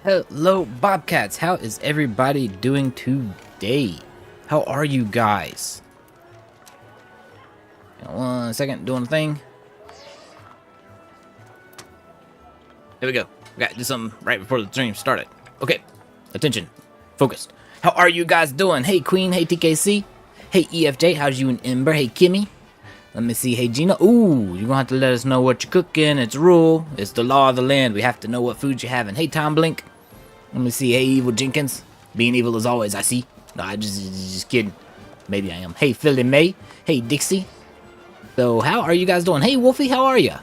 Hello, Bobcats. How is everybody doing today? How are you guys? One second, doing a thing. Here we go. We got to do something right before the stream started. Okay, attention, focused. How are you guys doing? Hey, Queen. Hey, TKC. Hey, EFJ. How's you and Ember? Hey, Kimmy. Let me see. Hey, Gina. Ooh, you're gonna have to let us know what you're cooking. It's a rule. It's the law of the land. We have to know what food you're having. Hey, Tom Blink. Let me see. Hey, Evil Jenkins. Being evil as always, I see. No, I just kidding. Maybe I am. Hey, Philly May. Hey, Dixie. So, how are you guys doing? Hey, Wolfie, how are you?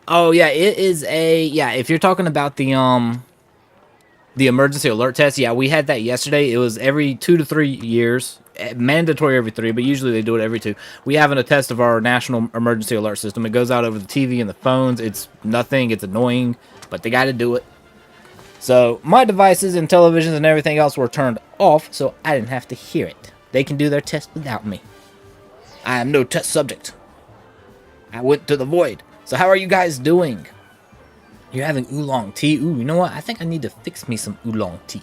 Oh, yeah, it is if you're talking about the emergency alert test, yeah, we had that yesterday. It was every 2 to 3 years. Mandatory every 3, but usually they do it every 2. We have a test of our national emergency alert system. It goes out over the TV and the phones. It's nothing. It's annoying, but they got to do it. So my devices and televisions and everything else were turned off, so I didn't have to hear it. They can do their test without me. I am no test subject. I went to the void. So how are you guys doing? You're having oolong tea. Ooh, you know what? I think I need to fix me some oolong tea.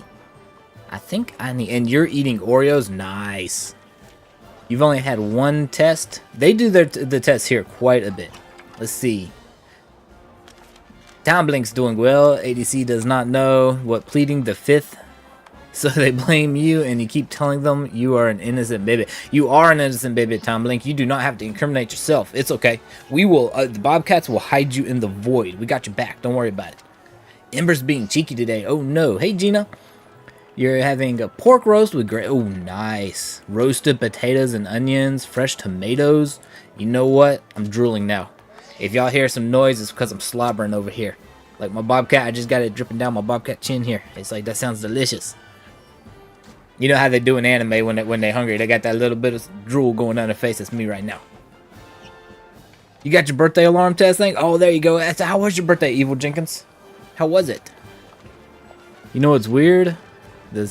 I think I need... And you're eating Oreos? Nice. You've only had one test? They do the tests here quite a bit. Let's see. Tom Blink's doing well. ADC does not know what pleading the fifth. So they blame you and you keep telling them you are an innocent baby. You are an innocent baby, Tom Blink. You do not have to incriminate yourself. It's okay. We will, the Bobcats will hide you in the void. We got your back. Don't worry about it. Ember's being cheeky today. Oh no. Hey Gina. You're having a pork roast with oh nice. Roasted potatoes and onions. Fresh tomatoes. You know what? I'm drooling now. If y'all hear some noise, it's because I'm slobbering over here. Like my Bobcat, I just got it dripping down my Bobcat chin here. It's like, that sounds delicious. You know how they do in anime when they're hungry. They got that little bit of drool going down their face. That's me right now. You got your birthday alarm test thing? Oh, there you go. How was your birthday, Evil Jenkins? How was it? You know what's weird? The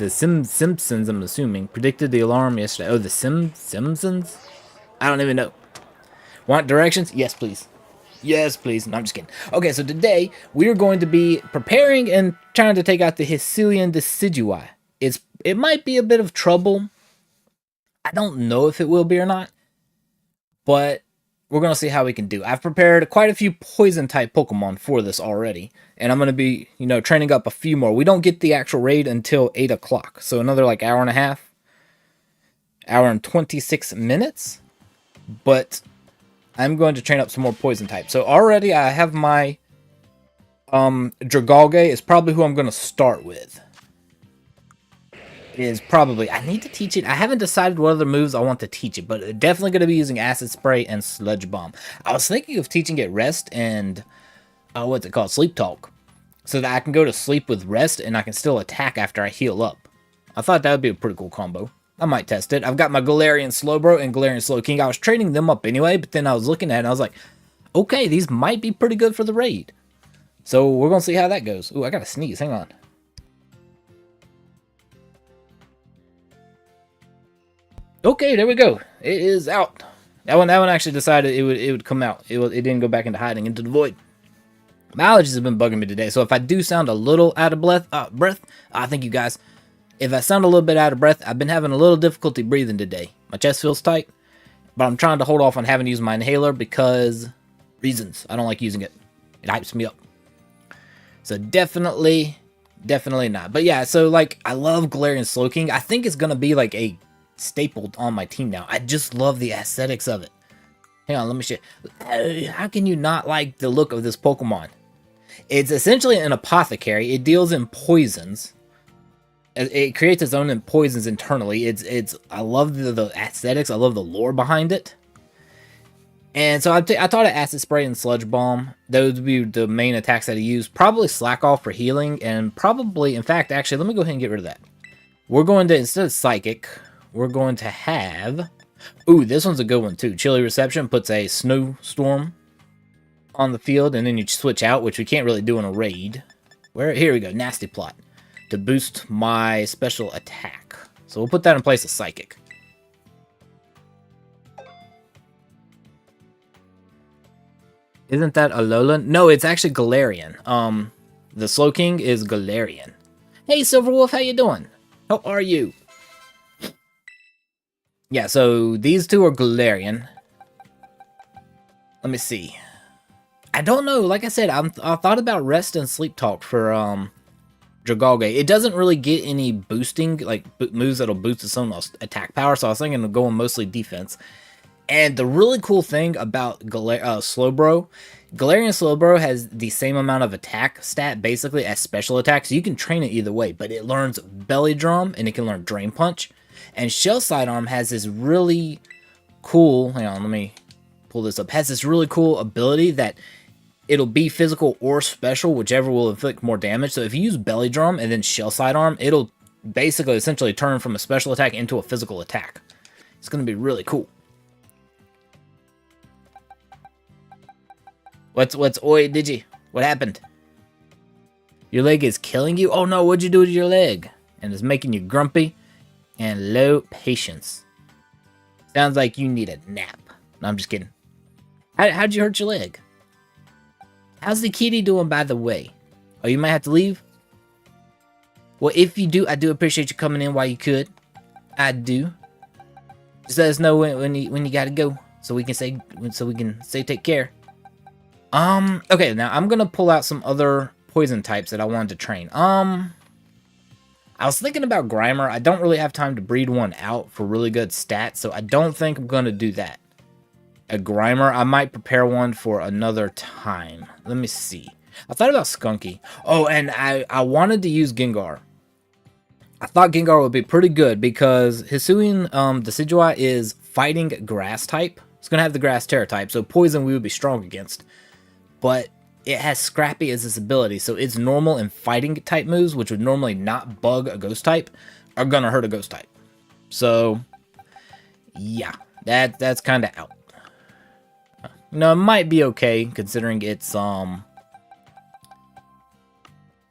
Simpsons, I'm assuming, predicted the alarm yesterday. Oh, the Simpsons? I don't even know. Want directions? Yes, please. Yes, please. No, I'm just kidding. Okay, so today we are going to be preparing and trying to take out the Hisuian Decidueye. It might be a bit of trouble. I don't know if it will be or not, but we're going to see how we can do. I've prepared quite a few poison-type Pokemon for this already, and I'm going to be, training up a few more. We don't get the actual raid until 8 o'clock, so another, hour and a half. Hour and 26 minutes, but I'm going to train up some more poison type. So already I have my Dragalge is probably who I'm going to start with. I need to teach it. I haven't decided what other moves I want to teach it, but definitely going to be using Acid Spray and Sludge Bomb. I was thinking of teaching it Rest and, what's it called? Sleep Talk. So that I can go to sleep with Rest and I can still attack after I heal up. I thought that would be a pretty cool combo. I might test it. I've got my Galarian Slowbro and Galarian Slowking. I was trading them up anyway, but then I was looking at it and I was like, okay, these might be pretty good for the raid. So we're going to see how that goes. Ooh, I got to sneeze. Hang on. Okay, there we go. It is out. That one actually decided it would come out. It didn't go back into hiding, into the void. My allergies have been bugging me today, so if I do sound a little out of breath, thank you guys. If I sound a little bit out of breath, I've been having a little difficulty breathing today. My chest feels tight, but I'm trying to hold off on having to use my inhaler because reasons. I don't like using it. It hypes me up. So definitely not. But yeah, so I love Galarian Slowking. I think it's gonna be a staple on my team now. I just love the aesthetics of it. Hang on, let me show you. How can you not like the look of this Pokemon? It's essentially an apothecary. It deals in poisons. It creates its own poisons internally. I love the aesthetics. I love the lore behind it. And so I thought of Acid Spray and Sludge Bomb. Those would be the main attacks that I use. Probably Slack Off for healing, and probably, in fact, actually, let me go ahead and get rid of that. We're going to, instead of Psychic, we're going to have... Ooh, this one's a good one, too. Chilly Reception puts a snowstorm on the field, and then you switch out, which we can't really do in a raid. Here we go, Nasty Plot. To boost my special attack. So we'll put that in place of Psychic. Isn't that Alolan? No, it's actually Galarian. The Slowking is Galarian. Hey, Silverwolf, how you doing? How are you? Yeah, so these two are Galarian. Let me see. I don't know. Like I said, I thought about rest and sleep talk for Dragalge. It doesn't really get any boosting, like moves that'll boost its own attack power, so I was thinking of going mostly defense. And the really cool thing about Slowbro, Galarian Slowbro has the same amount of attack stat basically as special attack, so you can train it either way, but it learns Belly Drum and it can learn Drain Punch. And Shell Sidearm has this really cool, hang on, let me pull this up, has this really cool ability that it'll be physical or special, whichever will inflict more damage. So if you use Belly Drum and then Shell Sidearm, it'll basically essentially turn from a special attack into a physical attack. It's going to be really cool. What's oi, Digi? What happened? Your leg is killing you? Oh no, what'd you do to your leg? And it's making you grumpy and low patience. Sounds like you need a nap. No, I'm just kidding. How'd you hurt your leg? How's the kitty doing, by the way? Oh, you might have to leave? Well, if you do, I do appreciate you coming in while you could. I do. Just let us know when you gotta go, so we can say take care. Okay, now I'm gonna pull out some other poison types that I wanted to train. I was thinking about Grimer. I don't really have time to breed one out for really good stats, so I don't think I'm gonna do that. A Grimer, I might prepare one for another time. Let me see. I thought about Skunky. Oh, and I wanted to use Gengar. I thought Gengar would be pretty good because Hisuian Decidueye is fighting grass type. It's gonna have the grass Tera type, so poison we would be strong against. But it has Scrappy as its ability, so its normal and fighting type moves, which would normally not bug a ghost type, are gonna hurt a ghost type. So yeah, that's kind of out. No, it might be okay considering its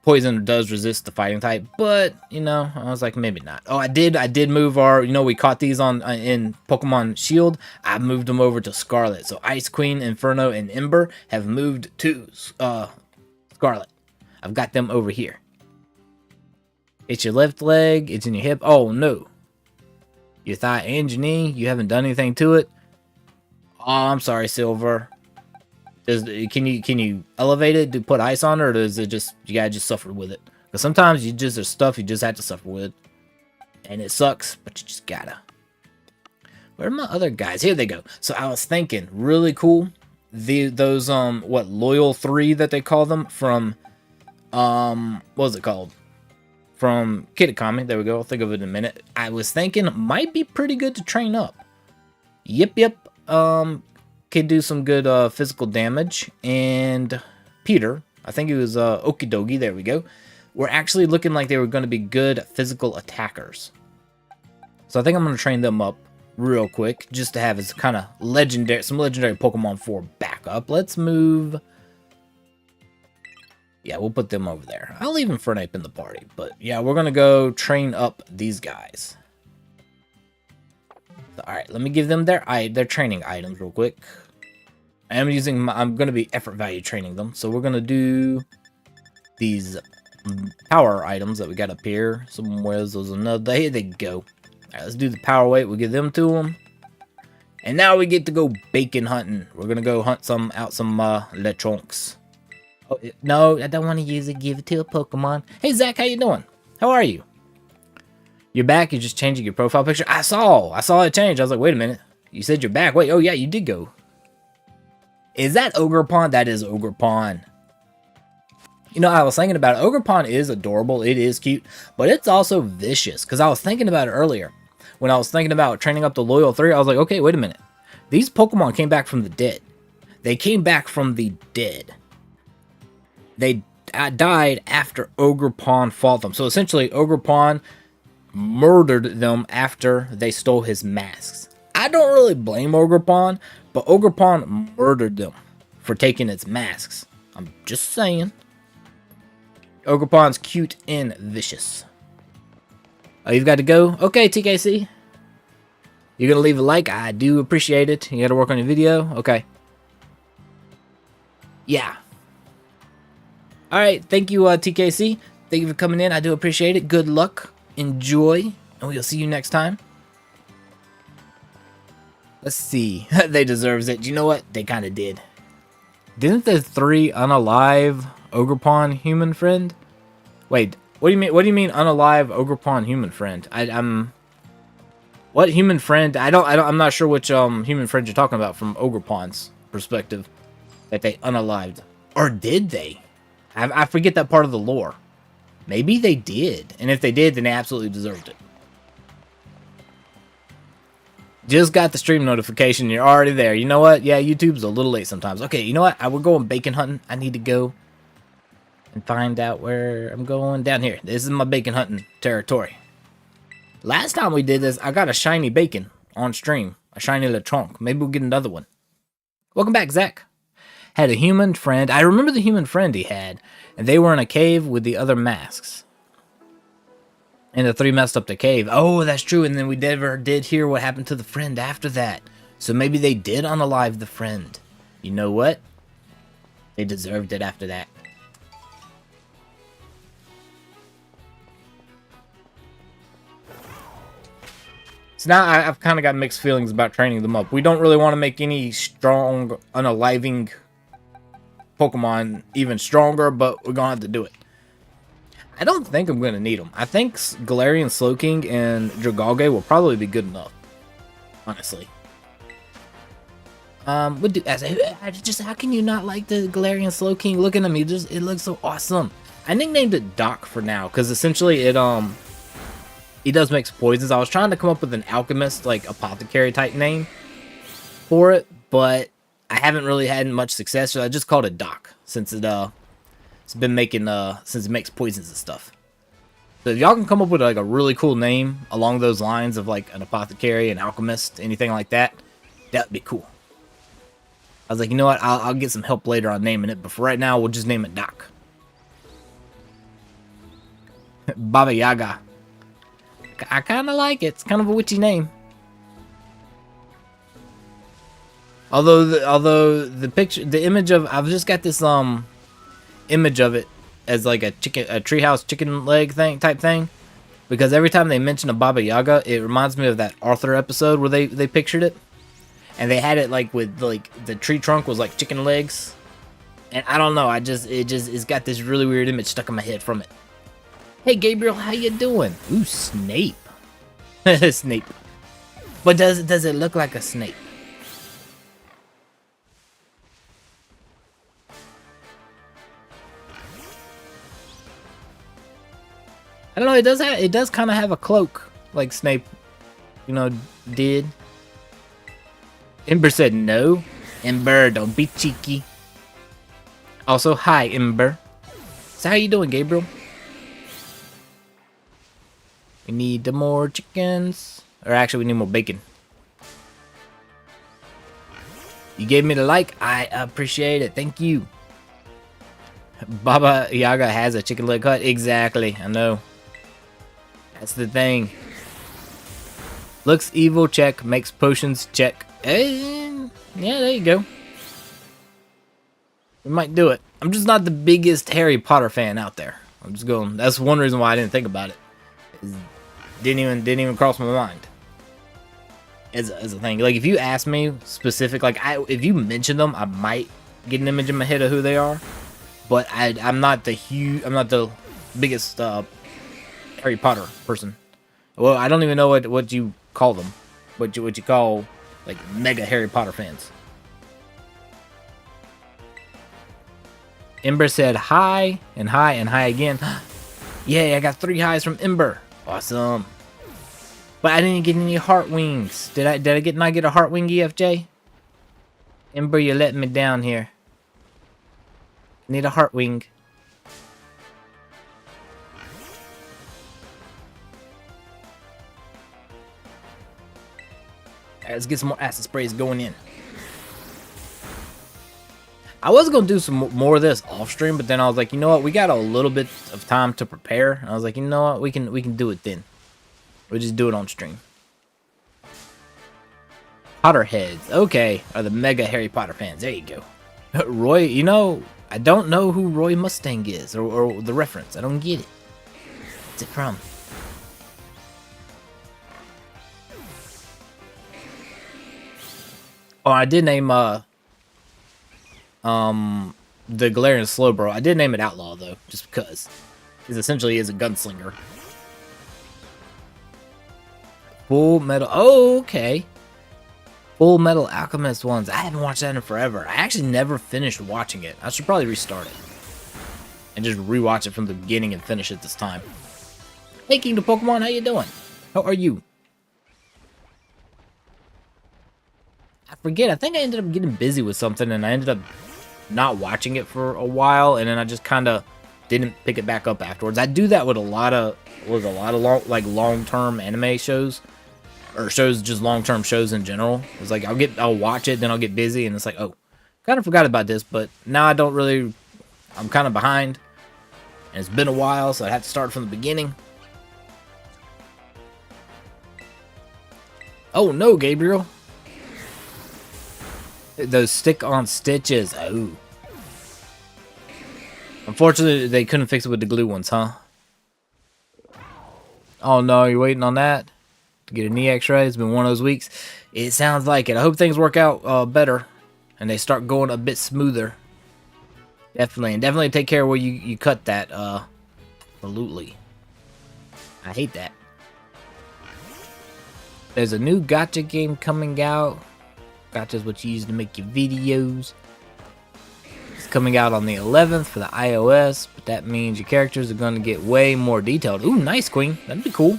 poison does resist the fighting type, but you know, I was like maybe not. Oh, I did move our, you know, we caught these on in Pokemon Shield. I moved them over to Scarlet. So Ice Queen, Inferno, and Ember have moved to Scarlet. I've got them over here. It's your left leg, it's in your hip. Oh no. Your thigh and your knee, you haven't done anything to it. Oh, I'm sorry, Silver. Can you elevate it to put ice on it, or does it just, you gotta just suffer with it? Because sometimes there's stuff you just have to suffer with. And it sucks, but you just gotta. Where are my other guys? Here they go. So I was thinking, really cool. Those what, Loyal 3 that they call them from what was it called? From Kitakami. There we go. I'll think of it in a minute. I was thinking might be pretty good to train up. Yep. Could do some good physical damage. And Peter, I think it was Okidogi, there we go, were actually looking like they were going to be good physical attackers. So I think I'm going to train them up real quick, just to have as kind of legendary, some legendary Pokemon for backup. Let's move. Yeah, we'll put them over there. I'll leave Infernape in the party, but yeah, we're going to go train up these guys. Alright, let me give them their training items real quick. I'm going to be effort value training them. So we're going to do these power items that we got up here. Somewhere's those another. Here they go. Alright, let's do the power weight. We'll give them to them. And now we get to go bacon hunting. We're going to go hunt some Lechonks. Oh, no, I don't want to use it. Give it to a Pokemon. Hey, Zach, how you doing? How are you? You're back? You're just changing your profile picture? I saw it change. I was like, wait a minute. You said you're back. Wait, oh yeah, you did go. Is that Ogerpon? That is Ogerpon. You know, I was thinking about it. Ogerpon is adorable. It is cute. But it's also vicious. Because I was thinking about it earlier. When I was thinking about training up the Loyal 3, I was like, okay, wait a minute. These Pokemon came back from the dead. They came back from the dead. They died after Ogerpon fought them. So essentially, Ogerpon murdered them after they stole his masks. I don't really blame Ogerpon, but Ogerpon murdered them for taking its masks. I'm just saying. Ogerpon's cute and vicious. Oh, you've got to go? Okay, TKC. You're going to leave a like? I do appreciate it. You got to work on your video? Okay. Yeah. All right. Thank you, TKC. Thank you for coming in. I do appreciate it. Good luck. Enjoy. And we'll see you next time. Let's see. They deserves it. You know what? They kind of did. Didn't the 3 unalive Ogerpon human friend? Wait, what do you mean? What do you mean unalive Ogerpon human friend? I'm. What human friend? I'm not sure which human friend you're talking about from Ogerpon's perspective. That they unalived, or did they? I forget that part of the lore. Maybe they did, and if they did, then they absolutely deserved it. Just got the stream notification. You're already there. You know what? Yeah, YouTube's a little late sometimes. Okay, you know what? We're going bacon hunting. I need to go and find out where I'm going. Down here. This is my bacon hunting territory. Last time we did this, I got a shiny bacon on stream. A shiny little trunk. Maybe we'll get another one. Welcome back, Zach. Had a human friend. I remember the human friend he had. And they were in a cave with the other masks. And the 3 messed up the cave. Oh, that's true. And then we never did hear what happened to the friend after that. So maybe they did unalive the friend. You know what? They deserved it after that. So now I've kind of got mixed feelings about training them up. We don't really want to make any strong, unaliving Pokemon even stronger, but we're going to have to do it. I don't think I'm going to need them. I think Galarian Slowking and Dragalge will probably be good enough. Honestly. We'll do, how can you not like the Galarian Slowking? Look at him. It looks so awesome. I nicknamed it Doc for now, because essentially he does mix poisons. I was trying to come up with an alchemist, like apothecary type name for it, but I haven't really had much success, so I just called it Doc, since it's been making since it makes poisons and stuff. So if y'all can come up with like a really cool name along those lines of like an apothecary, an alchemist, anything like that, that'd be cool. I was like, you know what, I'll get some help later on naming it, but for right now we'll just name it Doc. Baba Yaga. I kind of like it. It's kind of a witchy name. Although the picture, the image of, I've just got this image of it as like a treehouse chicken leg type thing, because every time they mention a Baba Yaga, it reminds me of that Arthur episode where they pictured it, and they had it like with like the tree trunk was like chicken legs, and I don't know, it's got this really weird image stuck in my head from it. Hey Gabriel, how you doing? Ooh, Snape. Snape. But does it look like a snake? I don't know, it does kind of have a cloak like Snape, you know, did. Ember said no. Ember, don't be cheeky. Also, hi Ember. So how you doing, Gabriel? We need more chickens. Or actually, we need more bacon. You gave me the like. I appreciate it. Thank you. Baba Yaga has a chicken leg cut. Exactly. I know. That's the thing. Looks evil. Check. Makes potions. Check. And yeah, there you go. We might do it. I'm just not the biggest Harry Potter fan out there. I'm just going. That's one reason why I didn't think about it. Didn't even cross my mind as a thing. Like if you ask me specific, like if you mention them, I might get an image in my head of who they are. But I'm not the biggest Harry Potter person. Well, I don't even know what you call them. What you call like mega Harry Potter fans. Ember said hi and hi and hi again. Yay, I got 3 highs from Ember. Awesome. But I didn't get any heart wings. Did I not get a heart wing, EFJ? Ember, you're letting me down here. Need a heart wing. Alright, let's get some more acid sprays going in. I was gonna do some more of this off stream, but then I was like, you know what? We got a little bit of time to prepare. And I was like, you know what? We can do it then. We'll just do it on stream. Potterheads, okay, are the mega Harry Potter fans. There you go. Roy, you know, I don't know who Roy Mustang is, or the reference. I don't get it. What's it from? Oh, I did name the Galarian Slowbro. I did name it Outlaw though, just because. Because essentially he is a gunslinger. Full Metal. Oh, okay. Full Metal Alchemist ones. I haven't watched that in forever. I actually never finished watching it. I should probably restart it and just rewatch it from the beginning and finish it this time. Hey, Kingdom Pokemon, how you doing? How are you? I forget. I think I ended up getting busy with something, and I ended up not watching it for a while, and then I just kind of didn't pick it back up afterwards. I do that with a lot of long-term anime shows, or shows, just long-term shows in general. It's like I'll watch it, then I'll get busy, and it's like, oh, kind of forgot about this, but now I don't really. I'm kind of behind, and it's been a while, so I have to start from the beginning. Oh no, Gabriel. Those stick-on stitches. Oh. Unfortunately, they couldn't fix it with the glue ones, huh? Oh no, you're waiting on that? To get a knee x-ray? It's been one of those weeks. It sounds like it. I hope things work out better. And they start going a bit smoother. Definitely. And definitely take care where you cut that. Absolutely. I hate that. There's a new gacha game coming out. Gacha's what you use to make your videos. It's coming out on the 11th for the iOS, but that means your characters are going to get way more detailed. Ooh, nice, Queen. That'd be cool.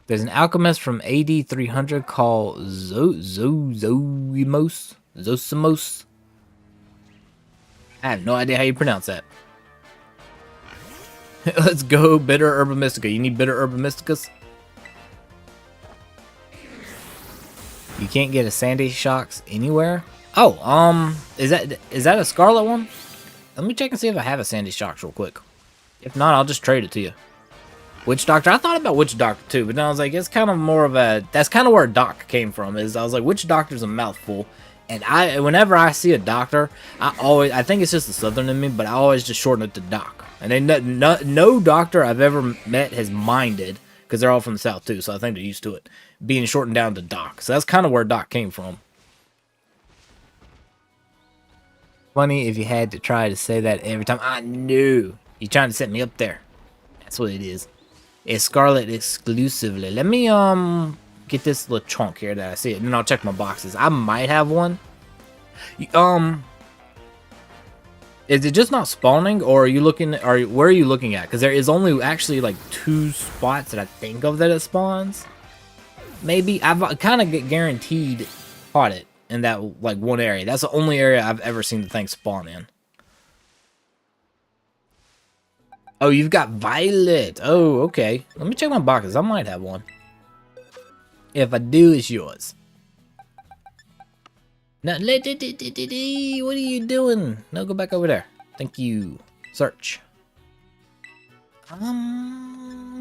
There's an alchemist from AD 300 called Zosimos. I have no idea how you pronounce that. Let's go, Bitter Herba Mystica. You need Bitter Herba Mysticas? You can't get a Sandy Shocks anywhere? Oh, is that a Scarlet one? Let me check and see if I have a Sandy Shocks real quick. If not, I'll just trade it to you. Witch Doctor. I thought about Witch Doctor too, but then I was like, it's kind of more of a. That's kind of where Doc came from. Is I was like, Witch Doctor's a mouthful, and whenever I see a doctor, I think it's just the Southern in me, but I always just shorten it to Doc. And no doctor I've ever met has minded, because they're all from the South too, so I think they're used to it being shortened down to Doc. So that's kind of where Doc came from. Funny if you had to try to say that every time. I knew you're trying to set me up there. That's what it is. It's Scarlet exclusively. Let me get this little chunk here that I see it, and then I'll check my boxes. I might have one. Is it just not spawning, or are you looking? Where are you looking at? Because there is only actually like 2 spots that I think of that it spawns. Maybe I've kind of guaranteed caught it in that like one area. That's the only area I've ever seen the thing spawn in. Oh, you've got Violet. Oh, okay. Let me check my boxes. I might have one. If I do, it's yours. Now, what are you doing? No, go back over there. Thank you. Search.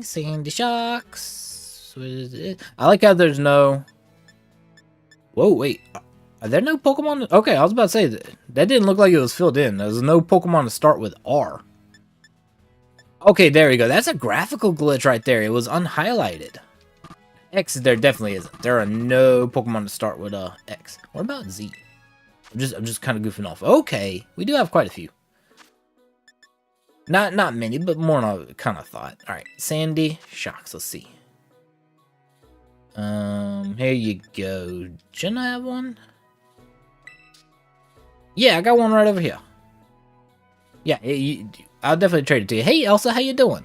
Sandy Shocks. What is it? I like how there's no. Whoa, wait. Are there no Pokemon? Okay, I was about to say that didn't look like it was filled in. There's no Pokemon to start with R. Okay, there we go. That's a graphical glitch right there. It was unhighlighted. X, there definitely isn't. There are no Pokemon to start with X. What about Z? I'm just kind of goofing off. Okay, we do have quite a few. Not many, but more than I kind of thought. All right, Sandy Shocks. Let's see. Here you go. Shouldn't I have one? Yeah, I got one right over here. Yeah, I'll definitely trade it to you. Hey, Elsa, how you doing?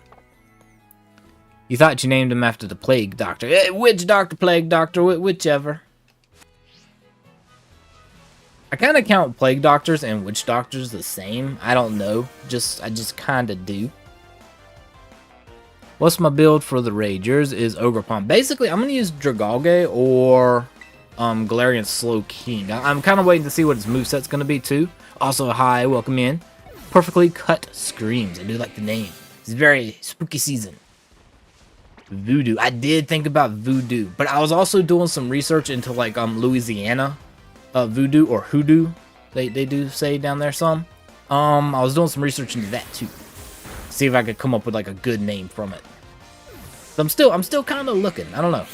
You thought you named him after the Plague Doctor. Witch Doctor, Plague Doctor, whichever. I kind of count Plague Doctors and Witch Doctors the same. I don't know. I just kind of do. What's my build for the raid? Yours is Ogerpon. Basically, I'm going to use Dragalge or Galarian Slow King. I'm kind of waiting to see what his moveset's going to be, too. Also, hi, welcome in. Perfectly Cut Screams. I do like the name. It's very spooky season. Voodoo. I did think about voodoo, but I was also doing some research into like Louisiana voodoo or hoodoo. They do say down there some. I was doing some research into that too. See if I could come up with like a good name from it. So I'm still kind of looking. I don't know.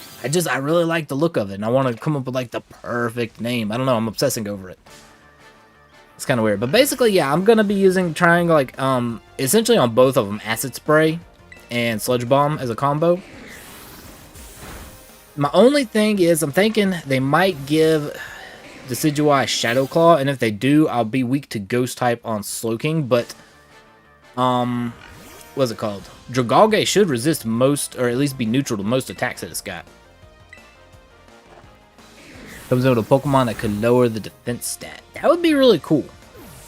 I really like the look of it, and I want to come up with like the perfect name. I don't know. I'm obsessing over it. It's kind of weird, but basically, yeah, I'm gonna be trying like essentially on both of them, acid spray and sludge bomb as a combo. My only thing is, I'm thinking they might give Decidueye Shadow Claw, and if they do, I'll be weak to Ghost type on Slowking, but what's it called? Dragalge should resist most, or at least be neutral to most attacks that it's got. Comes out with a Pokemon that could lower the defense stat. That would be really cool.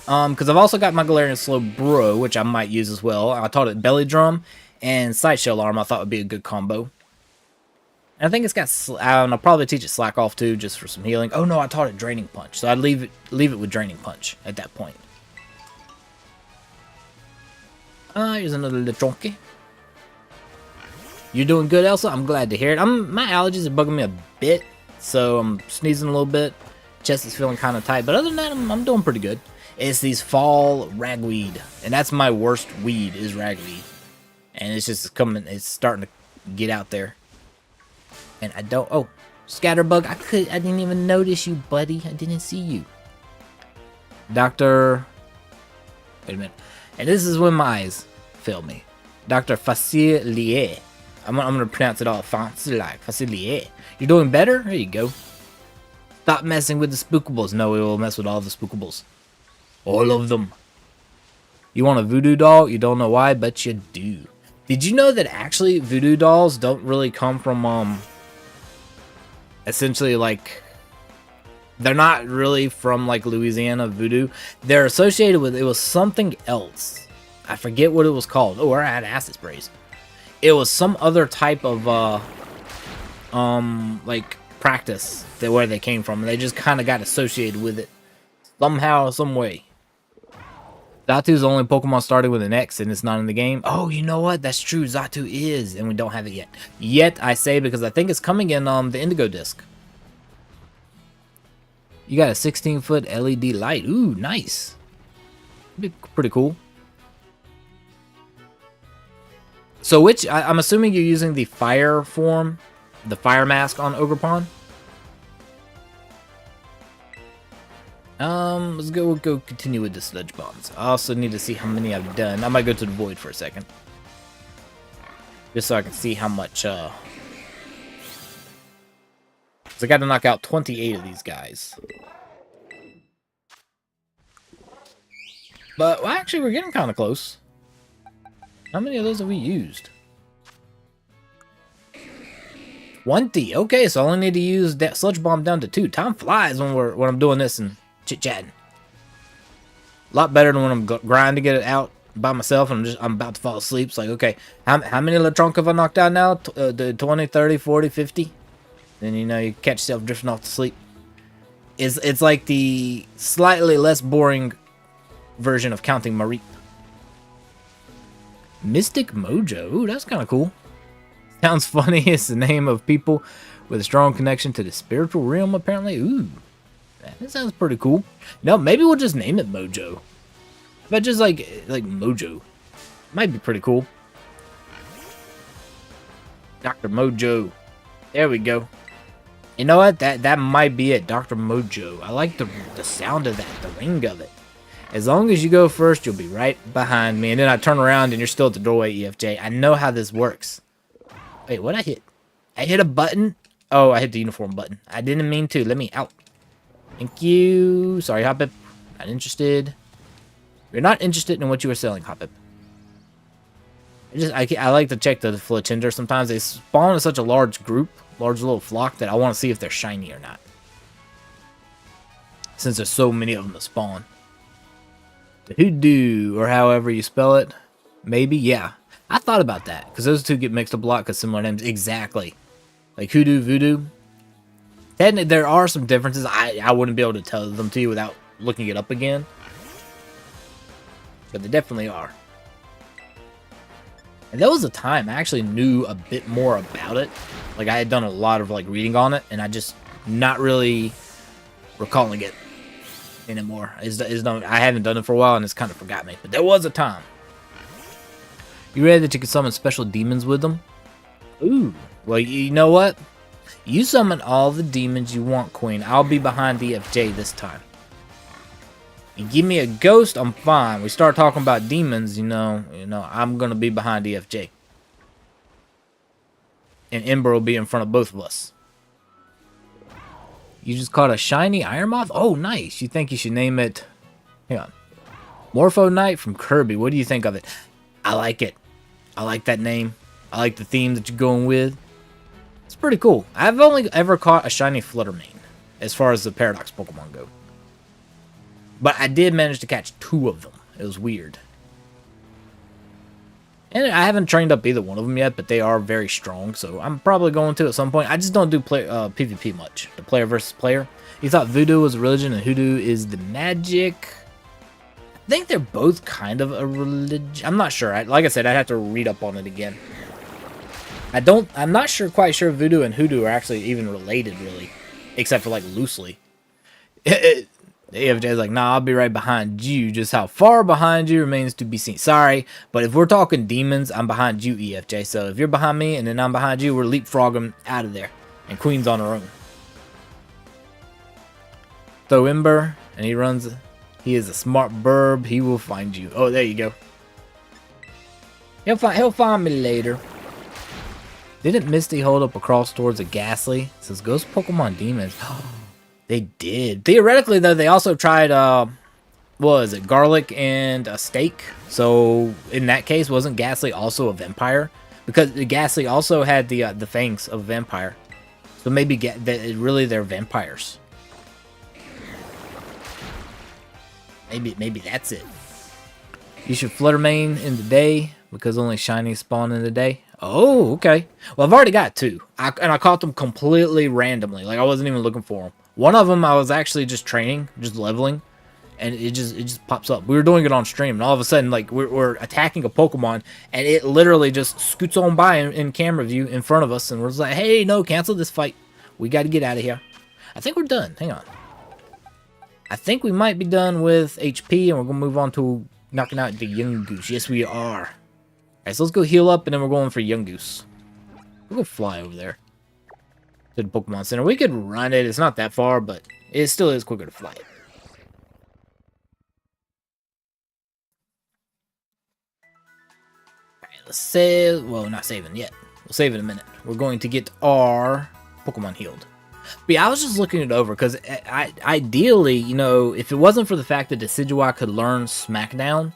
Because I've also got my Galarian Slowbro, which I might use as well. I taught it Belly Drum and Sight Shell Arm. I thought would be a good combo. And I think it's got, I'll probably teach it Slack Off too, just for some healing. Oh no, I taught it Draining Punch, so I'd leave it with Draining Punch at that point. Here's another Lechonky. You're doing good, Elsa. I'm glad to hear it. My allergies are bugging me a bit, so I'm sneezing a little bit. Chest is feeling kind of tight, but other than that, I'm doing pretty good. It's these fall ragweed, and that's my worst weed is ragweed, and it's just coming. It's starting to get out there, and I don't. Oh, Scatterbug! I didn't even notice you, buddy. I didn't see you, Doctor. Wait a minute. And this is when my eyes fail me. Dr. Facilier. I'm gonna pronounce it all fancy like Facilier. You're doing better? There you go. Stop messing with the spookables. No, we will mess with all the spookables. All of them. You want a voodoo doll? You don't know why, but you do. Did you know that actually voodoo dolls don't really come from, essentially like, they're not really from like Louisiana voodoo. They're associated with, it was something else. I forget what it was called. Oh, I had acid sprays. It was some other type of, like practice that where they came from. They just kind of got associated with it somehow, some way. Xatu's the only Pokemon started with an X and it's not in the game. Oh, you know what? That's true. Xatu is, and we don't have it yet. Yet, I say, because I think it's coming in the Indigo Disc. You got a 16-foot LED light. Ooh, nice. Be pretty cool. So which, I'm assuming you're using the fire form, the fire mask on Ogerpon? We'll go continue with the sludge bombs. I also need to see how many I've done. I might go to the void for a second. Just so I can see how much, so I got to knock out 28 of these guys. But, well, actually, we're getting kind of close. How many of those have we used? 20. Okay, so I only need to use that sludge bomb down to 2. Time flies when I'm doing this and chit-chatting. A lot better than when I'm grinding to get it out by myself and I'm about to fall asleep. It's like, okay, how many Lechonk have I knocked out now? 20, 30, 40, 50? Then, you know, you catch yourself drifting off to sleep. It's like the slightly less boring version of counting Mareep. Mystic Mojo. Ooh, that's kind of cool. Sounds funny. It's the name of people with a strong connection to the spiritual realm, apparently. Ooh, that sounds pretty cool. No, maybe we'll just name it Mojo. But just like Mojo. Might be pretty cool. Dr. Mojo. There we go. You know what? That might be it. Dr. Mojo. I like the sound of that. The ring of it. As long as you go first, you'll be right behind me. And then I turn around and you're still at the doorway, EFJ. I know how this works. Wait, what'd I hit? I hit a button? Oh, I hit the uniform button. I didn't mean to. Let me out. Thank you. Sorry, Hoppip. Not interested. You're not interested in what you were selling, Hoppip. I like to check the Fletchinder sometimes. They spawn in such a large group, large little flock, that I want to see if they're shiny or not. Since there's so many of them that spawn. The Hoodoo, or however you spell it. Maybe, yeah. I thought about that, because those two get mixed up a lot because similar names. Exactly. Like Hoodoo, Voodoo. Technically, there are some differences. I wouldn't be able to tell them to you without looking it up again. But they definitely are. And there was a time I actually knew a bit more about it. Like, I had done a lot of, like, reading on it, and I just not really recalling it. anymore. I haven't done it for a while, and it's kind of forgot me. But there was a time. You ready that you can summon special demons with them? Ooh. Well, you know what? You summon all the demons you want, Queen. I'll be behind EFJ this time. You give me a ghost, I'm fine. We start talking about demons, you know, I'm gonna be behind EFJ. And Ember will be in front of both of us. You just caught a shiny Iron Moth? Oh, nice. You think you should name it... Hang on. Morpho Knight from Kirby. What do you think of it? I like it. I like that name. I like the theme that you're going with. It's pretty cool. I've only ever caught a shiny Fluttermane, as far as the Paradox Pokemon go. But I did manage to catch 2 of them. It was weird. And I haven't trained up either one of them yet, but they are very strong, so I'm probably going to at some point. I just don't do PvP much, the player versus player. You thought Voodoo was a religion and Hoodoo is the magic. I think they're both kind of a religion. I'm not sure. Like I said, I'd have to read up on it again. I'm not quite sure Voodoo and Hoodoo are actually even related, really. Except for, like, loosely. EFJ is like, nah, I'll be right behind you. Just how far behind you remains to be seen. Sorry, but if we're talking demons, I'm behind you, EFJ. So if you're behind me and then I'm behind you, we're leapfrogging out of there. And Queen's on her own. Throw Ember, and he runs. He is a smart burb. He will find you. Oh, there you go. He'll find me later. Didn't Misty hold up across towards a Ghastly? It says Ghost Pokemon Demons. They did. Theoretically, though, they also tried, what was it, Garlic and a Steak. So, in that case, wasn't Ghastly also a vampire? Because the Ghastly also had the fangs of a vampire. So maybe really they're vampires. Maybe that's it. You should Fluttermane in the day, because only shinies spawn in the day. Oh, okay. Well, I've already got 2. And I caught them completely randomly. Like, I wasn't even looking for them. One of them, I was actually just training, just leveling, and it just pops up. We were doing it on stream, and all of a sudden, like, we're attacking a Pokemon, and it literally just scoots on by in camera view in front of us, and we're just like, hey, no, cancel this fight. We got to get out of here. I think we're done. Hang on. I think we might be done with HP, and we're going to move on to knocking out the Yungoos. Yes, we are. All right, so let's go heal up, and then we're going for Yungoos. We'll go fly over there to the Pokemon Center. We could run it. It's not that far, but it still is quicker to fly it. Alright, let's save. Well, not saving yet. We'll save in a minute. We're going to get our Pokemon healed. But yeah, I was just looking it over because ideally, you know, if it wasn't for the fact that Decidueye could learn Smackdown,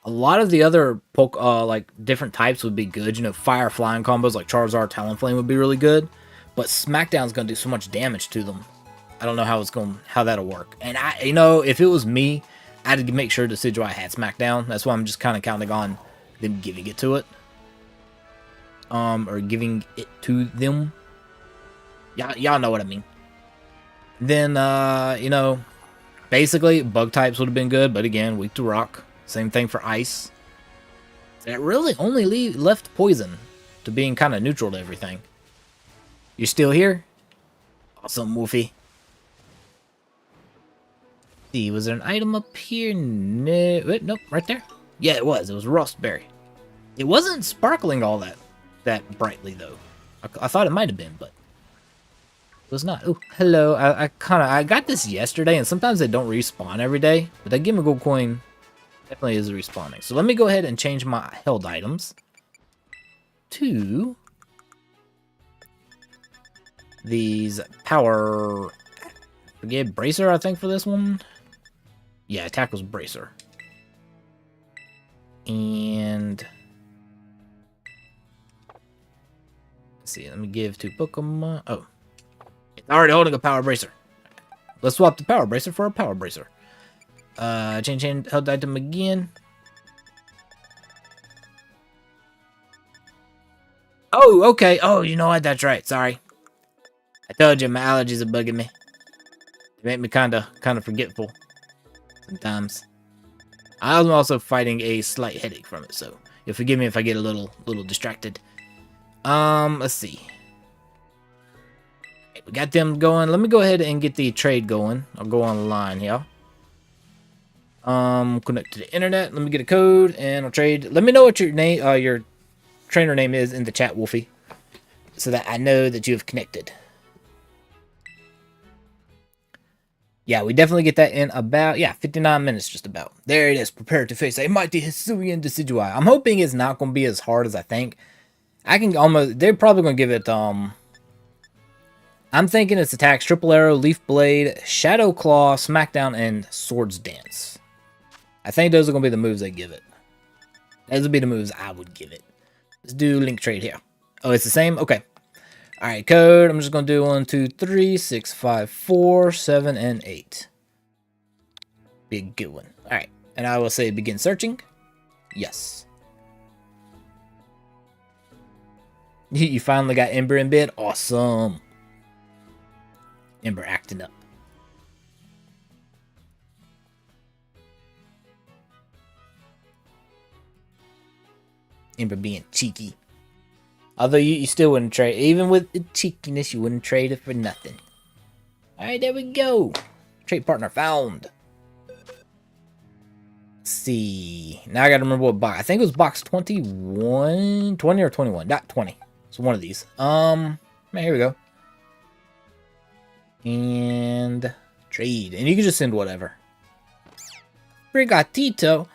a lot of the other like different types would be good. You know, fire flying combos like Charizard, Talonflame would be really good. But Smackdown's gonna do so much damage to them. I don't know how that'll work. And you know, if it was me, I'd make sure Decidueye had Smackdown. That's why I'm just kind of counting on them giving it to it, or giving it to them. Y'all know what I mean. Then you know, basically bug types would have been good, but again, weak to rock. Same thing for ice. That really only left poison to being kind of neutral to everything. You're still here? Awesome, Wolfie. See, was there an item up here? No, wait, nope, right there. Yeah, it was. It was Rustberry. It wasn't sparkling all that brightly though. I thought it might have been, but it was not. Oh, hello. I got this yesterday, and sometimes they don't respawn every day, but that Give Me Gold coin definitely is respawning. So let me go ahead and change my held items to these power. Forget Bracer, I think, for this one. Yeah, attack was Bracer. And let's see, let me give to Pokemon. Oh, it's already holding a Power Bracer. Let's swap the Power Bracer for a Power Bracer. Change held item again. Oh, okay. Oh, you know what? That's right. Sorry. I told you my allergies are bugging me. They make me kind of forgetful sometimes. I'm also fighting a slight headache from it, so you'll forgive me if I get a little distracted. Let's see. We got them going. Let me go ahead and get the trade going. I'll go online here. Connect to the internet. Let me get a code and I'll trade. Let me know what your name, your trainer name is in the chat, Wolfie, so that I know that you have connected. Yeah, we definitely get that in about, 59 minutes just about. There it is. Prepare to face a mighty Hisuian Decidueye. I'm hoping it's not going to be as hard as I think. They're probably going to give it, I'm thinking it's attacks, Triple Arrow, Leaf Blade, Shadow Claw, Smackdown, and Swords Dance. I think those are going to be the moves they give it. Those would be the moves I would give it. Let's do link trade here. Oh, it's the same? Okay. Alright, code. I'm just going to do 1, 2, 3, 6, 5, 4, 7, and 8. Be a good one. Alright. And I will say begin searching. Yes. You finally got Ember in bed? Awesome. Ember acting up. Ember being cheeky. Although you still wouldn't trade. Even with the cheekiness, you wouldn't trade it for nothing. Alright, there we go. Trade partner found. Let's see. Now I gotta remember what box. I think it was box 21. 20 or 21. Not 20. It's one of these. Here we go. And trade. And you can just send whatever. Sprigatito.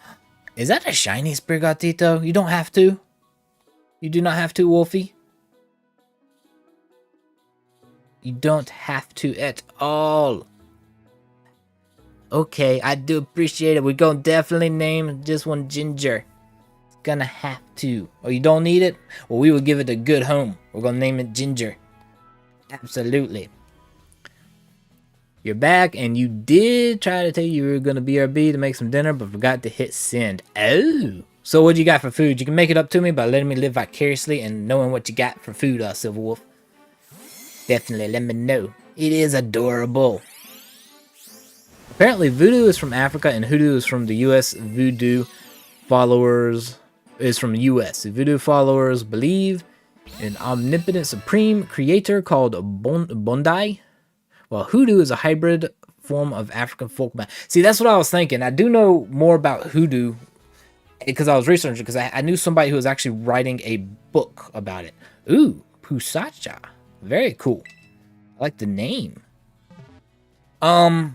Is that a shiny Sprigatito? You don't have to. You do not have to, Wolfie. You don't have to at all. Okay, I do appreciate it. We're gonna definitely name this one Ginger. It's gonna have to. Oh, you don't need it? Well, we will give it a good home. We're gonna name it Ginger. Absolutely. You're back, and you did try to tell you were gonna BRB to make some dinner, but forgot to hit send. Oh. So what you got for food? You can make it up to me by letting me live vicariously and knowing what you got for food, Silver Wolf. Definitely let me know. It is adorable. Apparently Voodoo is from Africa and Hoodoo is from the US. Voodoo followers is from the US. Voodoo followers believe in an omnipotent supreme creator called Bondai, while Hoodoo is a hybrid form of African folk magic. See, that's what I was thinking. I do know more about Hoodoo because I was researching, because I knew somebody who was actually writing a book about it. Ooh, Pusacha. Very cool. I like the name. I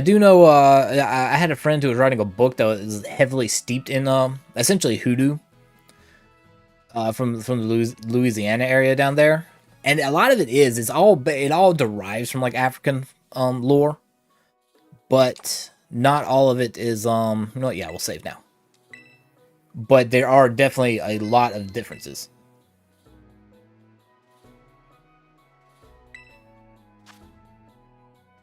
do know, I had a friend who was writing a book that was heavily steeped in, essentially hoodoo. From the Louisiana area down there. And a lot of it all derives from, like, African, lore. But not all of it is, you know what, yeah, we'll save now. But there are definitely a lot of differences.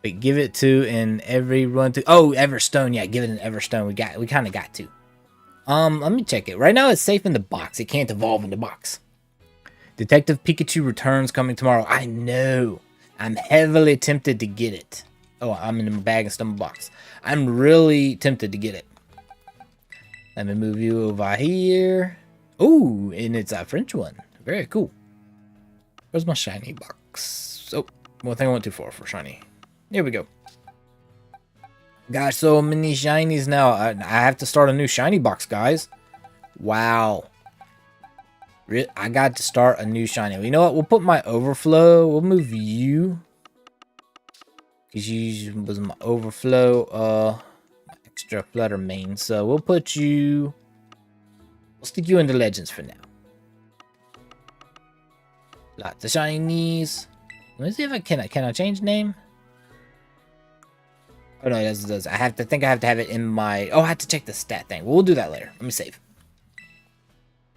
Wait, give it to in every run to. Oh, Everstone. Yeah, give it an Everstone. We kind of got to. Let me check it. Right now it's safe in the box. It can't evolve in the box. Detective Pikachu returns coming tomorrow. I know. I'm heavily tempted to get it. Oh, I'm in the bag and stomach box. I'm really tempted to get it. Let me move you over here. Oh, and it's a French one. Very cool. Where's my shiny box? Oh, one thing I went too far for shiny. Here we go. Got so many shinies now. I have to start a new shiny box, guys. Wow. I got to start a new shiny. You know what? We'll put my overflow. We'll move you. Because you was my overflow, extra flutter main. So we'll put you. We'll stick you into legends for now. Lots of shinies. Let me see if I can I change name? Oh no, it does. I think I have to have it in my. Oh, I have to check the stat thing. We'll do that later. Let me save.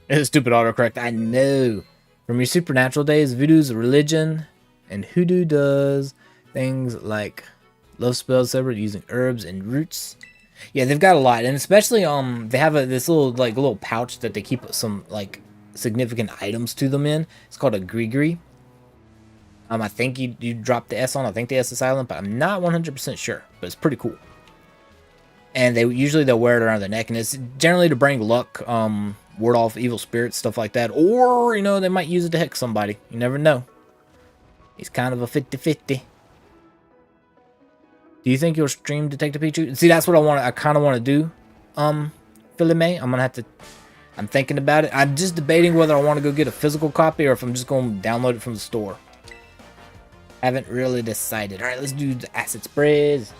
It's a stupid autocorrect. I know. From your supernatural days, Voodoo's a religion, and Hoodoo does things like love spells separate using herbs and roots. Yeah, they've got a lot, and especially they have this little pouch that they keep some like significant items to them in. It's called a grigri. I think you drop the S on. I think the S is silent, but I'm not 100% sure. But it's pretty cool. And they'll wear it around their neck, and it's generally to bring luck, ward off evil spirits, stuff like that. Or, you know, they might use it to hex somebody. You never know. He's kind of a 50-50. Do you think you'll stream Detective Pichu? See, that's what I kind of want to do. Philly May. I'm gonna have to. I'm thinking about it. I'm just debating whether I want to go get a physical copy or if I'm just going to download it from the store. Haven't really decided. All right, let's do the acid sprays.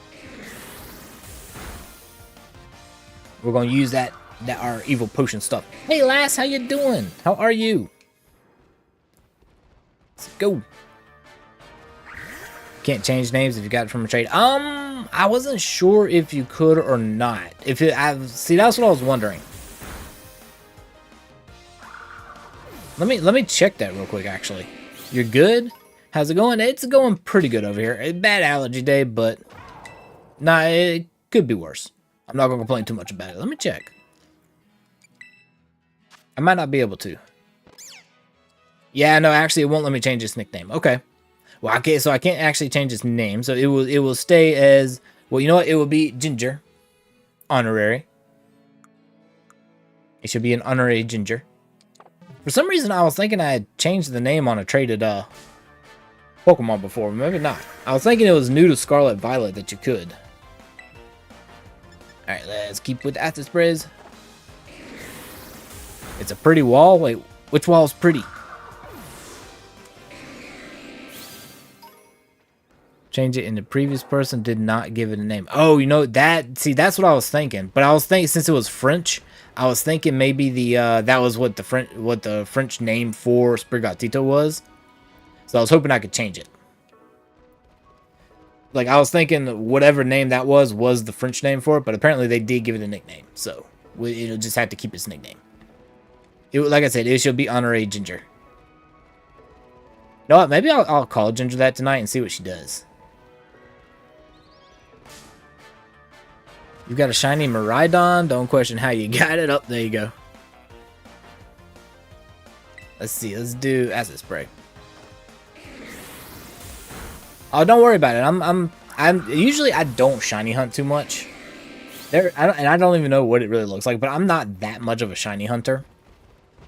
We're gonna use that our evil potion stuff. Hey, lass, how you doing? How are you? Let's go. Can't change names if you got it from a trade. I wasn't sure if you could or not. See, that's what I was wondering. Let me check that real quick. Actually, you're good. How's it going? It's going pretty good over here. Bad allergy day, but nah, it could be worse. I'm not gonna complain too much about it. Let me check. I might not be able to. Yeah, no, actually, it won't let me change his nickname. Okay. Well, okay, so I can't actually change his name, so it will stay as, well, you know what? It will be Ginger, honorary. It should be an honorary Ginger. For some reason, I was thinking I had changed the name on a traded Pokemon before. Maybe not. I was thinking it was new to Scarlet and Violet that you could. All right, let's keep with acid sprays. It's a pretty wall. Wait, which wall is pretty? Change it, and the previous person did not give it a name. Oh, you know that. See, that's what I was thinking. But I was thinking, since it was French, I was thinking maybe the that was what the French name for Sprigatito was. So I was hoping I could change it. Like, I was thinking whatever name that was the French name for it, but apparently they did give it a nickname. So it'll just have to keep its nickname. Like I said, it should be honorary Ginger. You know what? Maybe I'll call Ginger that tonight and see what she does. You've got a shiny Miraidon. Don't question how you got it. Up there you go. Let's see. Let's do acid spray. Oh, don't worry about it. I'm usually I don't shiny hunt too much. I don't even know what it really looks like, but I'm not that much of a shiny hunter.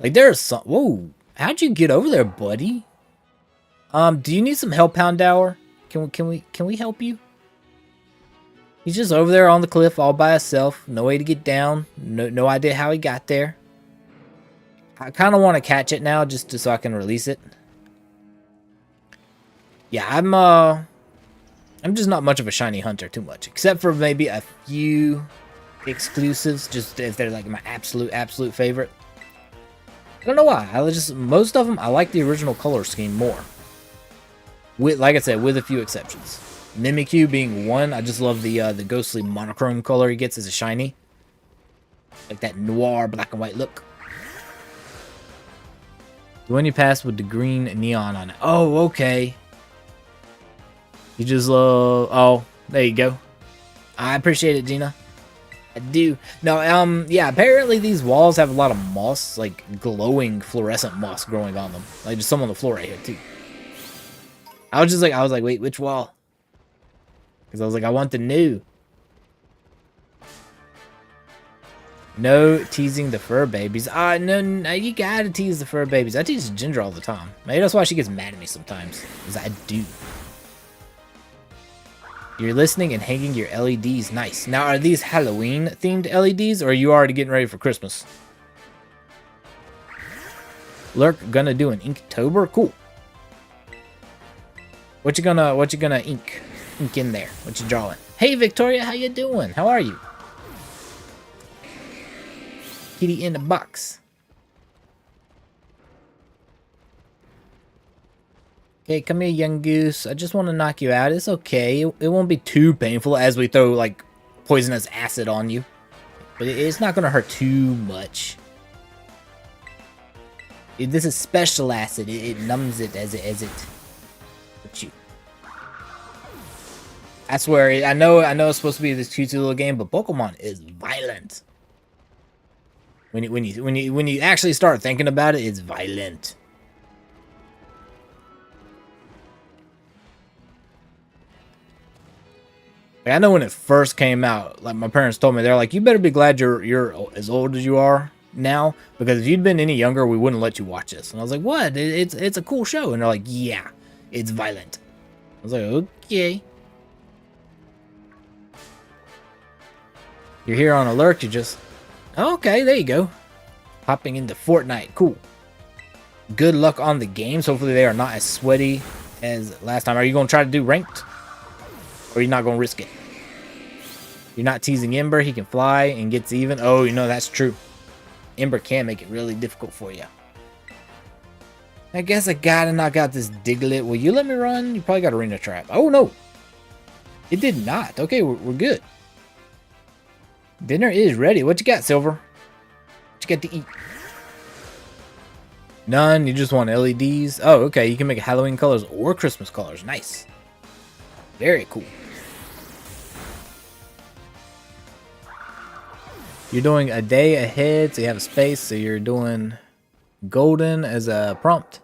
Like, there's some. Whoa, how'd you get over there, buddy? Do you need some Hellpound Hour? Can we help you? He's just over there on the cliff all by himself. No way to get down. No idea how he got there. I kind of want to catch it now just so I can release it. Yeah, I'm just not much of a shiny hunter too much, except for maybe a few exclusives, just if they're like my absolute favorite. I don't know why. Most of them I like the original color scheme more. Like I said, with a few exceptions. Mimikyu being one. I just love the ghostly monochrome color he gets as a shiny. Like that noir black and white look. When you pass with the green neon on it. Oh, okay. You just love... Oh, there you go. I appreciate it, Gina. I do. No, yeah, apparently these walls have a lot of moss, like glowing fluorescent moss growing on them. Like just some on the floor right here, too. I was like, wait, which wall? Because I was like, I want the new. No teasing the fur babies. No, you gotta tease the fur babies. I tease Ginger all the time. Maybe that's why she gets mad at me sometimes. Because I do. You're listening and hanging your LEDs. Nice. Now, are these Halloween-themed LEDs, or are you already getting ready for Christmas? Lurk gonna do an Inktober? Cool. What you gonna ink in there? What you drawing? Hey, Victoria, how you doing? How are you? Kitty in the box. Okay, come here, young goose. I just want to knock you out. It's okay. It won't be too painful as we throw, like, poisonous acid on you. But it's not going to hurt too much. This is special acid. It numbs it as it hurts you. I swear, I know it's supposed to be this cute little game, but Pokemon is violent. When you actually start thinking about it, it's violent. I know when it first came out, like my parents told me, they're like, you better be glad you're as old as you are now, because if you'd been any younger, we wouldn't let you watch this. And I was like, what? It's a cool show. And they're like, yeah, It's violent. I was like, okay. You're here on alert, you just... Okay, there you go. Hopping into Fortnite, cool. Good luck on the games. Hopefully they are not as sweaty as last time. Are you going to try to do ranked? Or are you not going to risk it? You're not teasing Ember. He can fly and gets even. Oh, you know, that's true. Ember can make it really difficult for you. I guess I gotta knock out this Diglett. Will you let me run? You probably got Arena Trap. Oh, no. It did not. Okay, we're good. Dinner is ready. What you got, Silver? What you got to eat? None. You just want LEDs? Oh, okay. You can make Halloween colors or Christmas colors. Nice. Very cool. You're doing a day ahead, so you have a space. So you're doing golden as a prompt.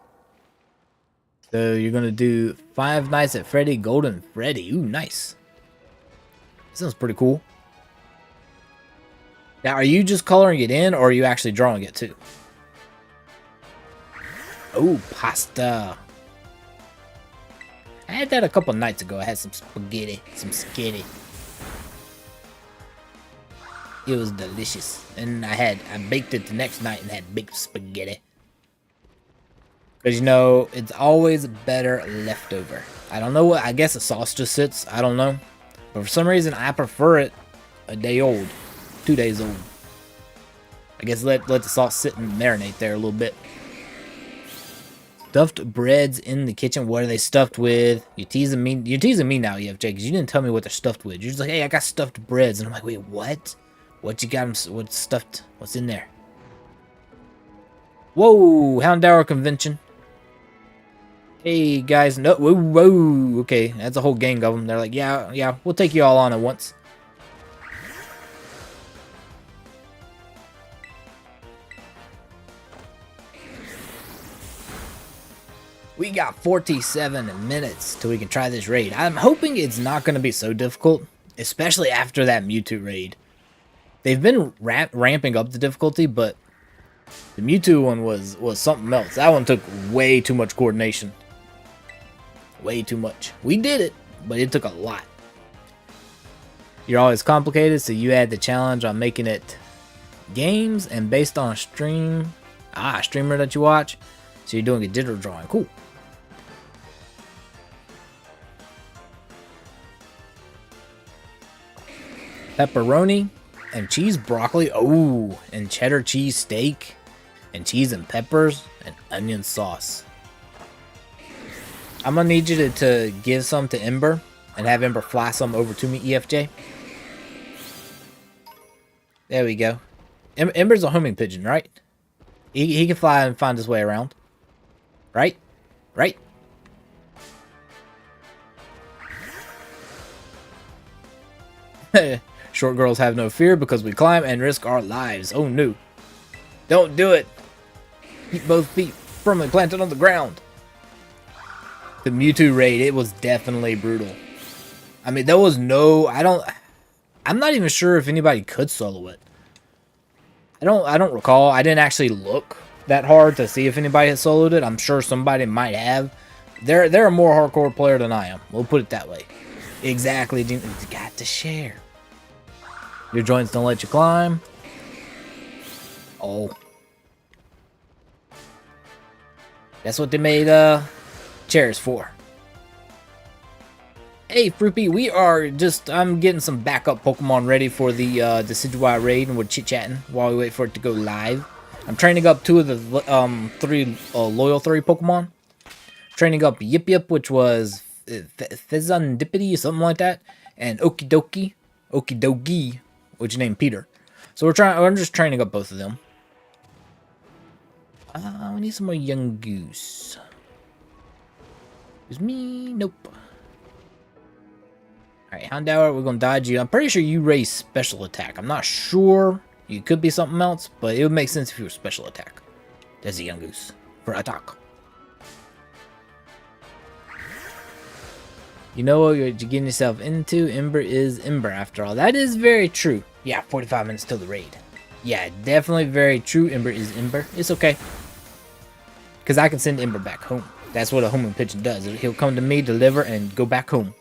So you're going to do 5 Nights at Freddy, Golden Freddy. Ooh, nice. Sounds pretty cool. Now, are you just coloring it in, or are you actually drawing it too? Oh, pasta. I had that a couple nights ago. I had some spaghetti. It was delicious. And I baked it the next night and had baked spaghetti. Because, you know, it's always better leftover. I don't know what, I guess the sauce just sits. I don't know. But for some reason, I prefer it a day old. 2 days old. I guess let the sauce sit and marinate there a little bit. Stuffed breads in the kitchen. What are they stuffed with? You're teasing me now, EFJ, because you didn't tell me what they're stuffed with. You're just like, hey, I got stuffed breads. And I'm like, wait, what? What you got? What's stuffed? What's in there? Whoa, Houndour Convention. Hey, guys. No, whoa. Okay, that's a whole gang of them. They're like, yeah, we'll take you all on at once. We got 47 minutes till we can try this raid. I'm hoping it's not going to be so difficult, especially after that Mewtwo raid. They've been ramping up the difficulty, but the Mewtwo one was something else. That one took way too much coordination. Way too much. We did it, but it took a lot. You're always complicated, so you add the challenge on making it games and based on a streamer that you watch. So you're doing a digital drawing. Cool. Pepperoni and cheese broccoli. Oh, and cheddar cheese steak and cheese and peppers and onion sauce. I'm gonna need you to give some to Ember and have Ember fly some over to me, EFJ. There we go. Ember's a homing pigeon, right? He can fly and find his way around. Right? Right? Short girls have no fear because we climb and risk our lives. Oh no. Don't do it. Keep both feet firmly planted on the ground. The Mewtwo raid, it was definitely brutal. I mean, there was no... I'm not even sure if anybody could solo it. I don't recall. I didn't actually look that hard to see if anybody had soloed it. I'm sure somebody might have. They're a more hardcore player than I am. We'll put it that way. Exactly. You got to share. Your joints don't let you climb. Oh. That's what they made chairs for. Hey, Fruipy, we are just... I'm getting some backup Pokemon ready for the Decidueye raid, and we're chit-chatting while we wait for it to go live. I'm training up 2 of the Loyal 3 Pokemon. Training up Yip Yip, which was Fezandipity, something like that, and Okidogi, which is named Peter. So I'm just training up both of them. We need some more young goose. Is me? Nope. Alright, Houndour, we're gonna dodge you. I'm pretty sure you raise special attack. I'm not sure. You could be something else, but it would make sense if you were special attack. There's a young goose for attack. You know what you're getting yourself into. Ember is Ember after all. That is very true. Yeah, 45 minutes till the raid. Yeah, definitely very true. Ember is Ember. It's okay. Because I can send Ember back home. That's what a homing pigeon does. He'll come to me, deliver, and go back home.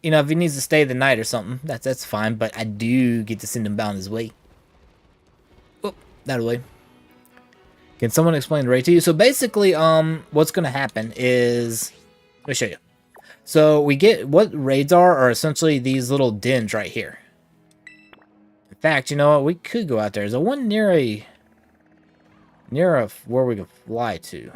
You know, if he needs to stay the night or something, that's fine. But I do get to send him down his way. Oh, that way. Can someone explain the raid to you? So basically, what's gonna happen is, let me show you. So we get what raids are essentially these little dens right here. In fact, you know what? We could go out there. There's a one near where we can fly to.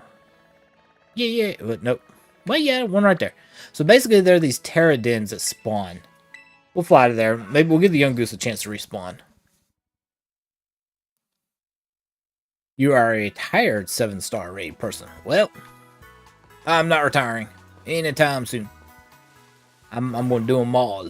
Yeah, but nope. Well, yeah, one right there. So basically, there are these Tera dens that spawn. We'll fly to there. Maybe we'll give the young goose a chance to respawn. You are a tired 7-star raid person. Well, I'm not retiring anytime soon. I'm gonna do them all.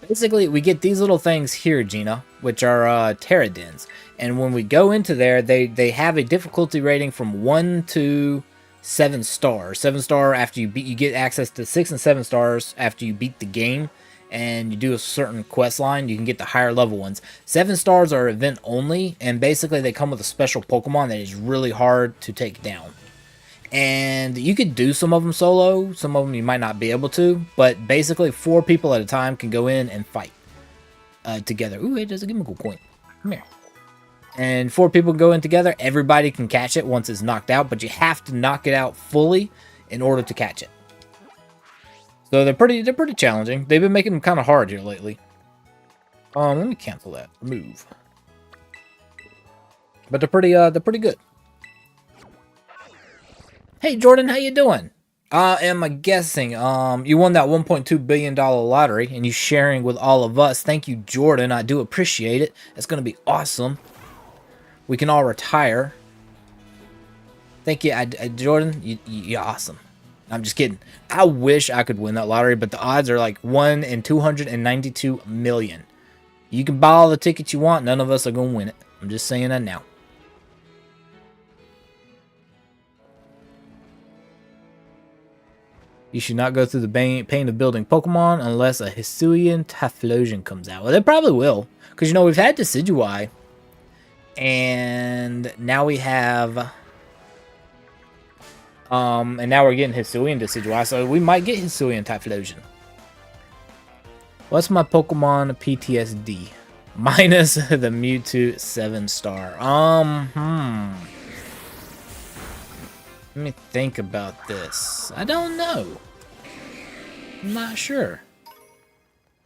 Basically, we get these little things here, Gina, which are Tera dens. And when we go into there, they have a difficulty rating from 1 to 7 stars. 7 star after you get access to 6 and 7 stars after you beat the game. And you do a certain quest line, you can get the higher level ones. 7 stars are event only, and basically they come with a special Pokemon that is really hard to take down. And you could do some of them solo, some of them you might not be able to, but basically 4 people at a time can go in and fight together. Ooh, it does a chemical point. Come here. And 4 people go in together, everybody can catch it once it's knocked out, but you have to knock it out fully in order to catch it. So they're pretty challenging. They've been making them kind of hard here lately. Let me cancel that. Remove. But they're pretty good. Hey Jordan, how you doing? I'm guessing you won that $1.2 billion lottery and you sharing with all of us. Thank you, Jordan. I do appreciate it. It's gonna be awesome. We can all retire. Thank you, Jordan. You're awesome. I'm just kidding. I wish I could win that lottery, but the odds are like 1 in 292 million. You can buy all the tickets you want. None of us are going to win it. I'm just saying that now. You should not go through the pain of building Pokemon unless a Hisuian Decidueye comes out. Well, they probably will. Because, you know, we've had Decidueye. And now we have... and now we're getting Hisuian Decidueye, so we might get Hisuian Typhlosion. What's my Pokemon PTSD? Minus the Mewtwo 7-star. Let me think about this. I don't know. I'm not sure.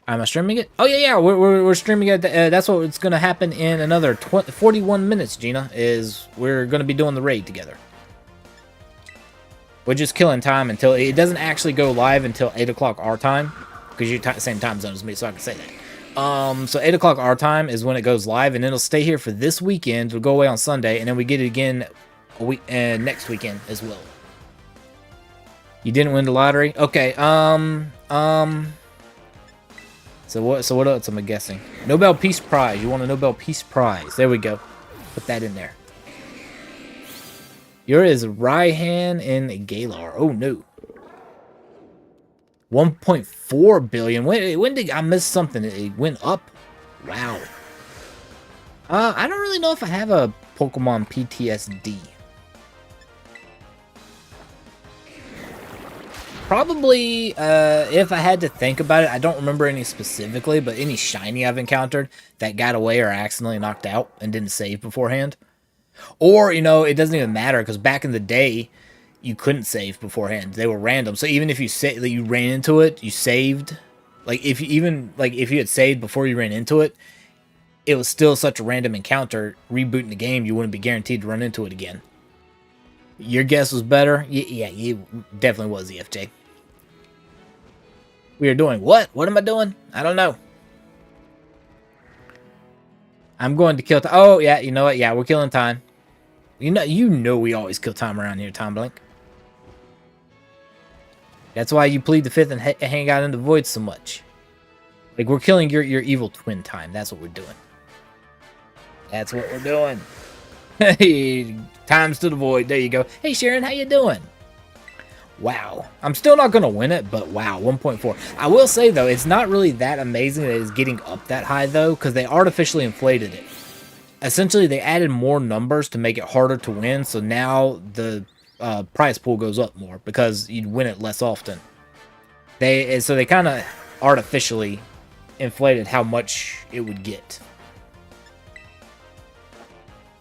Am I streaming it? Oh yeah, we're streaming it. That's what's gonna happen in another 41 minutes, Gina. Is we're gonna be doing the raid together. We're just killing time until it doesn't actually go live until 8 o'clock our time, because you're same time zone as me, so I can say that. So 8 o'clock our time is when it goes live, and it'll stay here for this weekend. It'll go away on Sunday, and then we get it again a week next weekend as well. You didn't win the lottery? Okay. So what else am I guessing? Nobel Peace Prize. You want a Nobel Peace Prize? There we go. Put that in there. Yours is Raihan and Galar. Oh no. 1.4 billion. When did I miss something? It went up. Wow. I don't really know if I have a Pokemon PTSD. Probably, if I had to think about it, I don't remember any specifically, but any shiny I've encountered that got away or accidentally knocked out and didn't save beforehand. Or, you know, it doesn't even matter, because back in the day, you couldn't save beforehand. They were random. So even if you ran into it, you saved. Like, if you had saved before you ran into it, it was still such a random encounter. Rebooting the game, you wouldn't be guaranteed to run into it again. Your guess was better? Yeah, it definitely was, EFJ. We are doing what? What am I doing? I don't know. I'm going to kill time. Oh, yeah, you know what? Yeah, we're killing time. You know we always kill time around here, Tom Blink. That's why you plead the fifth and hang out in the void so much. Like, we're killing your evil twin time. That's what we're doing. That's what we're doing. Hey, times to the void. There you go. Hey, Sharon, how you doing? Wow. I'm still not going to win it, but wow, 1.4. I will say, though, it's not really that amazing that it's getting up that high, though, because they artificially inflated it. Essentially, they added more numbers to make it harder to win, so now the prize pool goes up more because you'd win it less often. So they kind of artificially inflated how much it would get.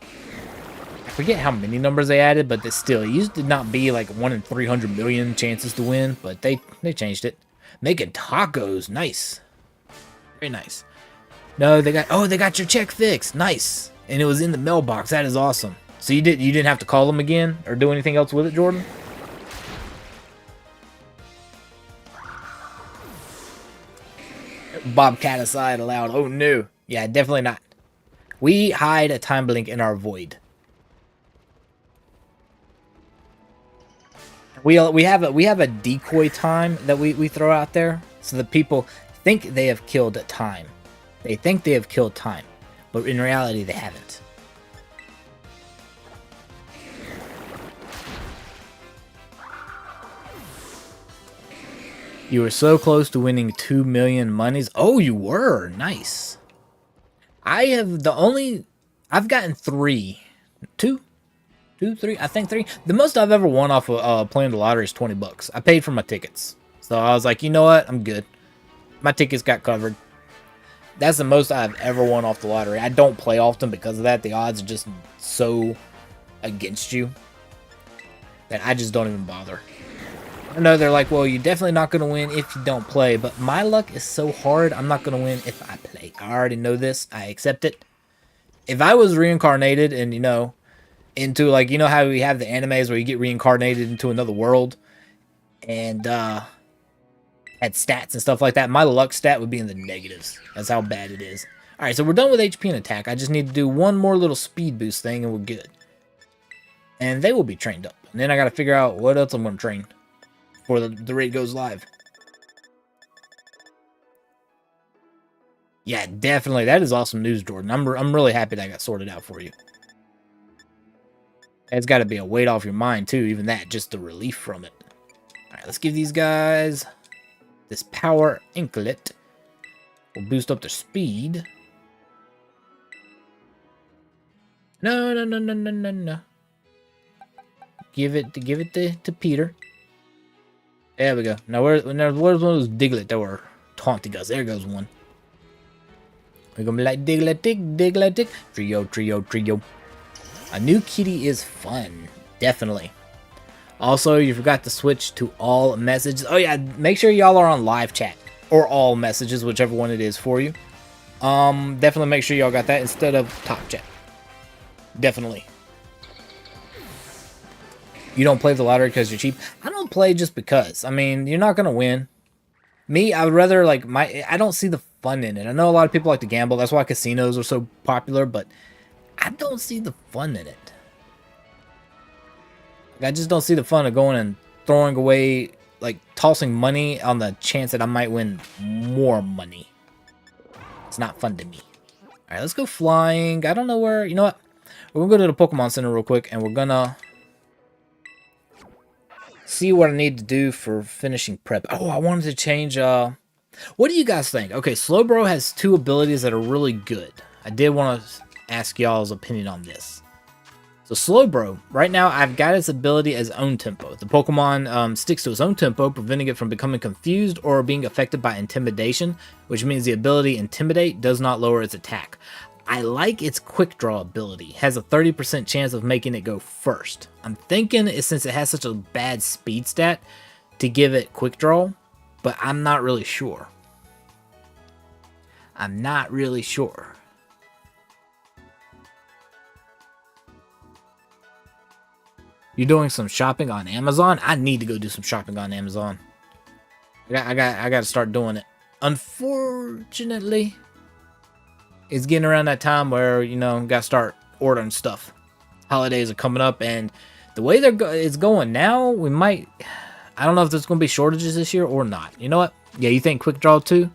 I forget how many numbers they added, but still, it used to not be like 1 in 300 million chances to win, but they changed it. Making tacos, nice, very nice. No, they got your check fixed, nice, and it was in the mailbox. That is awesome. So you didn't have to call them again or do anything else with it, Jordan? Bobcat aside aloud. Oh no. Yeah, definitely not. We hide a time blink in our void. We have a decoy time that we throw out there so that people think they have killed time. They think they have killed time, but in reality they haven't. You were so close to winning 2 million monies. Oh, you were. Nice. I've gotten 3. 2, 3, I think 3. The most I've ever won off of playing the lottery is 20 bucks. I paid for my tickets. So I was like, you know what? I'm good. My tickets got covered. That's the most I've ever won off the lottery. I don't play often because of that. The odds are just so against you that I just don't even bother. I know they're like, well, you're definitely not going to win if you don't play, but my luck is so hard, I'm not going to win if I play. I already know this. I accept it. If I was reincarnated and, into, like, how we have the animes where you get reincarnated into another world and had stats and stuff like that, my luck stat would be in the negatives. That's how bad it is. All right, so we're done with HP and attack. I just need to do one more little speed boost thing and we're good. And they will be trained up. And then I got to figure out what else I'm going to train before the raid goes live. Yeah, definitely. That is awesome news, Jordan. I'm really happy that got sorted out for you. It's got to be a weight off your mind, too. Even that, just the relief from it. All right, let's give these guys this power anklet. We'll boost up their speed. No. Give it to Peter. There we go. Now where's one of those Diglett that were taunting us? There goes one. We're gonna be like Diglett. Trio. A new kitty is fun. Definitely. Also, you forgot to switch to all messages. Oh yeah, make sure y'all are on live chat. Or all messages, whichever one it is for you. Definitely make sure y'all got that instead of top chat. Definitely. You don't play the lottery because you're cheap. I don't play just because. I mean, you're not gonna win. Me, I would rather like I don't see the fun in it. I know a lot of people like to gamble. That's why casinos are so popular, but I don't see the fun in it. I just don't see the fun of going and throwing away, like tossing money on the chance that I might win more money. It's not fun to me. All right, let's go flying. I don't know where. You know what? We're gonna go to the Pokemon Center real quick, and we're gonna see what I need to do for finishing prep. Oh, I wanted to change. What do you guys think? Okay, Slowbro has 2 abilities that are really good. I did want to ask y'all's opinion on this. So Slowbro, right now I've got its ability as own tempo. The Pokemon sticks to its own tempo, preventing it from becoming confused or being affected by intimidation, which means the ability Intimidate does not lower its attack. I like its quick draw ability. It has a 30% chance of making it go first. I'm thinking since it has such a bad speed stat to give it quick draw, but I'm not really sure. You're doing some shopping on Amazon? I need to go do some shopping on Amazon. I got to start doing it. Unfortunately, it's getting around that time where, got to start ordering stuff. Holidays are coming up, and the way it's going now, we might... I don't know if there's going to be shortages this year or not. You know what? Yeah, you think quick draw too?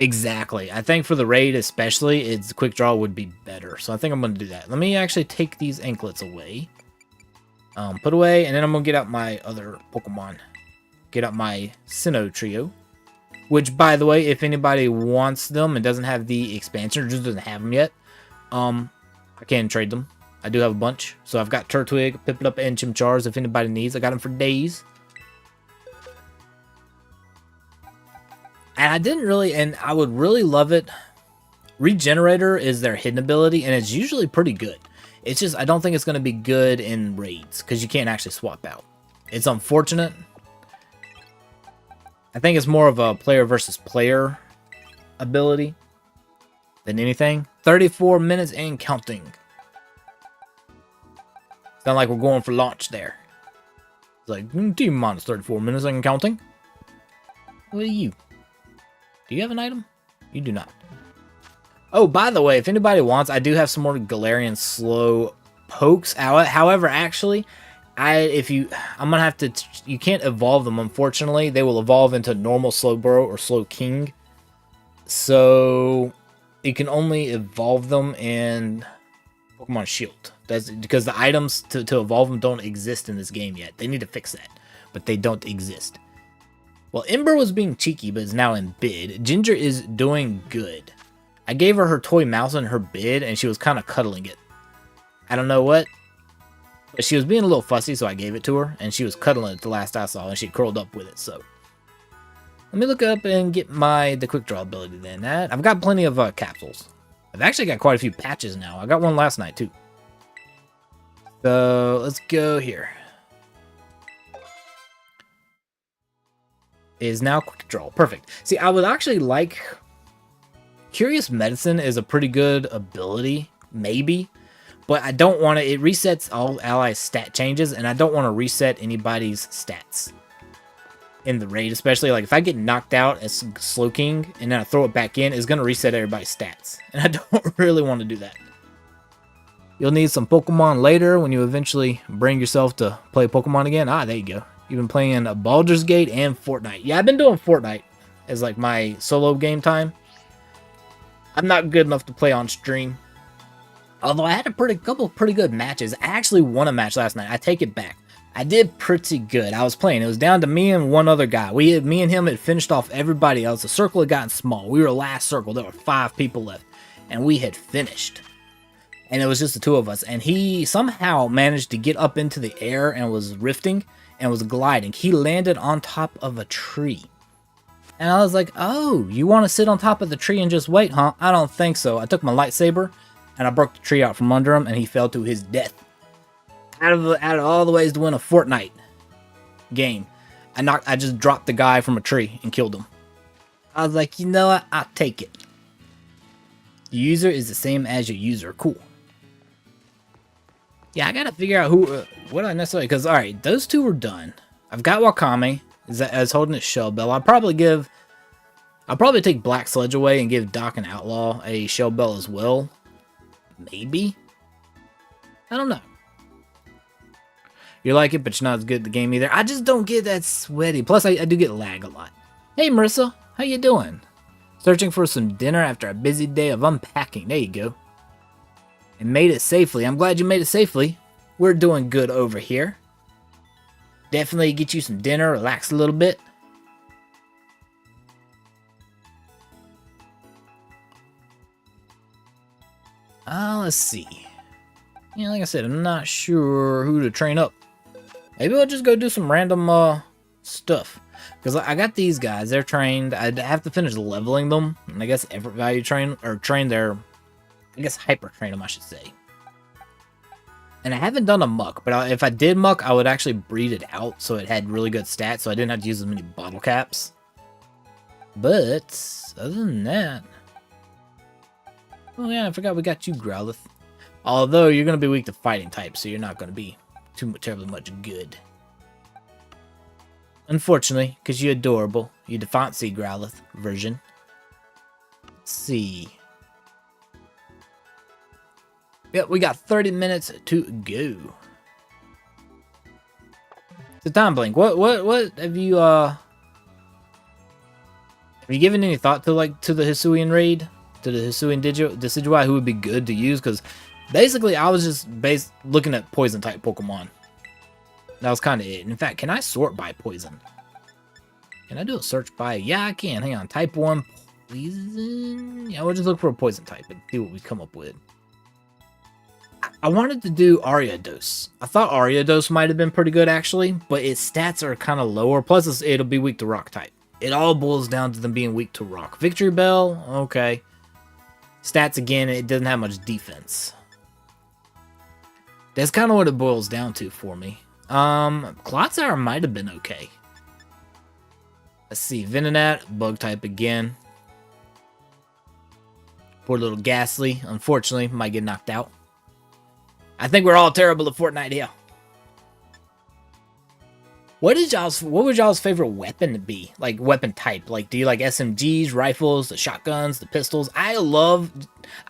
Exactly. I think for the raid especially, its quick draw would be better. So I think I'm going to do that. Let me actually take these anklets away. Put away, and then I'm going to get out my other Pokemon. Get out my Sinnoh trio. Which, by the way, if anybody wants them and doesn't have the expansion or just doesn't have them yet, I can trade them. I do have a bunch. So I've got Turtwig, Piplup, and Chimchars if anybody needs. I got them for days. And I didn't really, and I would really love it. Regenerator is their hidden ability, and it's usually pretty good. It's just, I don't think it's going to be good in raids, because you can't actually swap out. It's unfortunate. I think it's more of a player versus player ability than anything. 34 minutes and counting. Sound like we're going for launch there. It's like, team minus 34 minutes and counting. What are you? Do you have an item? You do not. Oh, by the way, if anybody wants, I do have some more Galarian slow pokes out. However, actually, I'm gonna have to. You can't evolve them, unfortunately. They will evolve into normal Slowbro or Slow King. So you can only evolve them in Pokemon Shield. That's because the items to evolve them don't exist in this game yet. They need to fix that, but they don't exist. Well, Ember was being cheeky, but is now in bid. Ginger is doing good. I gave her toy mouse in her bid, and she was kind of cuddling it. I don't know what, but she was being a little fussy, so I gave it to her, and she was cuddling it the last I saw, and she curled up with it, so. Let me look up and get the quick draw ability then. I've got plenty of capsules. I've actually got quite a few patches now. I got one last night, too. So, let's go here. Is now quick draw. Perfect. See, I would actually like... Curious Medicine is a pretty good ability, maybe. But I don't want to... It resets all allies' stat changes, and I don't want to reset anybody's stats in the raid, especially like if I get knocked out as Slowking and then I throw it back in, it's going to reset everybody's stats. And I don't really want to do that. You'll need some Pokemon later when you eventually bring yourself to play Pokemon again. Ah, there you go. You've been playing Baldur's Gate and Fortnite. Yeah, I've been doing Fortnite as like my solo game time. I'm not good enough to play on stream. Although I had a couple pretty good matches. I actually won a match last night. I take it back. I did pretty good. I was playing. It was down to me and one other guy. Me and him had finished off everybody else. The circle had gotten small. We were last circle. There were 5 people left. And we had finished. And it was just the 2 of us. And he somehow managed to get up into the air and was rifting and was gliding. He landed on top of a tree. And I was like, oh, you want to sit on top of the tree and just wait, huh? I don't think so. I took my lightsaber and I broke the tree out from under him and he fell to his death. Out of all the ways to win a Fortnite game, I just dropped the guy from a tree and killed him. I was like, you know what? I'll take it. The user is the same as your user. Cool. Yeah, I gotta figure out what I necessarily, because alright, those 2 were done. I've got Wakame as holding its shell bell. I'll probably take Black Sledge away and give Doc and Outlaw a shell bell as well. Maybe? I don't know. You like it, but you're not as good at the game either. I just don't get that sweaty. Plus, I do get lag a lot. Hey, Marissa. How you doing? Searching for some dinner after a busy day of unpacking. There you go. And made it safely. I'm glad you made it safely. We're doing good over here. Definitely get you some dinner, relax a little bit. Let's see. Yeah, like I said, I'm not sure who to train up. Maybe I'll just go do some random stuff. Because I got these guys, they're trained. I'd have to finish leveling them. And I guess effort value train their, I guess hyper train them, I should say. And I haven't done a muck, but if I did muck, I would actually breed it out so it had really good stats, so I didn't have to use as many bottle caps. But other than that, oh yeah, I forgot we got you, Growlithe. Although you're gonna be weak to fighting types, so you're not gonna be terribly much good. Unfortunately, because you're adorable. You Defancy Growlithe version. Let's see. Yep, we got 30 minutes to go. So Tom Blink, what have you given any thought to the Hisuian raid? To the Hisuian Decidueye, who would be good to use? Because basically I was just looking at poison type Pokemon. That was kind of it. In fact, can I sort by poison? Can I do a search by? Yeah, I can. Hang on. Type 1 poison. Yeah, we'll just look for a poison type and see what we come up with. I wanted to do Ariados. I thought Ariados might have been pretty good actually, but its stats are kind of lower. Plus, it'll be weak to rock type. It all boils down to them being weak to rock. Victory Bell, okay. Stats again, it doesn't have much defense. That's kind of what it boils down to for me. Clotsire might have been okay. Let's see, Venonat, bug type again. Poor little Ghastly, unfortunately, might get knocked out. I think we're all terrible at Fortnite here. What would y'all's favorite weapon to be? Like weapon type? Like do you like SMGs, rifles, the shotguns, the pistols? I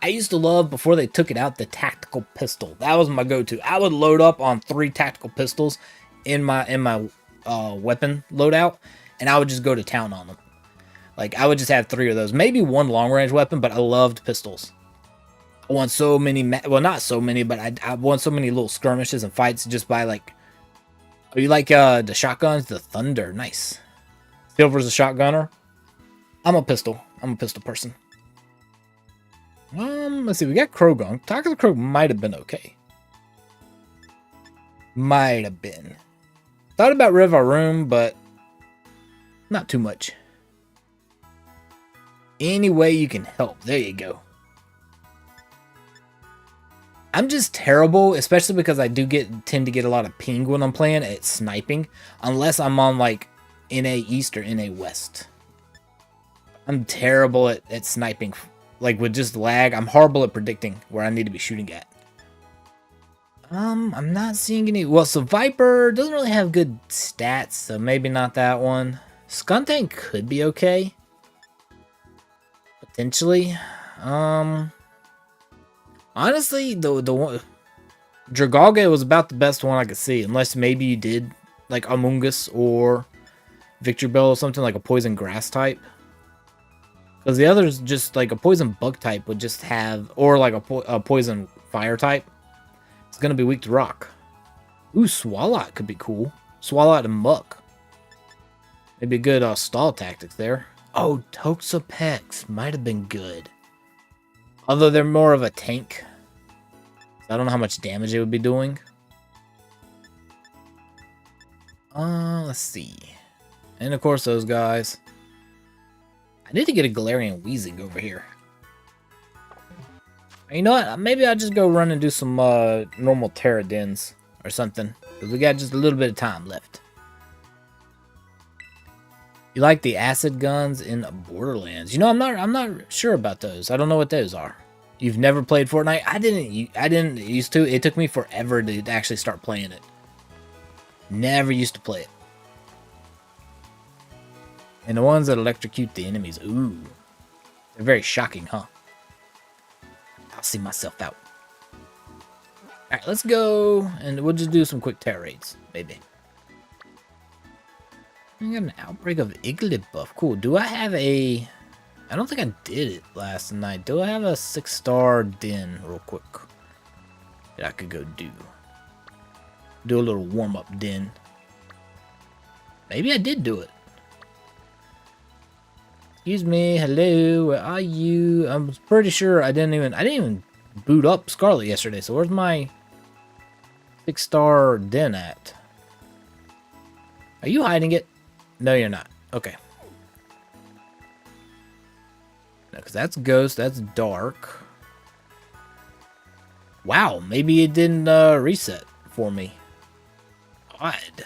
used to love before they took it out the tactical pistol. That was my go-to. I would load up on 3 tactical pistols in my weapon loadout, and I would just go to town on them. Like I would just have 3 of those, maybe 1 long-range weapon, but I loved pistols. I won so many, well not so many, but I won so many little skirmishes and fights just by like. Oh, you like the shotguns? The Thunder, nice. Silver's a shotgunner. I'm a pistol person. Let's see, we got Croagunk. Talk of the Crow might have been okay. Might have been. Thought about Rivaroom, but not too much. Any way you can help. There you go. I'm just terrible, especially because I tend to get a lot of ping when I'm playing at sniping, unless I'm on like NA East or NA West. I'm terrible at sniping, like with just lag. I'm horrible at predicting where I need to be shooting at. I'm not seeing any. Well, so Viper doesn't really have good stats, so maybe not that one. Skuntank could be okay, potentially. Honestly, the one Dragalge was about the best one I could see, unless maybe you did like Amoonguss or Victory Bell or something like a poison grass type. Because the others just like a poison bug type would just have, or like a poison fire type. It's gonna be weak to rock. Ooh, Swalot could be cool. Swalot and Muck. Maybe a good stall tactics there. Oh, Toxapex might have been good. Although they're more of a tank. I don't know how much damage they would be doing. Let's see. And of course those guys. I need to get a Galarian Weezing over here. You know what? Maybe I'll just go run and do some normal Tera dens or something. Because we got just a little bit of time left. You like the acid guns in Borderlands? You know, I'm not sure about those. I don't know what those are. You've never played Fortnite? I didn't used to. It took me forever to actually start playing it. Never used to play it. And the ones that electrocute the enemies, ooh, they're very shocking, huh? I'll see myself out. All right, let's go, and we'll just do some quick Tera raids, maybe. I got an outbreak of Igglybuff. Cool. Do I have a... I don't think I did it last night. Do I have a 6-star den real quick that I could go do? Do a little warm-up den. Maybe I did do it. Excuse me. Hello. Where are you? I'm pretty sure I didn't even boot up Scarlet yesterday. So where's my 6-star den at? Are you hiding it? No, you're not. Okay. No, because that's Ghost. That's Dark. Wow, maybe it didn't reset for me. Odd.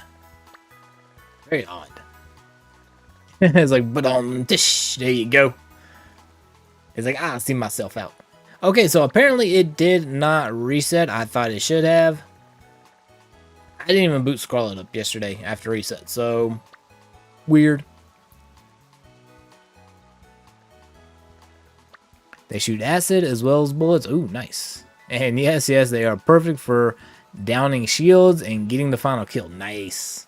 Very odd. It's like, but there you go. It's like, I see myself out. Okay, so apparently it did not reset. I thought it should have. I didn't even boot Scarlet up yesterday after reset, so... Weird. They shoot acid as well as bullets. Ooh, nice. And yes, they are perfect for downing shields and getting the final kill. Nice.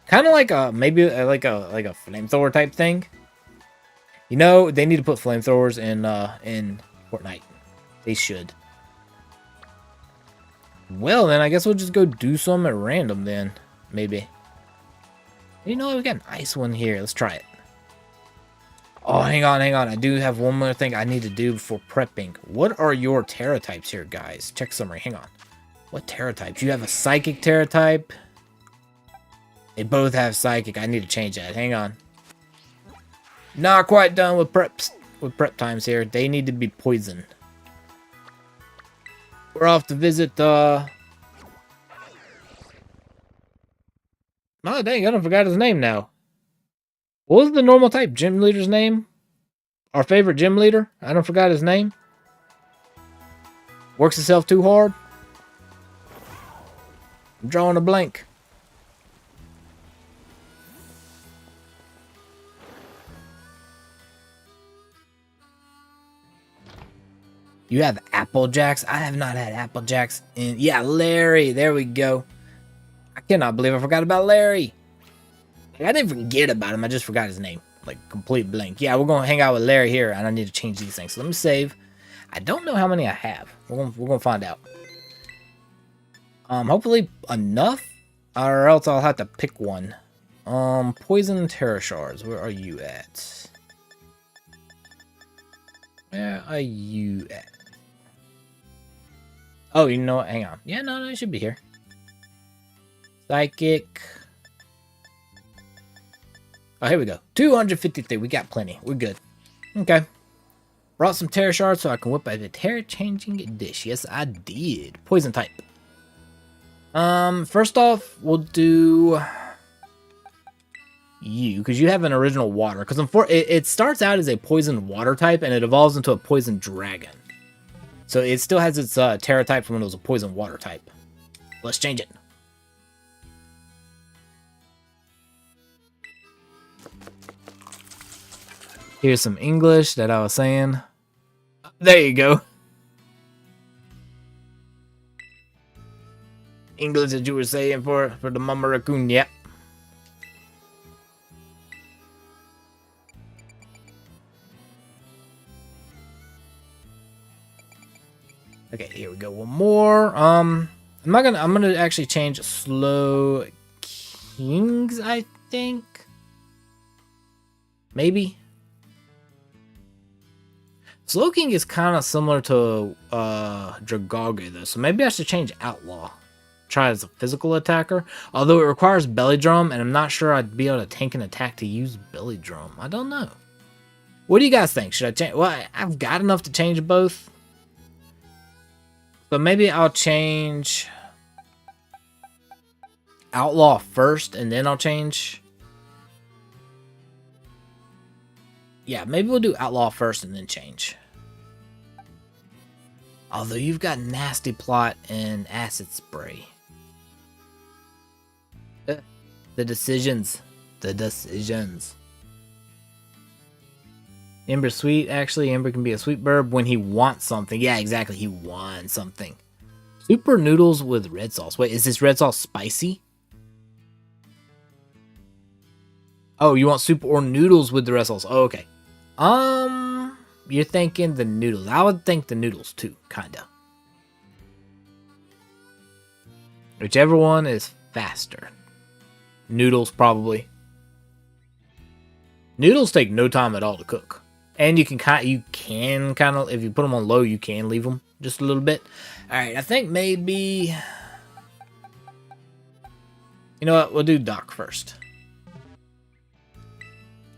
Kind of like a maybe like a flamethrower type thing. You know, they need to put flamethrowers in Fortnite. They should. Well, then I guess we'll just go do some at random then, maybe. You know, we got an ice one here. Let's try it. Oh, hang on, hang on. I do have one more thing I need to do before prepping. What are your Tera types here, guys? Check summary. Hang on. What Tera types? You have a Psychic Tera type. They both have Psychic. I need to change that. Hang on. Not quite done with prep times here. They need to be Poison. We're off to visit Oh, dang, I forgot his name now. What was the normal type gym leader's name? Our favorite gym leader? I don't forgot his name. Works himself too hard. I'm drawing a blank. You have Applejacks? I have not had Applejacks in... Yeah, Larry. There we go. I cannot believe I forgot about Larry. I didn't forget about him. I just forgot his name. Like, complete blank. Yeah, we're going to hang out with Larry here, and I need to change these things. So let me save. I don't know how many I have. We're going to find out. Hopefully enough, or else I'll have to pick one. Poison Tera Shards. Where are you at? Where are you at? Oh, you know what? Hang on. Yeah, no, it should be here. Psychic. Oh, here we go. 253. We got plenty. We're good. Okay. Brought some Tera Shards so I can whip out the Tera changing dish. Yes, I did. Poison type. First off, we'll do you, because you have an original water. Because it starts out as a poison water type, and it evolves into a poison dragon. So it still has its Tera type from when it was a poison water type. Let's change it. Here's some English that I was saying. There you go. English that you were saying for the Mama Raccoon, yep. Okay, here we go. One more. I'm gonna actually change Slow Kings, I think. Maybe. Slowking is kind of similar to Dragoge though, so maybe I should change Outlaw. Try as a physical attacker, although it requires Belly Drum, and I'm not sure I'd be able to tank an attack to use Belly Drum. I don't know. What do you guys think? Should I change? Well, I've got enough to change both. So maybe I'll change Outlaw first, and then I'll change... Yeah, maybe we'll do Outlaw first and then change. Although you've got Nasty Plot and Acid Spray. The decisions. The decisions. Ember Sweet. Actually, Ember can be a sweet burb when he wants something. Yeah, exactly. He wants something. Super noodles with red sauce. Wait, is this red sauce spicy? Oh, you want soup or noodles with the red sauce? Oh, okay. You're thinking the noodles. I would think the noodles too, kinda. Whichever one is faster. Noodles, probably. Noodles take no time at all to cook. And you can kind of, if you put them on low, you can leave them just a little bit. Alright, I think maybe... You know what? We'll do Doc first.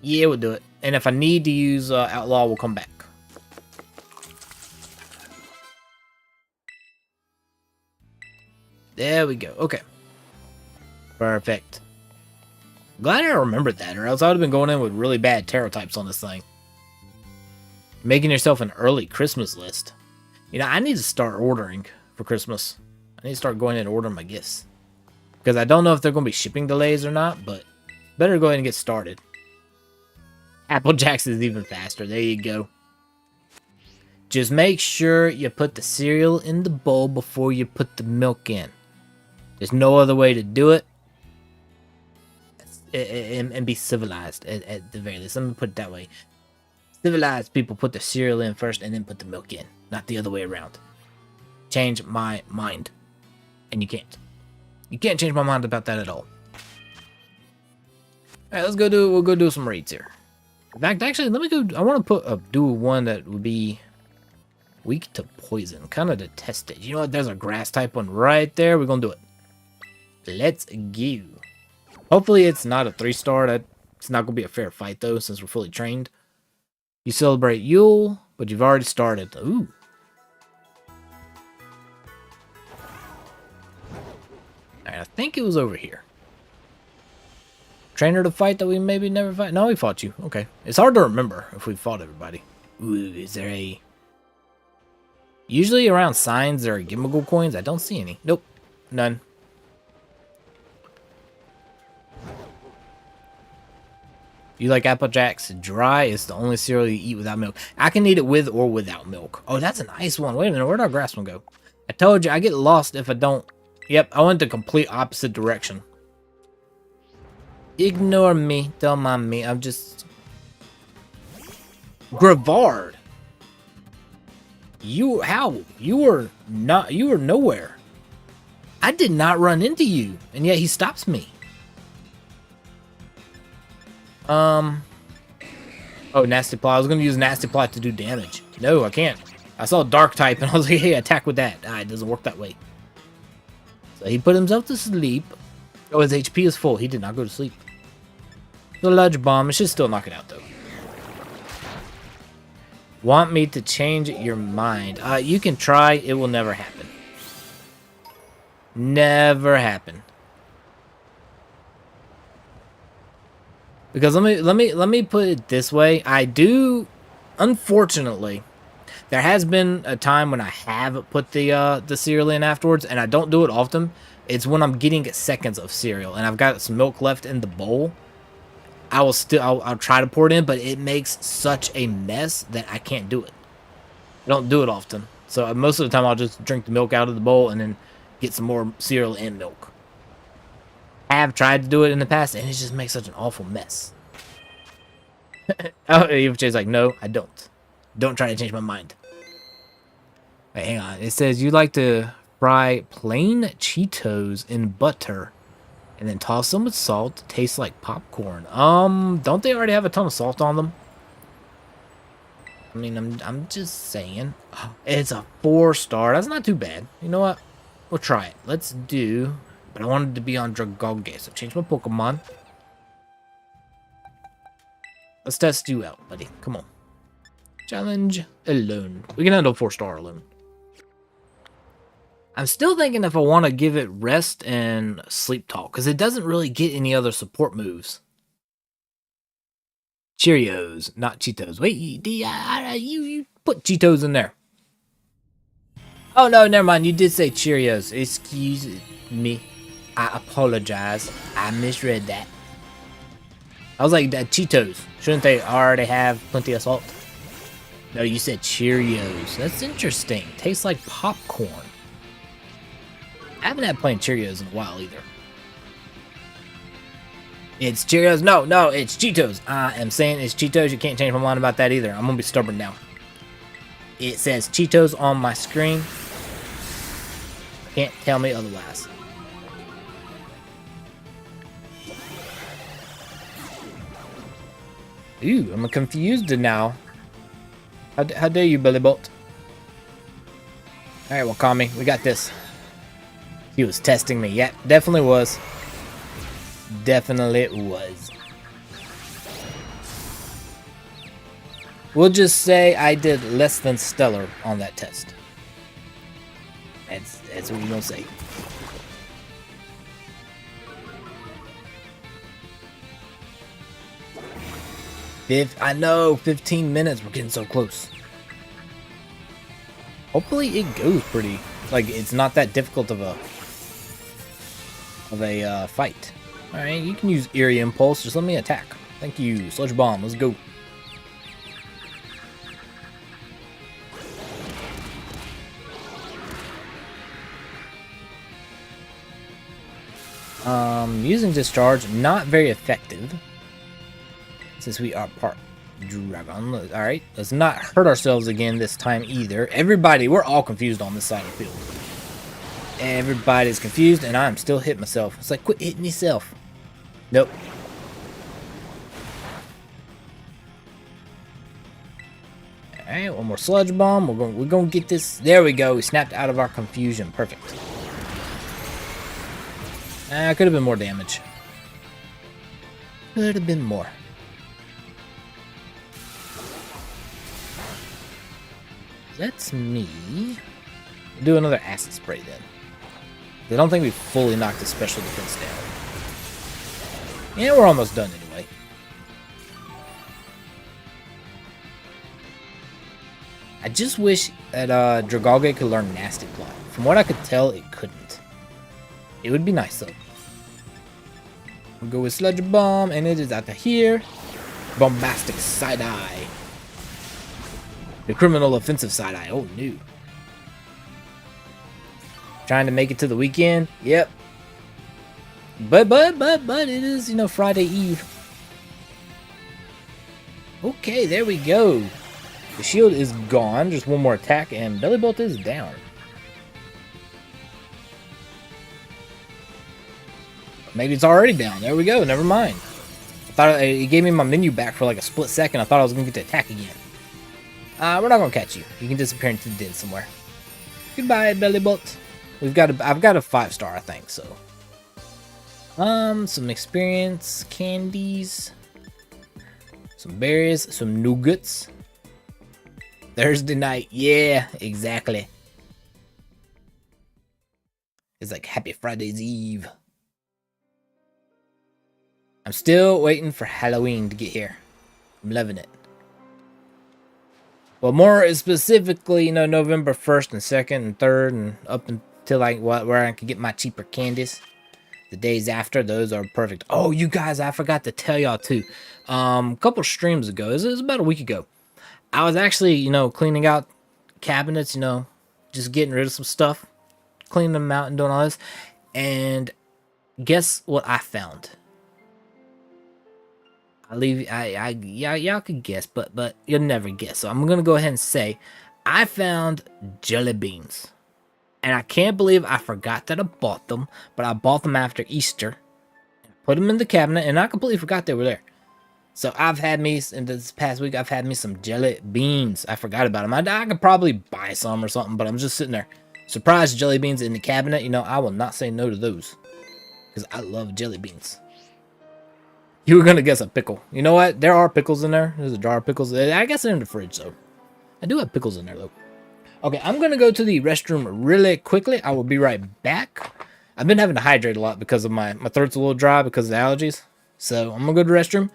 Yeah, we'll do it. And if I need to use Outlaw, we'll come back. There we go. Okay. Perfect. Glad I remembered that, or else I would have been going in with really bad Tera types on this thing. Making yourself an early Christmas list. You know, I need to start ordering for Christmas. I need to start going in and ordering my gifts. Because I don't know if they're going to be shipping delays or not, but better go ahead and get started. Applejacks is even faster. There you go. Just make sure you put the cereal in the bowl before you put the milk in. There's no other way to do it. And be civilized at the very least. Let me put it that way. Civilized people put the cereal in first and then put the milk in. Not the other way around. Change my mind. And you can't. You can't change my mind about that at all. Alright, we'll go do some raids here. In fact, actually, let me go. I want to do one that would be weak to poison, kind of to test it. You know what? There's a grass type one right there. We're gonna do it. Let's go. Hopefully, it's not a 3-star. It's not gonna be a fair fight though, since we're fully trained. You celebrate Yule, but you've already started. Ooh. Alright, I think it was over here. Trainer to fight that we maybe never fight. No, we fought you. Okay. It's hard to remember if we fought everybody. Ooh, is there a... Usually around signs there are Gimmigle coins. I don't see any. Nope. None. You like Apple Jacks dry? It's the only cereal you eat without milk. I can eat it with or without milk. Oh, that's a nice one. Wait a minute. Where'd our grass one go? I told you, I get lost if I don't... Yep, I went the complete opposite direction. Ignore me. Don't mind me. I'm just... Gravard. How? You were nowhere. I did not run into you, and yet he stops me. Oh, Nasty Plot. I was going to use Nasty Plot to do damage. No, I can't. I saw Dark type, and I was like, hey, attack with that. Ah, it doesn't work that way. So he put himself to sleep. Oh, his HP is full. He did not go to sleep. The Sludge Bomb. It should still knock it out, though. Want me to change your mind? You can try. It will never happen. Never happen. Because let me put it this way. I do, unfortunately, there has been a time when I have put the cereal in afterwards, and I don't do it often. It's when I'm getting seconds of cereal and I've got some milk left in the bowl. I'll try to pour it in, but it makes such a mess that I can't do it. I don't do it often. So most of the time I'll just drink the milk out of the bowl and then get some more cereal and milk. I have tried to do it in the past and it just makes such an awful mess. Oh, Jay's like, no, I don't. Don't try to change my mind. Wait, hang on. It says you like to fry plain Cheetos in butter and then toss them with salt to taste like popcorn. Don't they already have a ton of salt on them? I mean, I'm just saying. It's a 4-star. That's not too bad. You know what? We'll try it. Let's do... But I wanted to be on Dragoge, so change my Pokemon. Let's test you out, buddy. Come on. Challenge alone. We can handle 4-star alone. I'm still thinking if I want to give it rest and sleep talk, because it doesn't really get any other support moves. Cheerios, not Cheetos. Wait, you put Cheetos in there. Oh no, never mind. You did say Cheerios. Excuse me. I apologize. I misread that. I was like, Cheetos. Shouldn't they already have plenty of salt? No, you said Cheerios. That's interesting. Tastes like popcorn. I haven't had plain Cheerios in a while either. It's Cheerios. No, it's Cheetos. I am saying it's Cheetos. You can't change my mind about that either. I'm going to be stubborn now. It says Cheetos on my screen. Can't tell me otherwise. Ooh, I'm confused now. How dare you, Billy Bolt? Alright, Wakami, we got this. He was testing me. Yeah, definitely was. Definitely was. We'll just say I did less than stellar on that test. That's what you're gonna say. I know, 15 minutes. We're getting so close. Hopefully it goes pretty. Like, it's not that difficult of a fight. Alright, you can use Eerie Impulse. Just let me attack. Thank you. Sludge Bomb. Let's go. Using Discharge, not very effective. Since we are part dragon. Alright, let's not hurt ourselves again this time either. Everybody, we're all confused on this side of the field. Everybody's confused, and I'm still hitting myself. It's like, quit hitting yourself. Nope. Alright, one more Sludge Bomb. We're gonna get this. There we go. We snapped out of our confusion. Perfect. Could have been more damage. Could have been more. That's me. Do another acid spray then. I don't think we fully knocked the special defense down. Yeah, we're almost done anyway. I just wish that Dragalge could learn Nasty Plot. From what I could tell, it couldn't. It would be nice though. We'll go with Sludge Bomb, and it is out of here. Bombastic Side Eye. The criminal offensive side eye. Oh, no. Trying to make it to the weekend. Yep. But it is, you know, Friday Eve. Okay, there we go. The shield is gone. Just one more attack, and Belly Bolt is down. Maybe it's already down. There we go. Never mind. I thought it gave me my menu back for like a split second. I thought I was going to get to attack again. We're not gonna catch you. You can disappear into the den somewhere. Goodbye, Belly Bolt. I've got a 5-star, I think. So, some experience, candies, some berries, some nougats. Thursday night, yeah, exactly. It's like Happy Friday's Eve. I'm still waiting for Halloween to get here. I'm loving it. Well, more specifically, you know, November 1st and 2nd and 3rd and up until like where I can get my cheaper candies. The days after, those are perfect. Oh, you guys, I forgot to tell y'all too. A couple streams ago, it was about a week ago, I was actually, you know, cleaning out cabinets, you know, just getting rid of some stuff, cleaning them out and doing all this. And guess what I found? Y'all could guess, but you'll never guess. So I'm gonna go ahead and say I found jelly beans, and I can't believe I forgot that I bought them. But I bought them after Easter, put them in the cabinet, and I completely forgot they were there. So I've had me in this past week. I've had me some jelly beans. I forgot about them. I could probably buy some or something, but I'm just sitting there. Surprise jelly beans in the cabinet. You know, I will not say no to those because I love jelly beans. You were going to guess a pickle. You know what? There are pickles in there. There's a jar of pickles. I guess they're in the fridge, though. I do have pickles in there, though. Okay, I'm going to go to the restroom really quickly. I will be right back. I've been having to hydrate a lot because of my throat's a little dry because of the allergies. So I'm going to go to the restroom.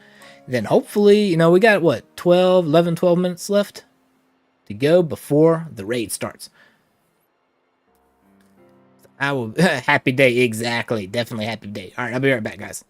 Then hopefully, you know, we got, what, 11, 12 minutes left to go before the raid starts. I will... Happy day, exactly. Definitely happy day. All right, I'll be right back, guys.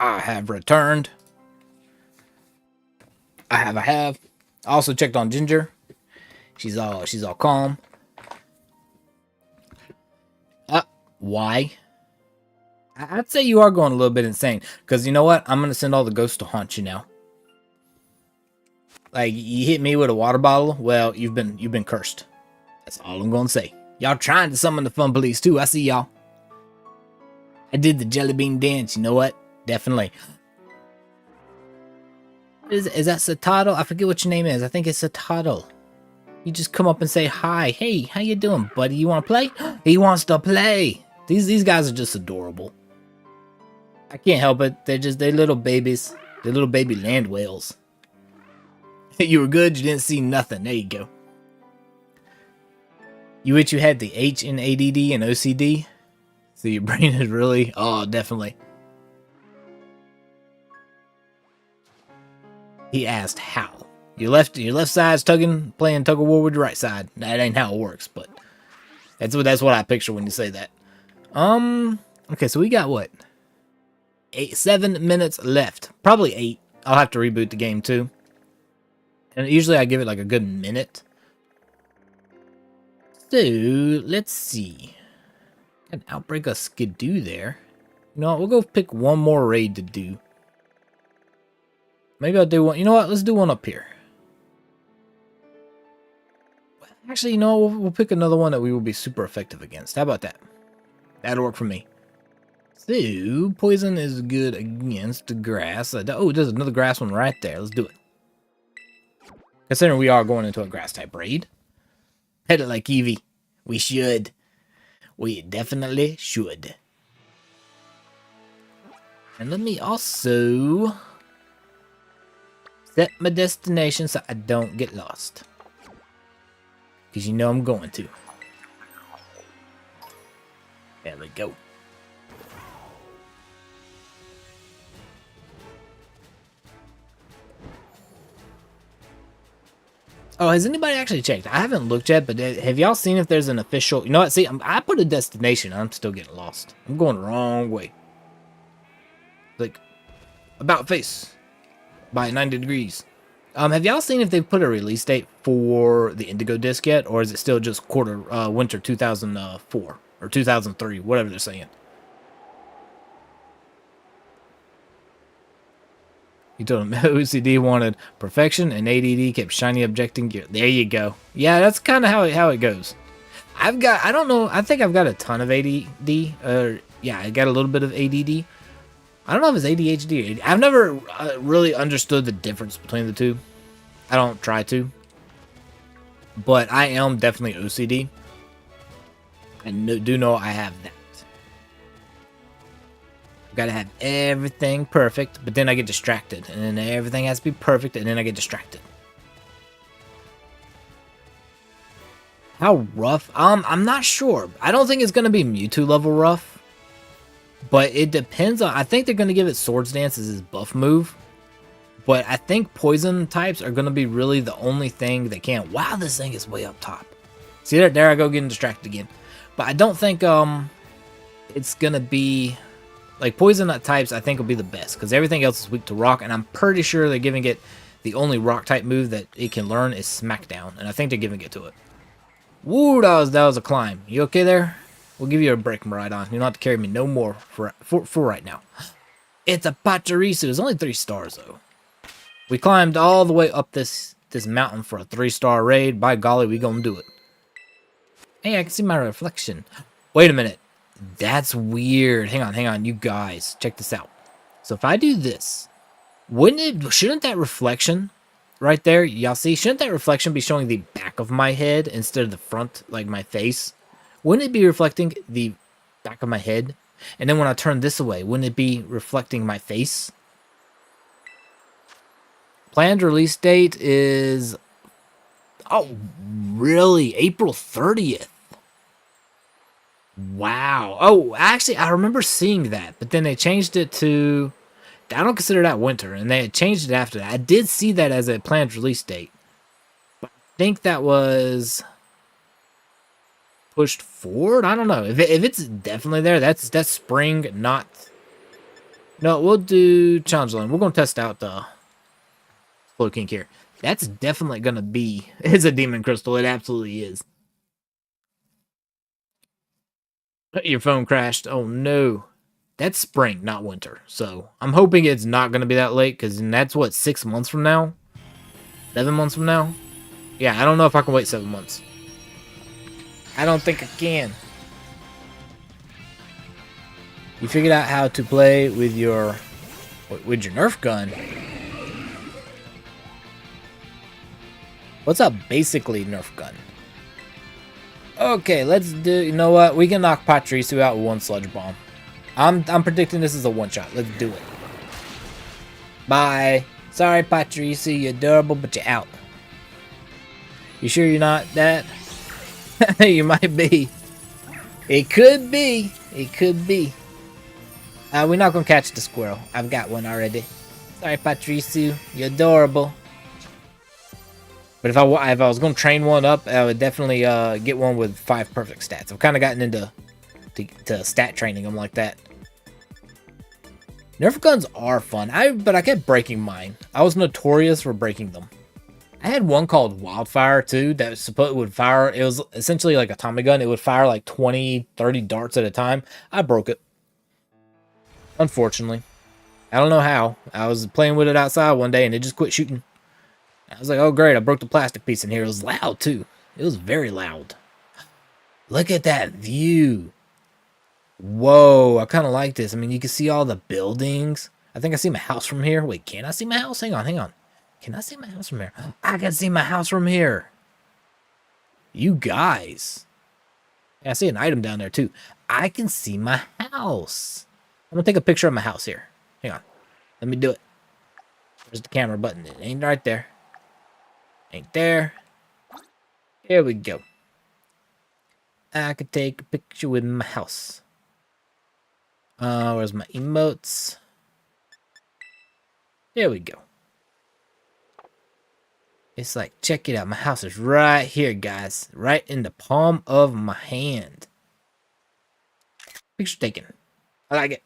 I have returned. I have. I also checked on Ginger. She's all calm. Why? I'd say you are going a little bit insane. Because you know what? I'm going to send all the ghosts to haunt you now. Like, you hit me with a water bottle. Well, you've been cursed. That's all I'm going to say. Y'all trying to summon the fun police too. I see y'all. I did the jelly bean dance. You know what? Definitely. Is that Satado? I forget what your name is. I think it's Satado. You just come up and say hi. Hey, how you doing, buddy? You want to play? He wants to play. These guys are just adorable. I can't help it. They're little babies. They're little baby land whales. You were good. You didn't see nothing. There you go. You wish you had the H in ADD and OCD. So your brain is really... Oh, definitely. He asked how. Your left side's playing tug of war with your right side. That ain't how it works, but that's what I picture when you say that. Okay, so we got what? 7 minutes left. Probably 8. I'll have to reboot the game too. And usually I give it like a good minute. So let's see. An outbreak of Skidoo there. You know what? We'll go pick one more raid to do. Maybe I'll do one. You know what? Let's do one up here. Actually, you know, we'll pick another one that we will be super effective against. How about that? That'll work for me. So, poison is good against the grass. Oh, there's another grass one right there. Let's do it. Considering we are going into a grass type raid. Pet it like Eevee. We should. We definitely should. And let me also set my destination so I don't get lost. Because you know I'm going to. There we go. Oh, has anybody actually checked? I haven't looked yet, but have y'all seen if there's an official... You know what? See, I put a destination. I'm still getting lost. I'm going the wrong way. Like, about face. By 90 degrees. Have y'all seen if they've put a release date for the Indigo disc yet? Or is it still just winter 2004? Or 2003, whatever they're saying. You told him OCD wanted perfection and ADD kept shiny objecting gear. There you go. Yeah, that's kind of how it goes. I don't know, I think I've got a ton of ADD. Yeah, I got a little bit of ADD. I don't know if it's ADHD or ADD. I've never really understood the difference between the two. I don't try to. But I am definitely OCD. I do know I have that. Gotta have everything perfect, but then I get distracted, and then everything has to be perfect, and then I get distracted. How rough? I'm not sure. I don't think it's gonna be Mewtwo level rough, but it depends on. I think they're gonna give it Swords Dance as his buff move, but I think poison types are gonna be really the only thing that can. Wow, this thing is way up top. See there I go getting distracted again. But I don't think it's gonna be. Like, poison types, I think, will be the best. Because everything else is weak to rock. And I'm pretty sure they're giving it the only rock type move that it can learn is Smackdown. And I think they're giving it to it. Woo, that was a climb. You okay there? We'll give you a break, Maridon. You don't have to carry me no more for right now. It's a Pachirisu. It's only 3 stars, though. We climbed all the way up this mountain for a 3-star raid. By golly, we gonna do it. Hey, I can see my reflection. Wait a minute. That's weird. Hang on, you guys. Check this out. So if I do this, shouldn't that reflection right there, y'all see, shouldn't that reflection be showing the back of my head instead of the front, like my face? Wouldn't it be reflecting the back of my head? And then when I turn this away, wouldn't it be reflecting my face? Planned release date is... Oh, really? April 30th. Wow. Oh, actually, I remember seeing that, but then they changed it to... I don't consider that winter, and they had changed it after that. I did see that as a planned release date. But I think that was pushed forward? I don't know. If it's definitely there, that's spring, not No, we'll do Changeling. We're gonna test out the Slowking here. That's definitely gonna be. It's a demon crystal. It absolutely is. Your phone crashed. Oh no. That's spring, not winter. So I'm hoping it's not gonna be that late, because that's what, 6 months from now? 7 months from now? Yeah, I don't know if I can wait 7 months. I don't think I can. You figured out how to play with your Nerf gun. What's a basically Nerf gun? Okay, let's do. You know what? We can knock Patrisu out with one sludge bomb. I'm predicting this is a one shot. Let's do it. Bye. Sorry, Patrisu. You're adorable, but you're out. You sure you're not that? You might be. It could be. It could be. We're not gonna catch the squirrel. I've got one already. Sorry, Patrisu. You're adorable. But if I was gonna train one up, I would definitely get one with 5 perfect stats. I've kind of gotten into to stat training them like that. Nerf guns are fun. But I kept breaking mine. I was notorious for breaking them. I had one called Wildfire too that would fire. It was essentially like a Tommy gun. It would fire like 20, 30 darts at a time. I broke it. Unfortunately. I don't know how. I was playing with it outside one day and it just quit shooting. I was like, oh great, I broke the plastic piece in here. It was loud too. It was very loud. Look at that view. Whoa, I kind of like this. I mean, you can see all the buildings. I think I see my house from here. Wait, can I see my house? Hang on, hang on. Can I see my house from here? I can see my house from here. You guys. Yeah, I see an item down there too. I can see my house. I'm gonna take a picture of my house here. Hang on. Let me do it. There's the camera button. It ain't right there. Ain't there. Here we go. I could take a picture with my house. Where's my emotes? There we go. It's like, check it out. My house is right here, guys. Right in the palm of my hand. Picture taken. I like it.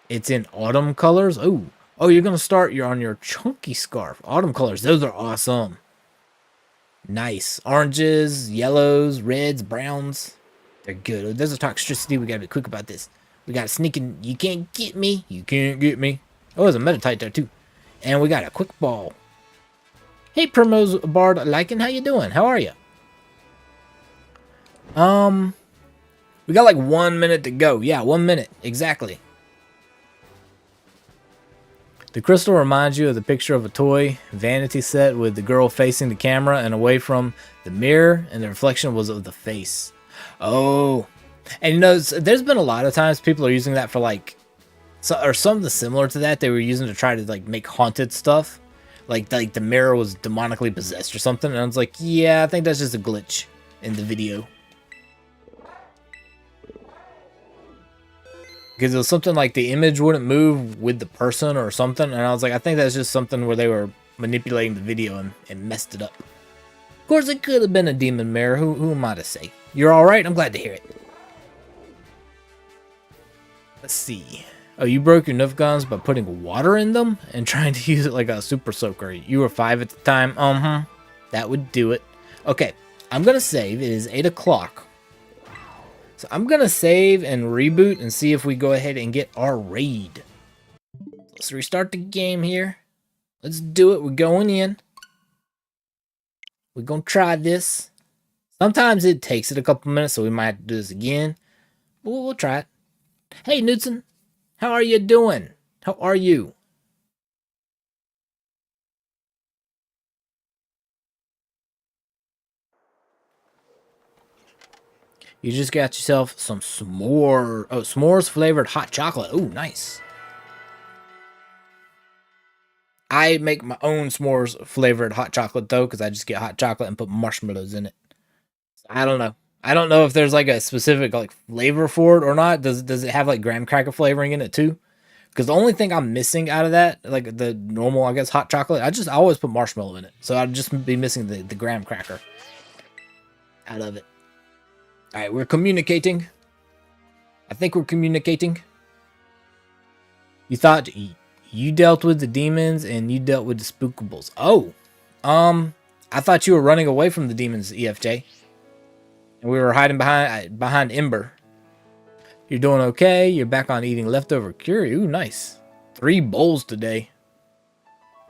It's in autumn colors. Oh, you're gonna start. You're on your chunky scarf. Autumn colors. Those are awesome. Nice. Oranges, yellows, reds, browns. They're good. Oh, there's a toxicity. We gotta be quick about this. We got a sneaking. You can't get me. You can't get me. Oh, there's a Meditite there too. And we got a quick ball. Hey, Primrose Bard Lycan, how you doing? How are you? We got like 1 minute to go. Yeah, 1 minute. Exactly. The crystal reminds you of the picture of a toy vanity set with the girl facing the camera and away from the mirror, and the reflection was of the face. Oh, and you know, there's been a lot of times people are using that for like, or something similar to that. They were using to try to like make haunted stuff, like the mirror was demonically possessed or something. And I was like, yeah, I think that's just a glitch in the video. Because it was something like the image wouldn't move with the person or something. And I was like, I think that's just something where they were manipulating the video and messed it up. Of course, it could have been a demon mirror. Who am I to say? You're all right? I'm glad to hear it. Let's see. Oh, you broke your Nerf guns by putting water in them and trying to use it like a super soaker. You were 5 at the time. That would do it. Okay, I'm going to save. It is 8 o'clock. So I'm going to save and reboot and see if we go ahead and get our raid. Let's restart the game here. Let's do it. We're going in. We're going to try this. Sometimes it takes it a couple minutes, so we might have to do this again. But we'll try it. Hey, Knudsen. How are you doing? How are you? You just got yourself some s'mores flavored hot chocolate. Oh, nice. I make my own s'mores flavored hot chocolate though, because I just get hot chocolate and put marshmallows in it. I don't know. I don't know if there's like a specific like flavor for it or not. Does it have like graham cracker flavoring in it too? Because the only thing I'm missing out of that, like the normal, I guess, hot chocolate, I always put marshmallow in it. So I'd just be missing the graham cracker out of it. All right, we're communicating. I think we're communicating. You thought you dealt with the demons and you dealt with the spookables. Oh, I thought you were running away from the demons, EFJ, and we were hiding behind Ember. You're doing okay. You're back on eating leftover curry. Ooh, nice. 3 bowls today.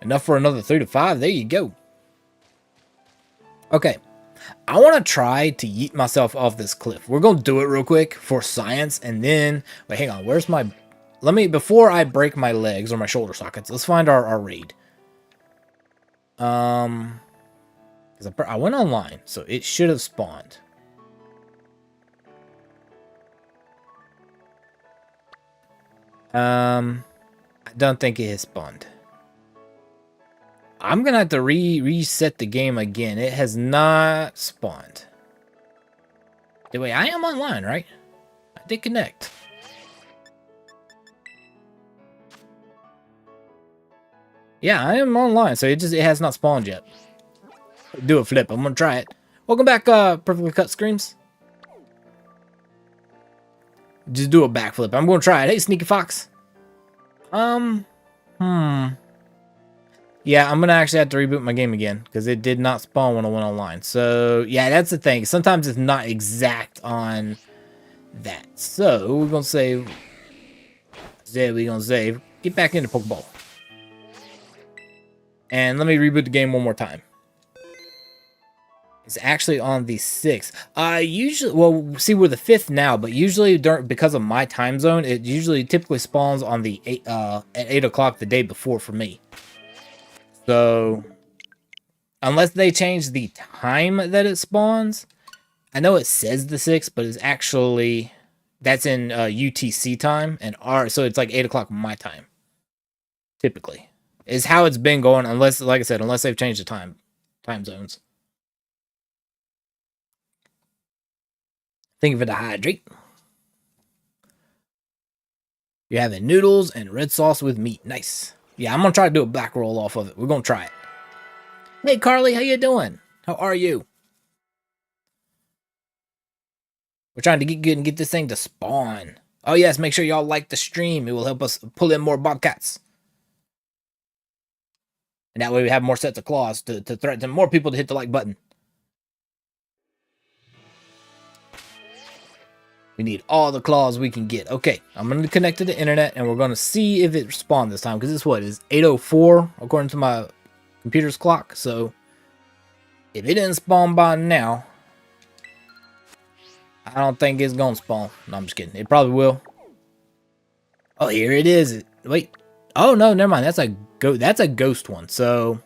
Enough for another 3 to 5. There you go. Okay. I want to try to yeet myself off this cliff. We're going to do it real quick for science. And then, wait, hang on. Where's my... before I break my legs or my shoulder sockets, let's find our raid. Because I went online, so it should have spawned. I don't think it has spawned. I'm gonna have to reset the game again. It has not spawned. Wait, I am online, right? I did connect. Yeah, I am online, so it has not spawned yet. Do a flip. I'm gonna try it. Welcome back, Perfectly Cut Screams. Just do a backflip. I'm gonna try it. Hey, Sneaky Fox. Yeah, I'm gonna actually have to reboot my game again because it did not spawn when I went online. So yeah, that's the thing. Sometimes it's not exact on that. So we're gonna save. We're gonna save. Get back into Pokeball. And let me reboot the game one more time. It's actually on the 6th. Usually, well, see, we're the 5th now, but usually because of my time zone, it usually typically spawns on the at 8 o'clock the day before for me. So, unless they change the time that it spawns, I know it says the 6th, but it's actually, that's in UTC time, and so it's like 8 o'clock my time. Typically. Is how it's been going, unless, like I said, unless they've changed the time zones. Think of it to hydrate. You're having noodles and red sauce with meat. Nice. Yeah, I'm going to try to do a back roll off of it. We're going to try it. Hey, Carly, how you doing? How are you? We're trying to get good and get this thing to spawn. Oh, yes, make sure y'all like the stream. It will help us pull in more bobcats. And that way we have more sets of claws to threaten more people to hit the like button. We need all the claws we can get. Okay, I'm going to connect to the internet, and we're going to see if it spawned this time. Because this, what, is 8:04 according to my computer's clock. So, if it didn't spawn by now, I don't think it's going to spawn. No, I'm just kidding. It probably will. Oh, here it is. Wait. Oh, no, never mind. That's a ghost one. So,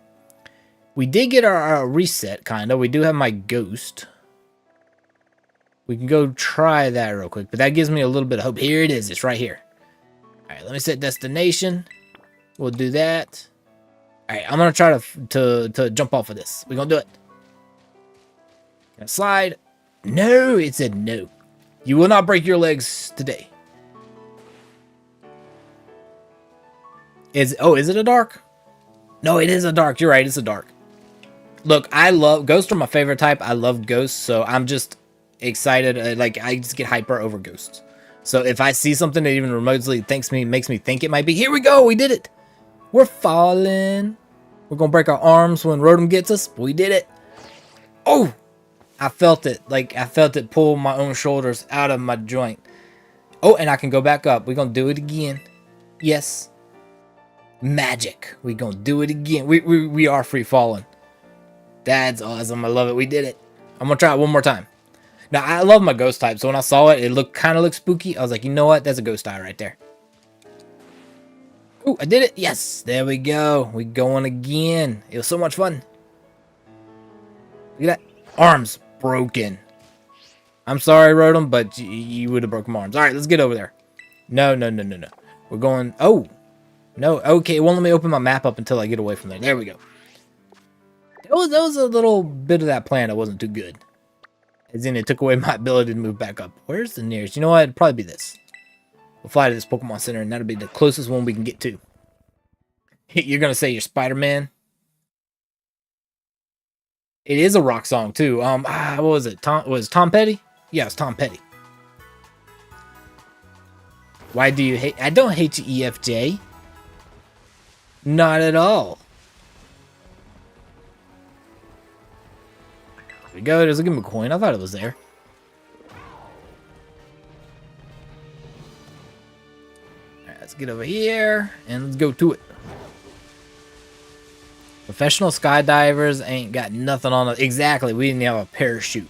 we did get our reset, kind of. We do have my ghost. We can go try that real quick, but that gives me a little bit of hope. Here it is. It's right here. All right, let me set destination. We'll do that. All right, I'm going to try to jump off of this. We're going to do it. Gonna slide. No, it said no. You will not break your legs today. Is it a dark? No, it is a dark. You're right. It's a dark. Look, I love ghosts are my favorite type. I love ghosts, so I'm just excited. Like, I just get hyper over ghosts. So if I see something that even remotely makes me think it might be, here we go. We did it. We're falling. We're gonna break our arms when Rotom gets us. We did it. Oh, I felt it. Like, I felt it pull my own shoulders out of my joint. Oh, and I can go back up. We're gonna do it again. Yes. Magic. We're gonna do it again. We are free falling. That's awesome. I love it. We did it. I'm gonna try it one more time. Now, I love my ghost type, so when I saw it, it kind of looked spooky. I was like, you know what? That's a ghost eye right there. Oh, I did it. Yes, there we go. We going again. It was so much fun. Look at that. Arms broken. I'm sorry, Rotom, but you would have broken my arms. All right, let's get over there. No. We're going... Oh. No, okay. It won't let me open my map up until I get away from there. There we go. That was a little bit of that plan that wasn't too good. As in, it took away my ability to move back up. Where's the nearest? You know what? It'd probably be this. We'll fly to this Pokemon Center, and that'll be the closest one we can get to. You're going to say you're Spider-Man? It is a rock song, too. What was it? Was Tom Petty? Yeah, it's Tom Petty. Why do you hate? I don't hate you, EFJ. Not at all. There we go. There's a gimme coin. I thought it was there. Alright, let's get over here and let's go to it. Professional skydivers ain't got nothing on it. Exactly. We didn't have a parachute.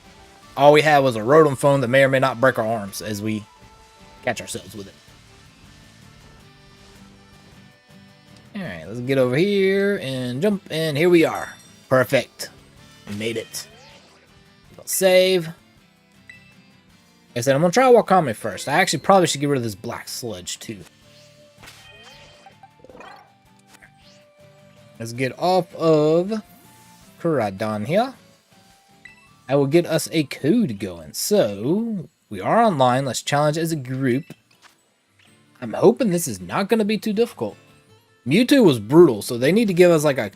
All we had was a rotom phone that may or may not break our arms as we catch ourselves with it. Alright, let's get over here and jump, and here we are. Perfect. We made it. We'll save. Like I said, I'm going to try Wakame first. I actually probably should get rid of this black sludge too. Let's get off of Kuradon here. I will get us a code going. So, we are online. Let's challenge as a group. I'm hoping this is not going to be too difficult. Mewtwo was brutal, so they need to give us like a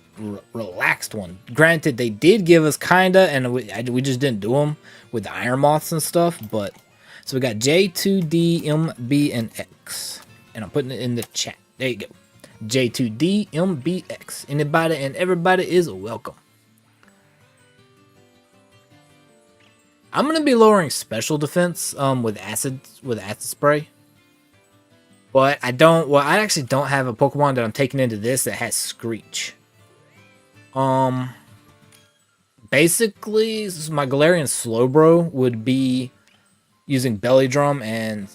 relaxed one. Granted, they did give us kinda, and we just didn't do them with the Iron Moths and stuff. But so we got J2D, M, B, and X, and I'm putting it in the chat. There you go. J2D, M, B, X. Anybody and everybody is welcome. I'm gonna be lowering special defense with acid spray. But I don't, well, I actually don't have a Pokemon that I'm taking into this that has Screech. Basically, my Galarian Slowbro would be using Belly Drum and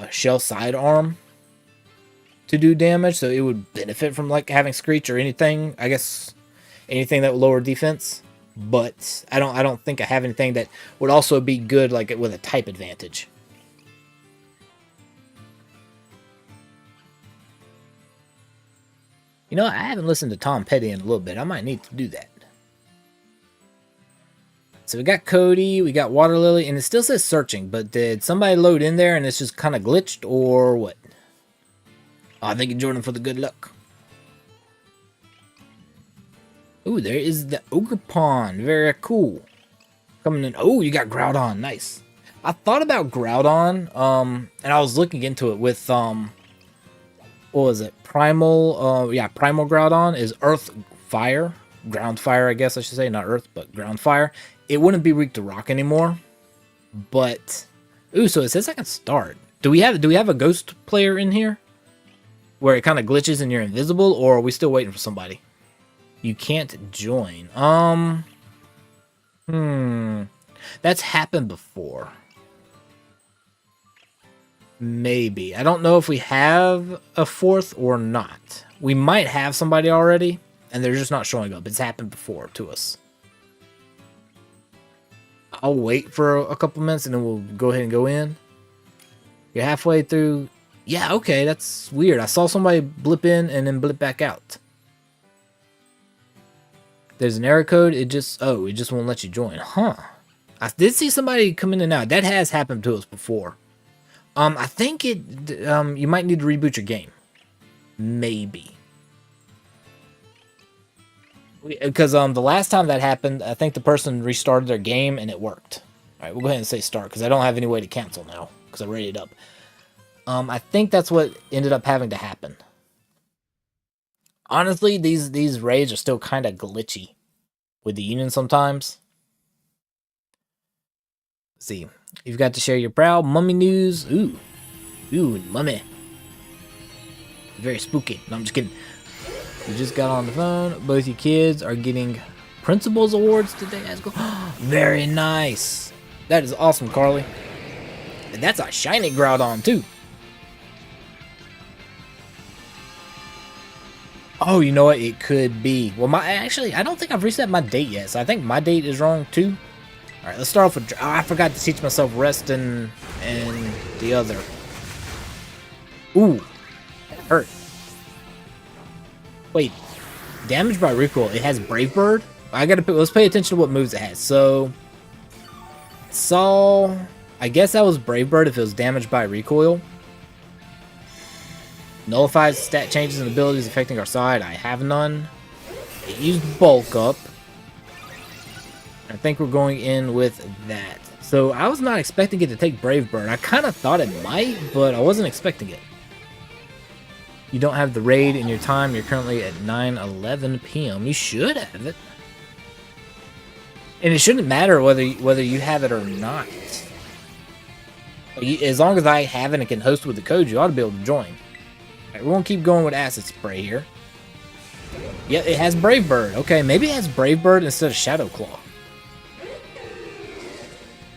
Shell Sidearm to do damage, so it would benefit from like having Screech or anything, I guess, anything that would lower defense. But I don't think I have anything that would also be good like with a type advantage. You know, I haven't listened to Tom Petty in a little bit. I might need to do that. So we got Cody, we got Water Lily, and it still says searching, but did somebody load in there and it's just kind of glitched, or what? Oh, thank you, Jordan, for the good luck. Ooh, there is the Ogre Pond. Very cool. Coming in. Oh, you got Groudon. Nice. I thought about Groudon, and I was looking into it with, what was it? Primal, yeah, Primal Groudon is Earth Fire. Ground Fire, I guess I should say. Not Earth, but Ground Fire. It wouldn't be weak to Rock anymore. But, ooh, so it says I can start. Do we have a Ghost player in here? Where it kind of glitches and you're invisible, or are we still waiting for somebody? You can't join. That's happened before. Maybe. I don't know if we have a fourth or not. We might have somebody already, and they're just not showing up. It's happened before to us. I'll wait for a couple minutes, and then we'll go ahead and go in. You're halfway through. Yeah, okay, that's weird. I saw somebody blip in and then blip back out. There's an error code. It just won't let you join. Huh. I did see somebody come in and out. That has happened to us before. I think you might need to reboot your game. Maybe. Because the last time that happened, I think the person restarted their game and it worked. Alright, we'll go ahead and say start, because I don't have any way to cancel now, because I rated up. I think that's what ended up having to happen. Honestly, these raids are still kind of glitchy with the Union sometimes. Let's see. You've got to share your proud mummy news. Ooh, mummy. Very spooky. No, I'm just kidding. We just got on the phone. Both your kids are getting Principals Awards today. Very nice. That is awesome, Carly. And that's a shiny Groudon, too. Oh, you know what? It could be. Well, actually, I don't think I've reset my date yet, so I think my date is wrong, too. Alright, let's start off with... Oh, I forgot to teach myself rest and the other. Ooh. That hurt. Wait. Damage by recoil. It has Brave Bird? Let's pay attention to what moves it has. So... I guess that was Brave Bird if it was damaged by recoil. Nullifies stat changes and abilities affecting our side. I have none. It used Bulk Up. I think we're going in with that. So I was not expecting it to take Brave Bird. I kind of thought it might, but I wasn't expecting it. You don't have the raid in your time. You're currently at 9:11 p.m. You should have it. And it shouldn't matter whether you have it or not. As long as I have it and can host with the code, you ought to be able to join. Alright, we're going to keep going with Acid Spray here. Yeah, it has Brave Bird. Okay, maybe it has Brave Bird instead of Shadow Claw.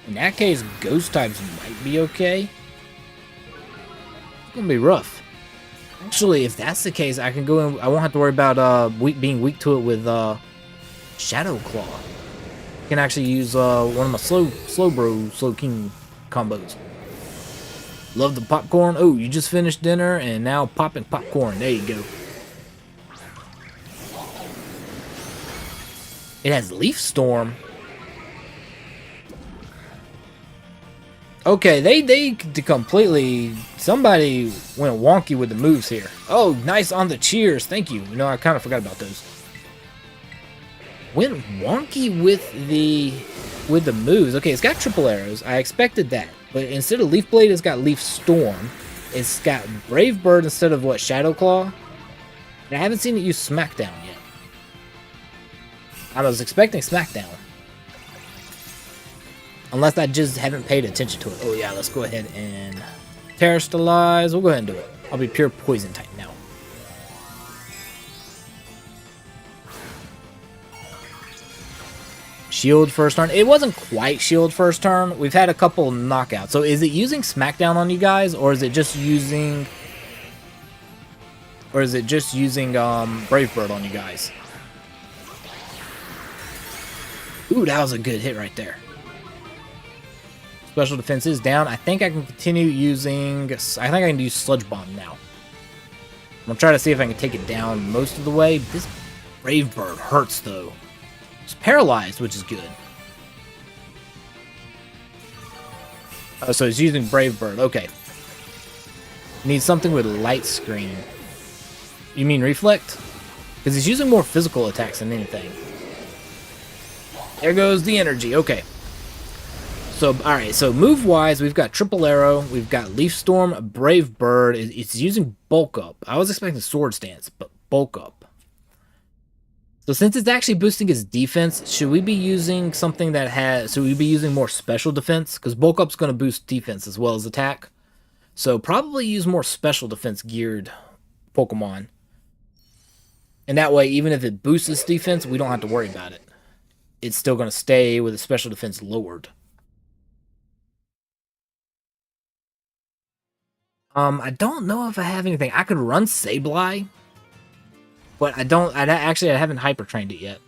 In that case, Ghost types might be okay. It's going to be rough. Actually, if that's the case, I can go in. I won't have to worry about being weak to it with Shadow Claw. I can actually use one of my Slow King combos. Love the popcorn. Oh, you just finished dinner and now popping popcorn. There you go. It has Leaf Storm. Okay, they completely... Somebody went wonky with the moves here. Oh, nice on the cheers. Thank you. You know, I kind of forgot about those. Went wonky with the moves. Okay, it's got triple arrows. I expected that. But instead of Leaf Blade, it's got Leaf Storm. It's got Brave Bird instead of, what, Shadow Claw? And I haven't seen it use Smackdown yet. I was expecting Smackdown. Unless I just haven't paid attention to it. Oh yeah, let's go ahead and Terastallize. We'll go ahead and do it. I'll be pure Poison type now. Shield first turn. It wasn't quite Shield first turn. We've had a couple knockouts. So is it using Smackdown on you guys, or is it just using... Or is it just using Brave Bird on you guys? Ooh, that was a good hit right there. Special defense is down. I think I can continue using... I think I can use Sludge Bomb now. I'm going to try to see if I can take it down most of the way. This Brave Bird hurts, though. It's paralyzed, which is good. Oh, so it's using Brave Bird. Okay. Need something with Light Screen. You mean Reflect? Because he's using more physical attacks than anything. There goes the energy. Okay. So, alright. So, move-wise, we've got Triple Arrow. We've got Leaf Storm, Brave Bird. It's using Bulk Up. I was expecting Sword Stance, but Bulk Up. So, since it's actually boosting his defense, should we be using something that has... Should we be using more special defense? Because Bulk Up's going to boost defense as well as attack. So, probably use more special defense geared Pokemon. And that way, even if it boosts its defense, we don't have to worry about it. It's still going to stay with its special defense lowered. I don't know if I have anything. I could run Sableye, but I don't. I haven't hyper trained it yet.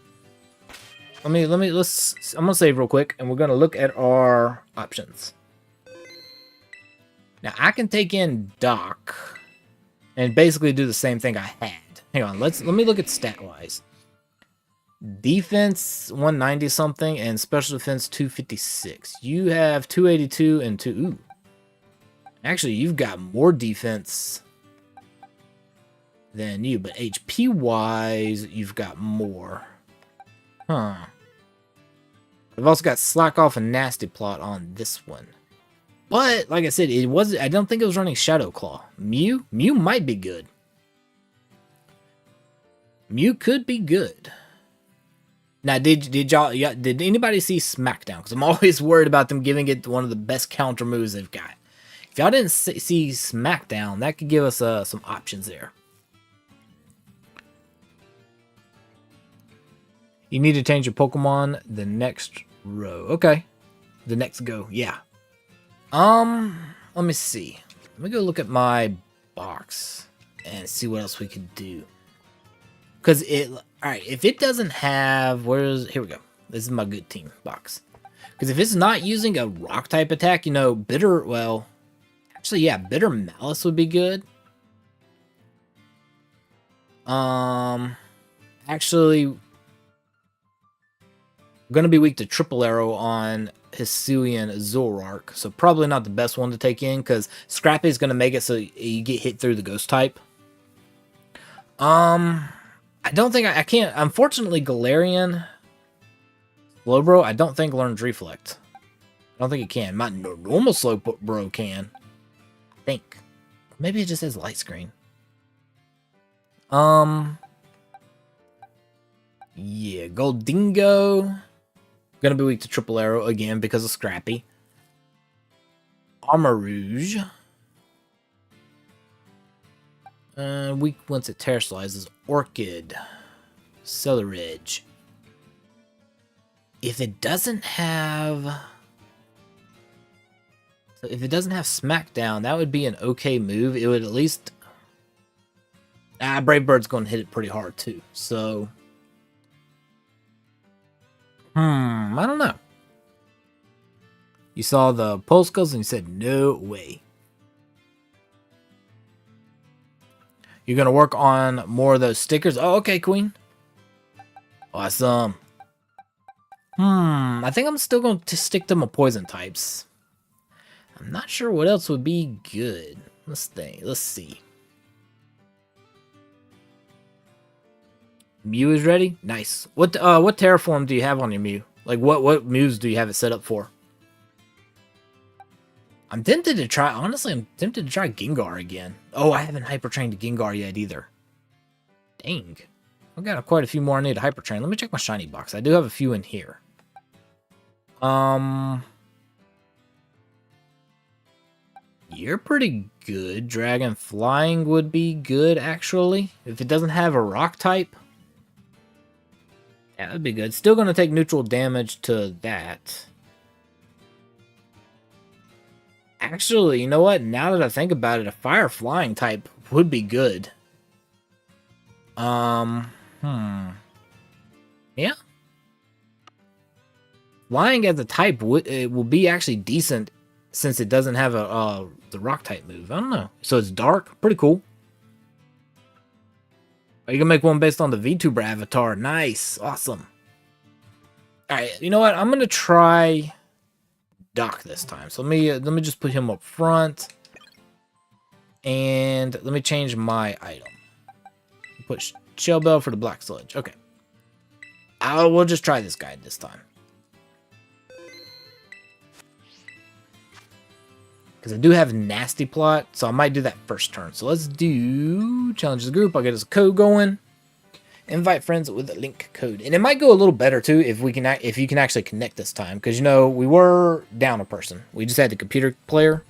I'm gonna save real quick, and we're gonna look at our options. Now I can take in Doc, and basically do the same thing I had. Hang on, let me look at stat wise. Defense 190 something and special defense 256. You have 282 and 2. Ooh. Actually, you've got more defense than you, but HP wise, you've got more. Huh. I've also got Slack Off and Nasty Plot on this one. But like I said, I don't think it was running Shadow Claw. Mew might be good. Mew could be good. Now, did anybody see Smackdown? Because I'm always worried about them giving it one of the best counter moves they've got. If y'all didn't see Smackdown, that could give us some options there. You need to change your Pokemon the next row. Okay. The next go. Yeah. Let me see. Let me go look at my box and see what else we could do. Because alright, if it doesn't have, here we go. This is my good team box. Because if it's not using a rock type attack, you know, Bitter Malice would be good. Actually, I'm going to be weak to Triple Arrow on Hisuian Zoroark, so probably not the best one to take in, because Scrappy is going to make it so you get hit through the Ghost type. I don't think I can't. Unfortunately, Galarian Slowbro, I don't think learns Reflect. I don't think it can. My normal Slowbro can. I think. Maybe it just has Light Screen. Yeah, Goldingo. Gonna be weak to Triple Arrow again because of Scrappy. Armarouge. Weak once it terrestrializes. Orchid. Celeridge. If it doesn't have Smackdown, that would be an okay move. It would at least... Brave Bird's going to hit it pretty hard too. So... I don't know. You saw the postcards and you said, no way. You're going to work on more of those stickers? Oh, okay, Queen. Awesome. I think I'm still going to stick to my poison types. I'm not sure what else would be good. Let's think. Let's see. Mew is ready? Nice. What terraform do you have on your Mew? Like what moves do you have it set up for? I'm tempted to try, honestly, I'm tempted to try Gengar again. Oh, I haven't hyper trained Gengar yet either. Dang. I've got quite a few more I need to hyper train. Let me check my shiny box. I do have a few in here. You're pretty good. Dragon Flying would be good, actually. If it doesn't have a rock type. Yeah, that'd be good. Still going to take neutral damage to that. Actually, you know what? Now that I think about it, a Fire Flying type would be good. Yeah. Flying as a type will be actually decent since it doesn't have the rock type move. I don't know. So it's dark, pretty cool. Are you gonna make one based on the VTuber avatar? Nice, awesome. All right, you know what? I'm gonna try Doc this time. So let me just put him up front, and let me change my item. Put Shell Bell for the Black Sludge. Okay. We'll just try this guy this time. Because I do have Nasty Plot, so I might do that first turn. So let's do Challenge the Group. I'll get us a code going. Invite friends with a link code. And it might go a little better too if you can actually connect this time. Because you know, we were down a person. We just had the computer player.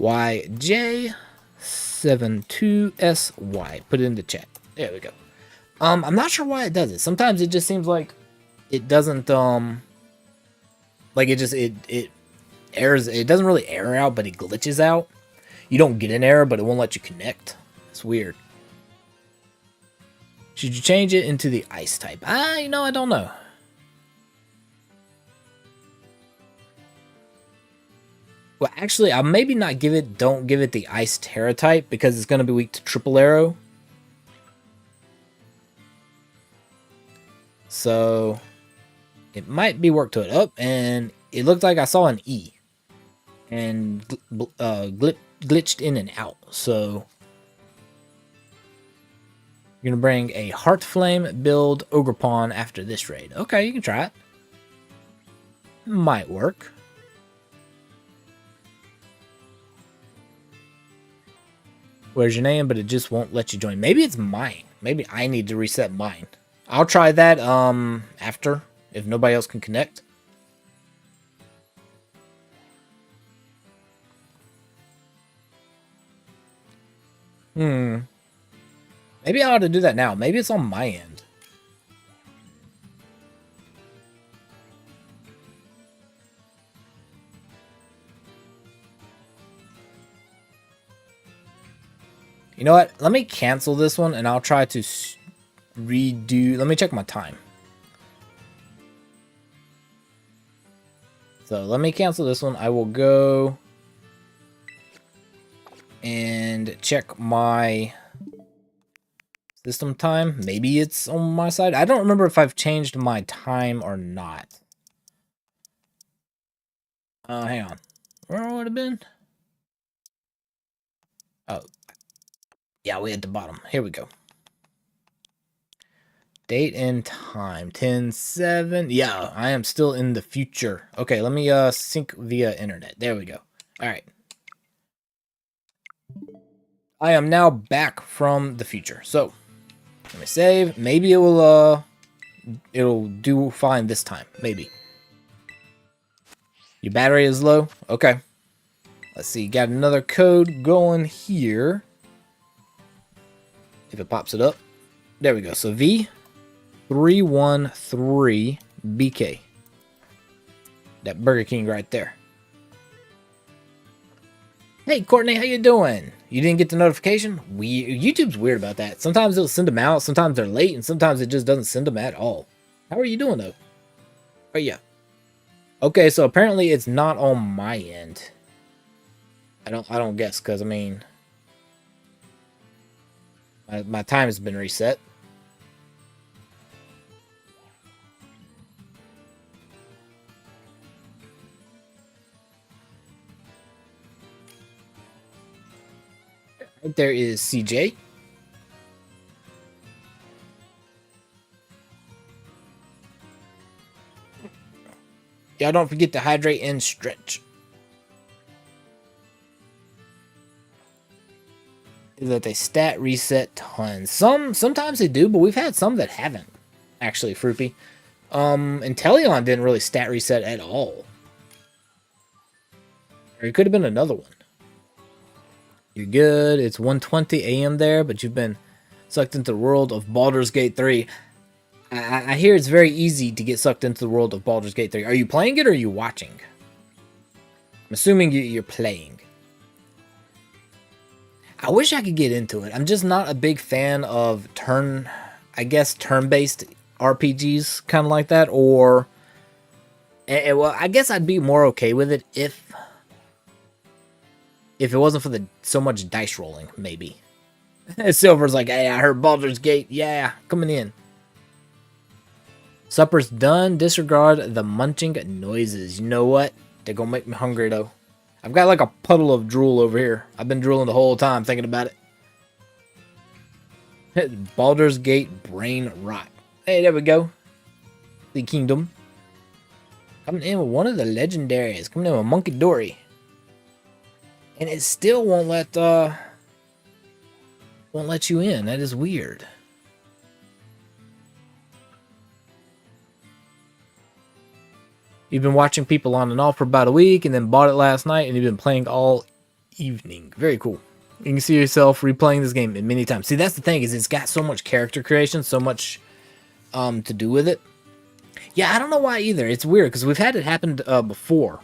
YJ72SY. Put it in the chat. There we go. I'm not sure why it does it. Sometimes it just seems like it doesn't like it errors. It doesn't really error out, but it glitches out. You don't get an error, but it won't let you connect. It's weird. Should you change it into the ice type? You know, I don't know. Well, actually, I'll maybe not don't give it the ice Tera type because it's going to be weak to Triple Arrow. So it might be work to it up, and it looked like I saw an E and glitched in and out. So you're gonna bring a Heart Flame build Ogre Pawn after this raid. Okay, you can try it. Might work. Where's your name? But it just won't let you join. Maybe it's mine. Maybe I need to reset mine. I'll try that after if nobody else can connect. Maybe I ought to do that now. Maybe it's on my end. You know what? Let me cancel this one and I'll try to redo. Let me check my time. So let me cancel this one. I will go and check my system time. Maybe it's on my side. I don't remember if I've changed my time or not. Hang on. Where would it have been? Oh. Yeah, we at the bottom. Here we go. Date and time. 10/7. Yeah, I am still in the future. Okay, let me sync via internet. There we go. All right. I am now back from the future. So Let me save. Maybe it'll do fine this time. Maybe. Your battery is low? Okay. Let's see. Got another code going here. If it pops it up. There we go. So V313BK. That Burger King right there. Hey, Courtney, how you doing? You didn't get the notification? YouTube's weird about that. Sometimes it'll send them out, sometimes they're late, and sometimes it just doesn't send them at all. How are you doing, though? Oh, yeah. Okay, so apparently it's not on my end. I don't guess, because, I mean... My time has been reset. Right there is CJ. Y'all don't forget to hydrate and stretch. That they stat reset tons. Sometimes they do, but we've had some that haven't. Actually, Fruipy. And Teleon didn't really stat reset at all. Or it could have been another one. You're good. It's 1:20 a.m. there, but you've been sucked into the world of Baldur's Gate 3. I hear it's very easy to get sucked into the world of Baldur's Gate 3. Are you playing it or are you watching? I'm assuming you're playing. I wish I could get into it. I'm just not a big fan of turn-based RPGs, kind of like that. Or, well, I guess I'd be more okay with it if it wasn't for so much dice rolling, maybe. Silver's like, hey, I heard Baldur's Gate. Yeah, coming in. Supper's done. Disregard the munching noises. You know what? They're gonna make me hungry, though. I've got like a puddle of drool over here. I've been drooling the whole time thinking about it. Baldur's Gate brain rot. Hey, there we go. The Kingdom. Coming in with one of the legendaries. Coming in with Monkey Dory. And it still won't let you in. That is weird. You've been watching people on and off for about a week and then bought it last night and you've been playing all evening. Very cool. You can see yourself replaying this game many times. See, that's the thing, is it's got so much character creation, so much to do with it. Yeah, I don't know why either. It's weird because we've had it happen before.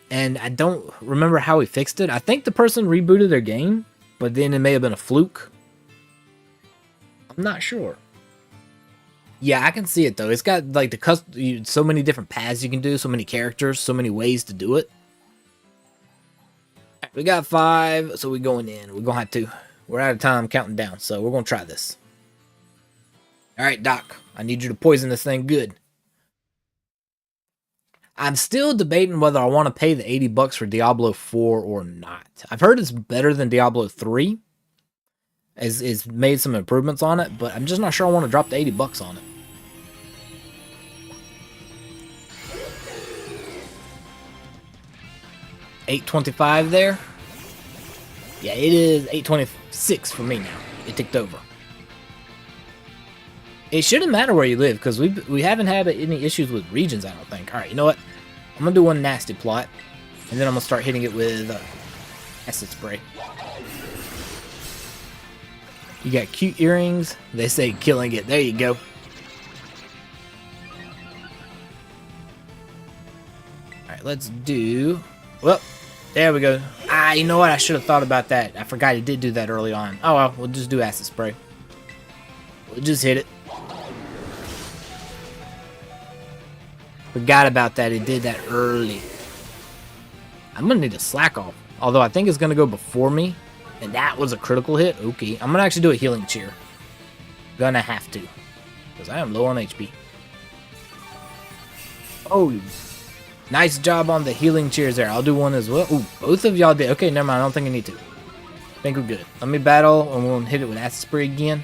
And I don't remember how he fixed it. I think the person rebooted their game, but then it may have been a fluke. I'm not sure. Yeah, I can see it though. It's got like so many different paths you can do, so many characters, so many ways to do it. We got 5, so we're going in. We're gonna have to. We're out of time counting down, so we're gonna try this. All right, Doc. I need you to poison this thing good. I'm still debating whether I want to pay the $80 for Diablo 4 or not. I've heard it's better than Diablo 3. It's made some improvements on it, but I'm just not sure I want to drop the $80 on it. $8.25 there. Yeah, it is $8.26 for me now. It ticked over. It shouldn't matter where you live because we haven't had any issues with regions, I don't think. All right, you know what? I'm gonna do one nasty plot, and then I'm gonna start hitting it with acid spray. You got cute earrings. They say killing it. There you go. All right, let's do. Well, there we go. Ah, you know what? I should have thought about that. I forgot it did do that early on. Oh well, we'll just do acid spray. We'll just hit it. Forgot about that. It did that early. I'm gonna need to slack off. Although I think it's gonna go before me. And that was a critical hit. Okay. I'm gonna actually do a healing cheer. Gonna have to. Because I am low on HP. Oh. Nice job on the healing cheers there. I'll do one as well. Ooh, both of y'all did. Okay, never mind. I don't think I need to. I think we're good. Let me battle and we'll hit it with acid spray again.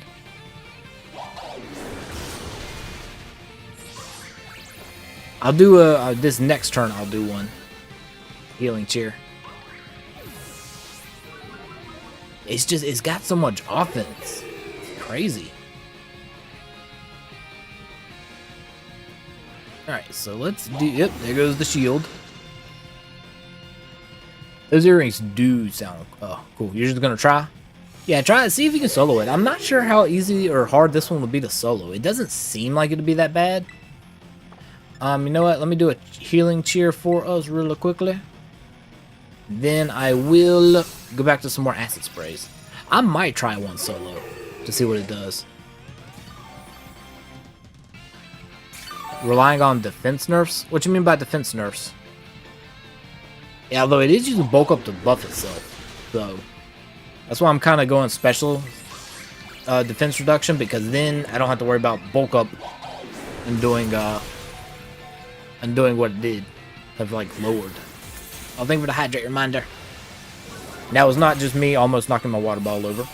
I'll do this next turn. I'll do one healing cheer. It's got so much offense. It's crazy. Alright, so let's do... Yep, there goes the shield. Those earrings do sound cool. You're just gonna try? Yeah, try it. See if you can solo it. I'm not sure how easy or hard this one will be to solo. It doesn't seem like it'd be that bad. You know what? Let me do a healing cheer for us really quickly. Then I will go back to some more acid sprays. I might try one solo to see what it does. Relying on defense nerfs? What you mean by defense nerfs? Yeah, although it is using bulk up to buff itself. So that's why I'm kind of going special defense reduction, because then I don't have to worry about bulk up and doing what it did. Have like lowered. Oh, thank you for the hydrate reminder. That was not just me almost knocking my water bottle over.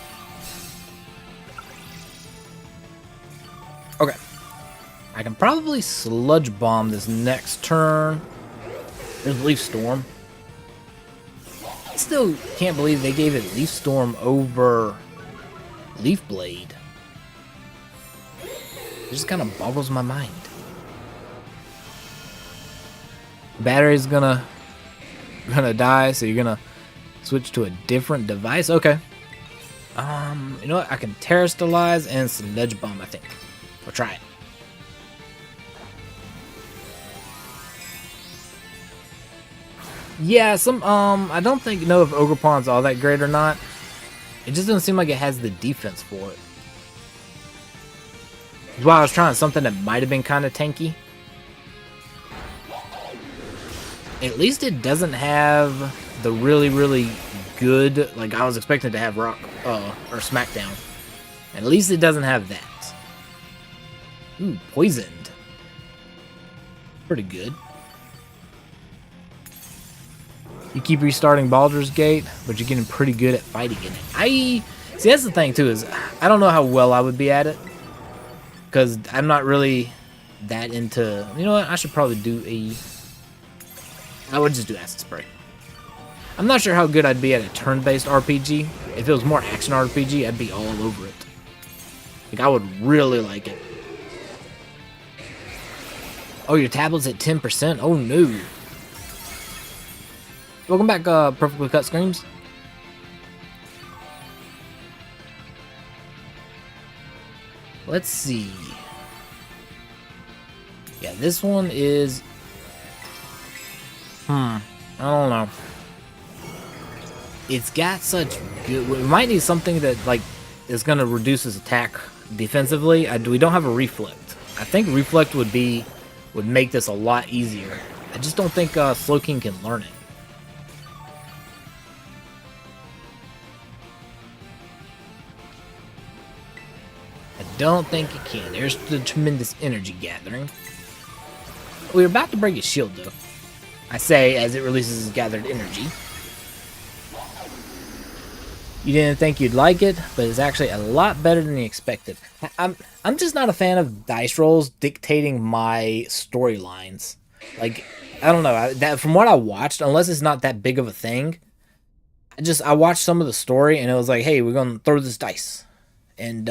Okay. I can probably sludge bomb this next turn. There's Leaf Storm. I still can't believe they gave it Leaf Storm over Leaf Blade. It just kind of boggles my mind. Battery's gonna die, so you're gonna switch to a different device. Okay. You know what? I can Tera Stylize and Sludge Bomb, I think. We'll try it. Yeah, I don't know if Ogerpon's all that great or not. It just doesn't seem like it has the defense for it. That's why I was trying something that might have been kind of tanky. At least it doesn't have the really, really good, like I was expecting to have Rock, or Smackdown. At least it doesn't have that. Ooh, Poisoned. Pretty good. You keep restarting Baldur's Gate, but you're getting pretty good at fighting in it. See, that's the thing too, is I don't know how well I would be at it. Because I'm not really that into... You know what? I should probably do I would just do Acid Spray. I'm not sure how good I'd be at a turn-based RPG. If it was more action RPG, I'd be all over it. Like, I would really like it. Oh, your tablet's at 10%? Oh, no. Welcome back, Perfectly Cut Screams. Let's see. Yeah, this one is... I don't know. It's got such good... We might need something that, like, is going to reduce his attack defensively. We don't have a Reflect. I think Reflect would make this a lot easier. I just don't think Slowking can learn it. I don't think it can. There's the tremendous energy gathering. We're about to break his shield, though. I say as it releases his gathered energy. You didn't think you'd like it, but it's actually a lot better than you expected. I'm just not a fan of dice rolls dictating my storylines. Like, I don't know. From what I watched, unless it's not that big of a thing, I watched some of the story and it was like, hey, we're gonna throw this dice, and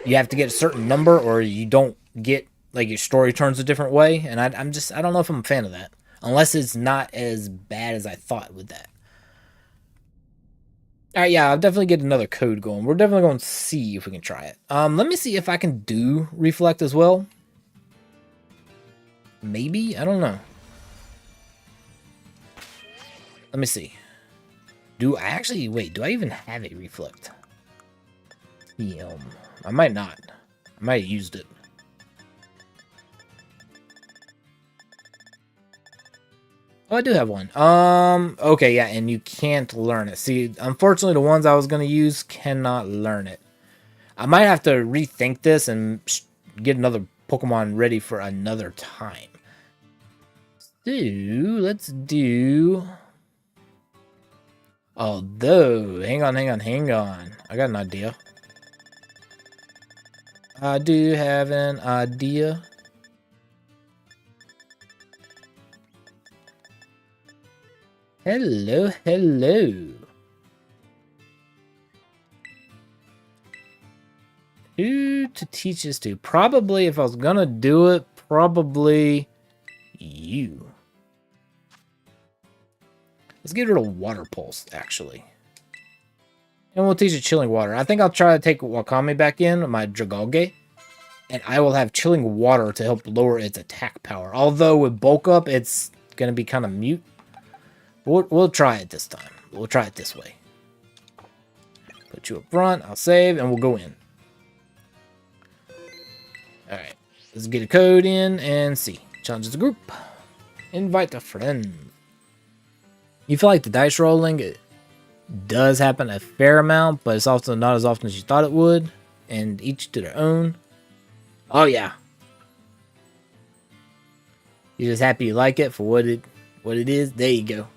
you have to get a certain number, or you don't get, like, your story turns a different way. And I don't know if I'm a fan of that, unless it's not as bad as I thought with that. Alright, yeah, I'll definitely get another code going. We're definitely going to see if we can try it. Let me see if I can do Reflect as well. Maybe? I don't know. Let me see. Do I even have a Reflect? I might not. I might have used it. Oh, I do have one. Okay, yeah, and you can't learn it. See, unfortunately, the ones I was going to use cannot learn it. I might have to rethink this and get another Pokemon ready for another time. So, let's do... Although, hang on. I got an idea. I do have an idea. Hello. Who to teach this to? Probably, if I was gonna do it, probably you. Let's get rid of Water Pulse, actually. And we'll teach it Chilling Water. I think I'll try to take Wakame back in, my Dragalge. And I will have Chilling Water to help lower its attack power. Although with Bulk Up, it's going to be kind of mute. We'll try it this time. We'll try it this way. Put you up front. I'll save, and we'll go in. Alright. Let's get a code in and see. Challenges the group. Invite a friend. You feel like the dice rolling does happen a fair amount, but it's also not as often as you thought it would. And each to their own. Oh yeah. You're just happy you like it for what it is. There you go.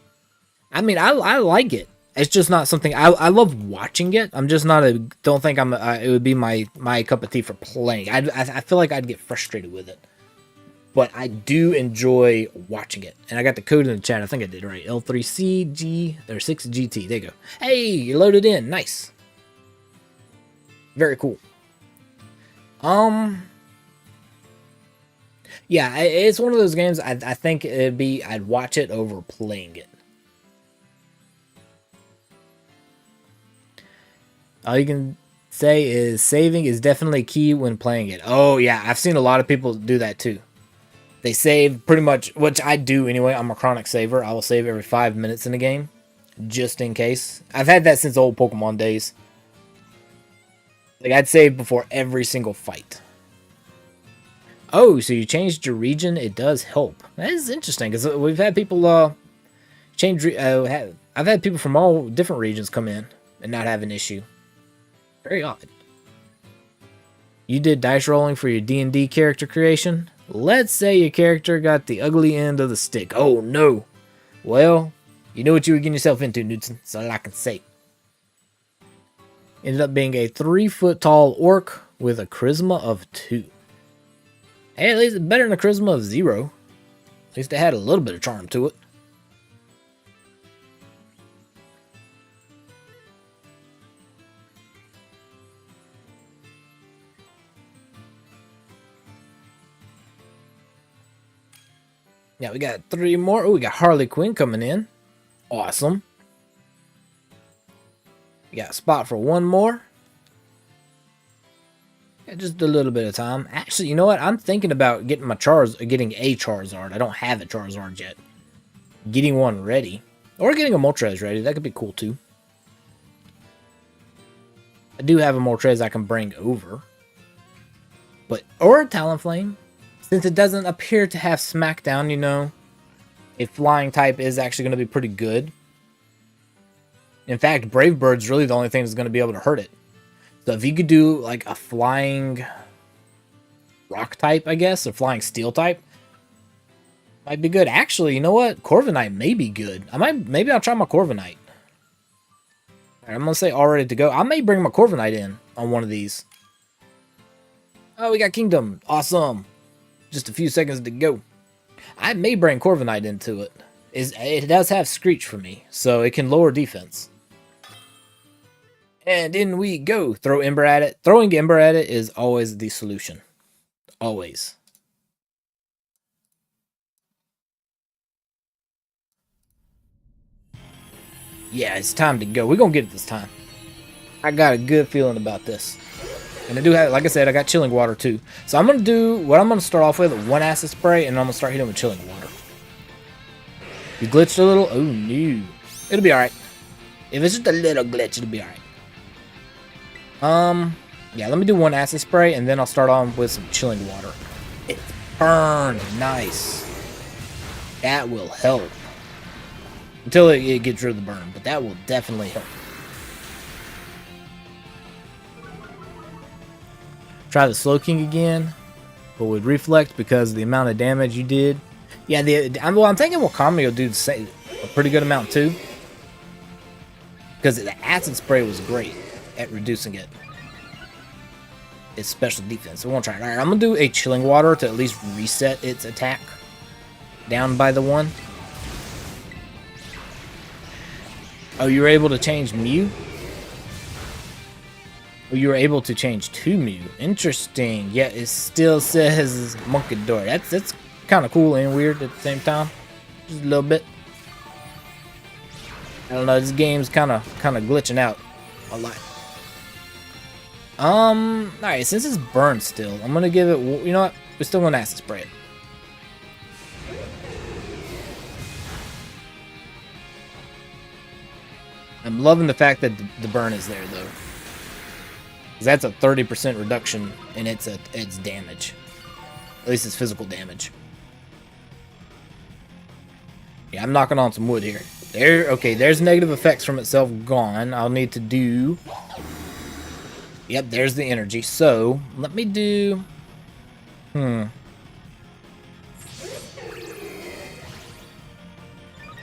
I mean, I like it. It's just not something I love watching it. I'm just not don't think it would be my cup of tea for playing. I feel like I'd get frustrated with it. But I do enjoy watching it. And I got the code in the chat. I think I did right. L3CG or 6GT. There you go. Hey, you loaded in. Nice. Very cool. Yeah, it's one of those games I think I'd watch it over playing it. All you can say is saving is definitely key when playing it. Oh yeah, I've seen a lot of people do that too. They save pretty much, which I do anyway. I'm a chronic saver. I will save every 5 minutes in a game, just in case. I've had that since old Pokemon days. Like I'd save before every single fight. Oh, so you changed your region? It does help. That is interesting because we've had people change. I've had people from all different regions come in and not have an issue. Very odd. You did dice rolling for your D&D character creation. Let's say your character got the ugly end of the stick. Oh no. Well, you know what you were getting yourself into, Knudsen. That's all I can say. Ended up being a 3-foot-tall orc with a charisma of 2. Hey, at least it's better than a charisma of 0. At least it had a little bit of charm to it. Yeah, we got 3 more. Oh, we got Harley Quinn coming in. Awesome. We got a spot for 1 more. Yeah, just a little bit of time. Actually, you know what? I'm thinking about getting a Charizard. I don't have a Charizard yet. Getting one ready. Or getting a Moltres ready. That could be cool too. I do have a Moltres I can bring over. Or a Talonflame. Since it doesn't appear to have Smackdown, you know, a flying type is actually going to be pretty good. In fact, Brave Bird's really the only thing that's going to be able to hurt it. So if you could do like a flying rock type, I guess, or flying steel type, might be good. Actually, you know what? Corviknight may be good. Maybe I'll try my Corviknight. Alright, I'm going to say all ready to go. I may bring my Corviknight in on one of these. Oh, we got Kingdom. Awesome. Just a few seconds to go. I may bring Corviknight into it. It does have Screech for me, so it can lower defense. And in we go. Throw Ember at it. Throwing Ember at it is always the solution. Always. Yeah, it's time to go. We're going to get it this time. I got a good feeling about this. And I do have, like I said, I got Chilling Water too. So I'm going to do, what I'm going to start off with, 1 Acid Spray, and I'm going to start hitting with Chilling Water. You glitched a little? Oh no. It'll be alright. If it's just a little glitch, it'll be alright. Yeah, let me do 1 Acid Spray, and then I'll start on with some Chilling Water. It's burned. Nice. That will help. Until it gets rid of the burn, but that will definitely help. Try the Slowking again, but with Reflect because of the amount of damage you did. Yeah, I'm thinking Wakame will do the same, a pretty good amount too. Because the Acid Spray was great at reducing it. Its special defense. So we won't try it. Alright, I'm going to do a Chilling Water to at least reset its attack. Down by the 1. Oh, you were able to change Mew? Well, you were able to change to Mew. Interesting. Yet it still says Monkidori. That's kind of cool and weird at the same time. Just a little bit. I don't know. This game's kind of glitching out a lot. Alright, since it's burned still, I'm gonna give it. You know what? We're still gonna acid spray it. I'm loving the fact that the burn is there though. That's a 30% reduction in its damage. At least its physical damage. Yeah, I'm knocking on some wood here. Okay, there's negative effects from itself gone. I'll need to do... Yep, there's the energy. So, let me do...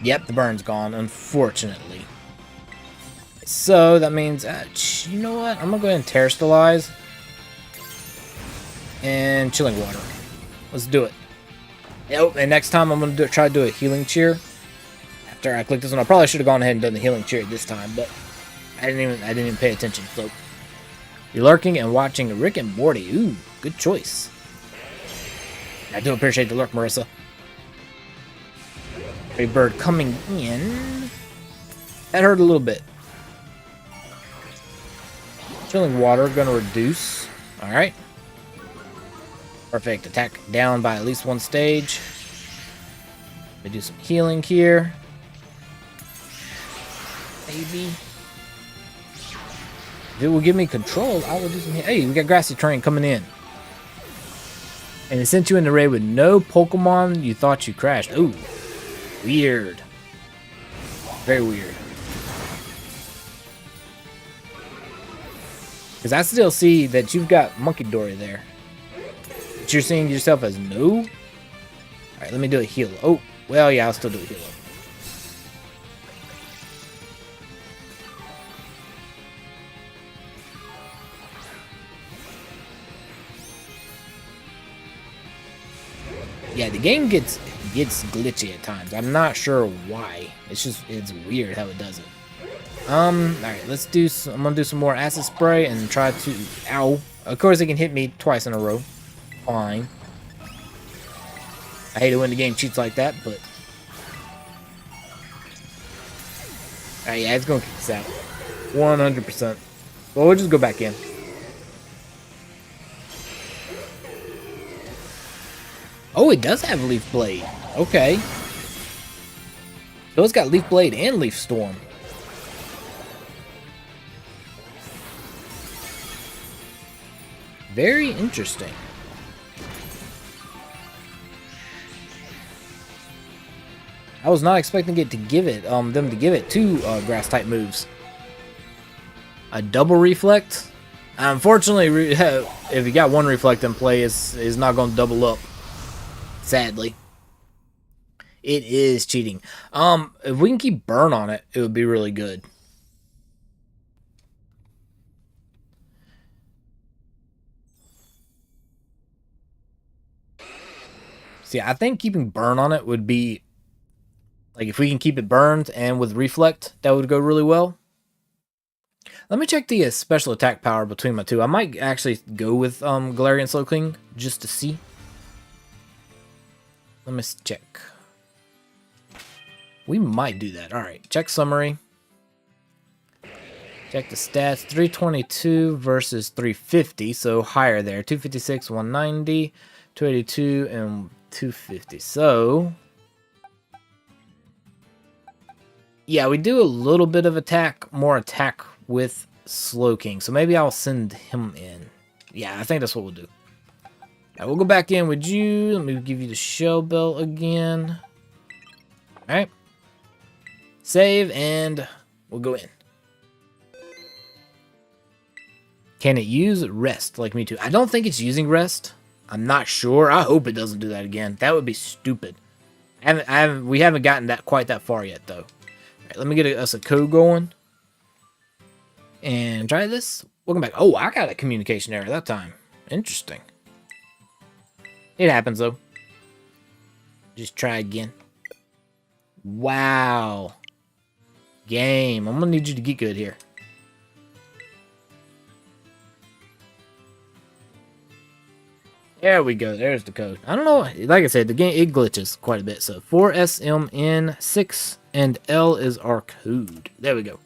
Yep, the burn's gone, unfortunately. So, that means... you know what? I'm going to go ahead and Terastallize. And Chilling Water. Let's do it. Oh, and next time I'm going to try to do a Healing Cheer. After I click this one, I probably should have gone ahead and done the Healing Cheer this time, but I didn't even pay attention. So, you're lurking and watching Rick and Morty. Ooh, good choice. I do appreciate the lurk, Marissa. A bird coming in. That hurt a little bit. Chilling Water gonna reduce. Alright. Perfect. Attack down by at least one stage. Let me do some healing here. Maybe. If it will give me control, I will do some... Hey, we got Grassy Terrain coming in. And it sent you in the raid with no Pokemon you thought you crashed. Ooh. Weird. Very weird. Because I still see that you've got Monkidori there. But you're seeing yourself as no? Alright, let me do a heal. Oh, well, yeah, I'll still do a heal. Yeah, the game gets glitchy at times. I'm not sure why. It's weird how it does it. Alright, let's do some, I'm gonna do some more acid spray and try to... Ow. Of course it can hit me twice in a row. Fine. I hate it when the game cheats like that, but... Alright, yeah, it's gonna kick us out. 100%. Well, we'll just go back in. Oh, it does have Leaf Blade. Okay. So it's got Leaf Blade and Leaf Storm. Very interesting. I was not expecting it to give it, them to give it two grass type moves. A double reflect. Unfortunately, if you got one reflect in play, it's not going to double up. Sadly, it is cheating. If we can keep burn on it, it would be really good. See, I think keeping burn on it would be like if we can keep it burned and with reflect, that would go really well. Let me check the special attack power between my two. I might actually go with Galarian Slowking just to see. Let me check. We might do that. Alright, check summary. Check the stats. 322 versus 350, so higher there. 256, 190, 282, and 250. So, yeah, we do a little bit of more attack with Slowking. So maybe I'll send him in. Yeah, I think that's what we'll do. Right, we'll go back in with you. Let me give you the shell bell again. Alright. Save, and we'll go in. Can it use rest like me too? I don't think it's using rest. I'm not sure. I hope it doesn't do that again. That would be stupid. We haven't gotten quite that far yet, though. Alright, let me get us a code going. And try this. Welcome back. Oh, I got a communication error that time. Interesting. It happens, though. Just try again. Wow. Game. I'm going to need you to get good here. There we go. There's the code. I don't know. Like I said, the game, it glitches quite a bit. So 4SMN6 and L is our code. There we go.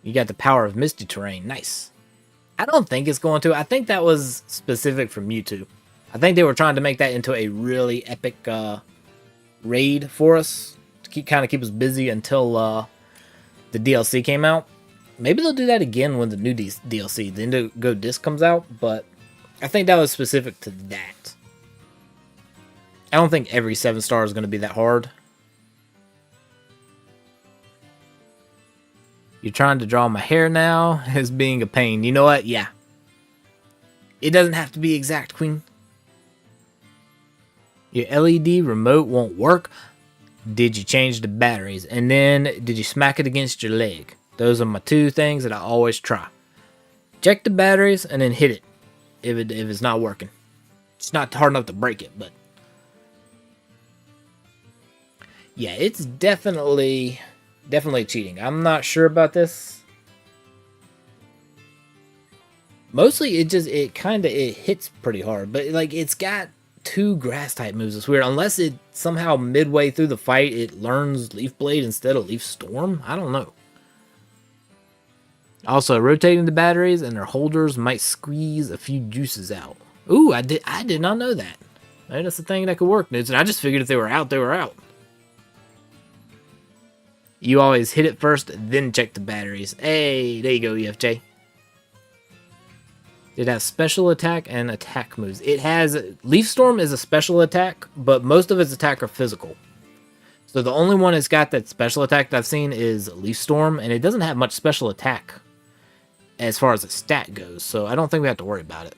You got the power of misty terrain. Nice. I don't think it's going to. I think that was specific for Mewtwo. I think they were trying to make that into a really epic raid for us. To kind of keep us busy until the DLC came out. Maybe they'll do that again when the new DLC, the Indigo Disc, comes out. But I think that was specific to that. I don't think every 7-star is going to be that hard. You're trying to draw my hair now as being a pain. You know what? Yeah. It doesn't have to be exact, Queen. Your LED remote won't work. Did you change the batteries? And then, did you smack it against your leg? Those are my 2 things that I always try. Check the batteries and then hit it if it's not working. It's not hard enough to break it, but... yeah, it's definitely cheating. I'm not sure about this. Mostly it hits pretty hard, but like it's got 2 grass type moves. It's weird. Unless it somehow midway through the fight it learns Leaf Blade instead of Leaf Storm. I don't know. Also, rotating the batteries and their holders might squeeze a few juices out. Ooh, I did not know that. Maybe that's the thing that could work, dudes. And I just figured if they were out, they were out. You always hit it first, then check the batteries. Hey, there you go, EFJ. It has special attack and attack moves. It has... Leaf Storm is a special attack, but most of its attack are physical. So the only one that's got that special attack that I've seen is Leaf Storm, and it doesn't have much special attack as far as the stat goes, so I don't think we have to worry about it.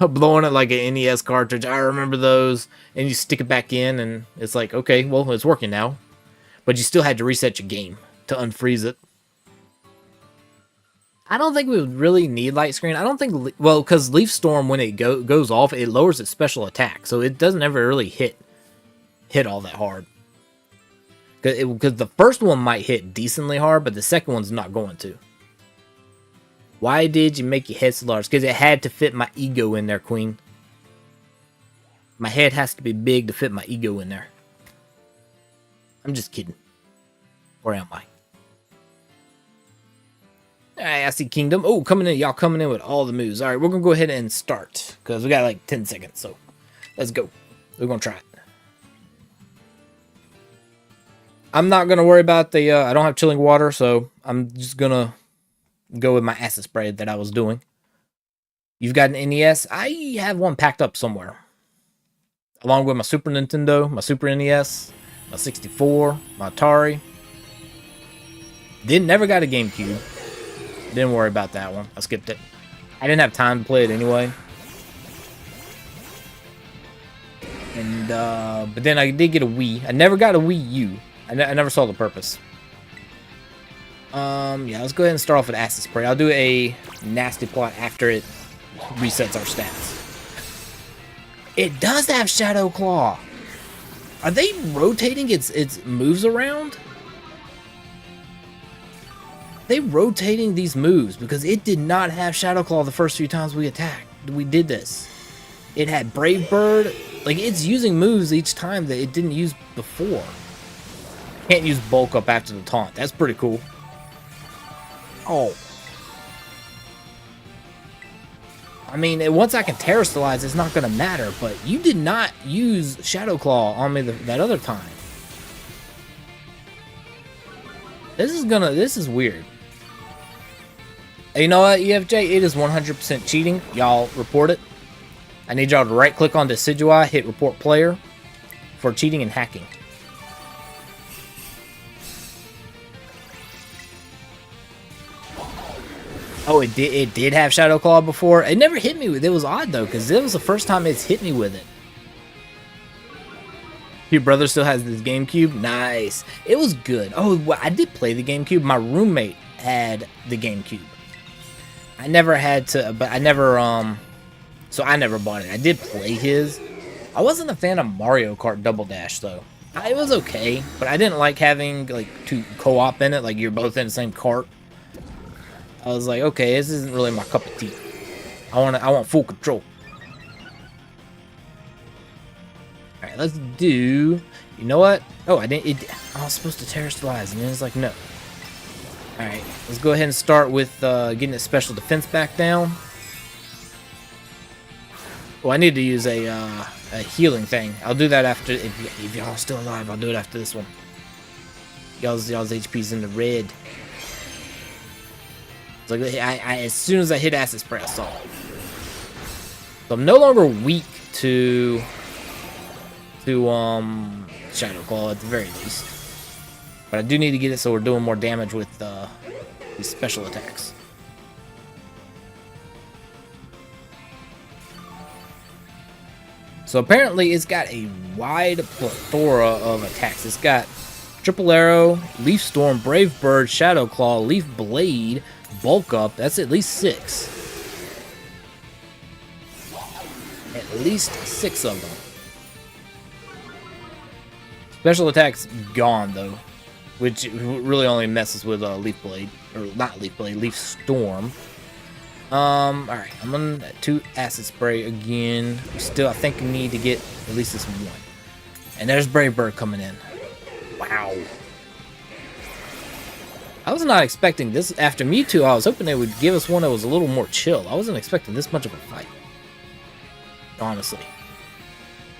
Blowing it like an NES cartridge, I remember those, and you stick it back in, and it's like, okay, well, it's working now. But you still had to reset your game to unfreeze it. I don't think we would really need Light Screen. I don't think... well, because Leaf Storm, when it goes off, it lowers its special attack. So it doesn't ever really hit all that hard. Because the first one might hit decently hard, but the second one's not going to. Why did you make your head so large? Because it had to fit my ego in there, Queen. My head has to be big to fit my ego in there. I'm just kidding. Or am I? Alright, I see Kingdom. Oh, coming in. Y'all coming in with all the moves. Alright, we're going to go ahead and start. Because we got like 10 seconds. So, let's go. We're going to try it. I'm not going to worry about the... I don't have chilling water, so I'm just going to go with my acid spray that I was doing. You've got an NES. I have one packed up somewhere. Along with my Super Nintendo, my Super NES, my 64, my Atari. Never got a GameCube. Didn't worry about that one. I skipped it. I didn't have time to play it anyway. And but then I did get a Wii. I never got a Wii U. I never saw the purpose. Yeah, let's go ahead and start off with acid spray. I'll do a nasty plot after it resets our stats. It does have Shadow Claw. Are they rotating its moves around? They rotating these moves because it did not have Shadow Claw the first few times we did this. It had Brave Bird. Like, it's using moves each time that it didn't use before. Can't use Bulk Up after the taunt. That's pretty cool. Oh. I mean, once I can Terastallize, it's not going to matter, but you did not use Shadow Claw on me that other time. This is weird. And you know what, EFJ? It is 100% cheating. Y'all report it. I need y'all to right-click on Decidueye, hit Report Player for cheating and hacking. Oh, it did have Shadow Claw before. It never hit me with it. It was odd though, because it was the first time it's hit me with it. Your brother still has this GameCube? Nice. It was good. Oh, well, I did play the GameCube. My roommate had the GameCube. I never had to, but I never, so I never bought it. I did play his. I wasn't a fan of Mario Kart Double Dash though. It was okay, but I didn't like having like to co-op in it, like you're both in the same cart. I was like, okay, this isn't really my cup of tea. I want full control. All right, let's do. You know what? Oh, I was supposed to terrestrialize, and then it's like no. All right, let's go ahead and start with getting its special defense back down. Well, I need to use a healing thing. I'll do that after. If y'all are still alive, I'll do it after this one. Y'all's HP's in the red. It's like as soon as I hit acid spray, I saw it. So I'm no longer weak to Shadow Claw at the very least. But I do need to get it so we're doing more damage with these special attacks. So apparently it's got a wide plethora of attacks. It's got Triple Arrow, Leaf Storm, Brave Bird, Shadow Claw, Leaf Blade, Bulk Up. That's at least 6. At least 6 of them. Special attacks gone though, which really only messes with Leaf Blade, or not Leaf Blade, Leaf Storm. Alright, I'm on 2 Acid Spray again. Still, I think I need to get at least this one. And there's Brave Bird coming in. Wow. I was not expecting this. After Mewtwo, I was hoping they would give us one that was a little more chill. I wasn't expecting this much of a fight. Honestly.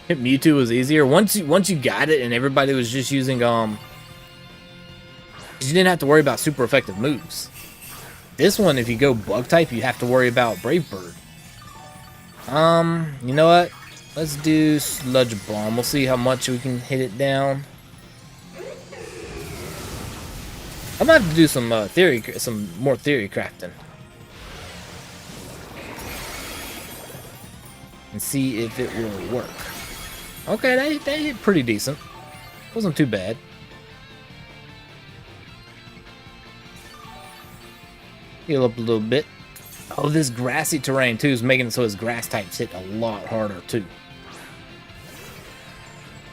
Mewtwo was easier. Once you got it and everybody was just using, you didn't have to worry about super effective moves. This one, if you go bug type, you have to worry about Brave Bird. You know what? Let's do Sludge Bomb. We'll see how much we can hit it down. I'm gonna have to do some more theory crafting, and see if it will work. Okay, they hit pretty decent. Wasn't too bad. Heal up a little bit. Oh, this grassy terrain too is making it so his grass types hit a lot harder too.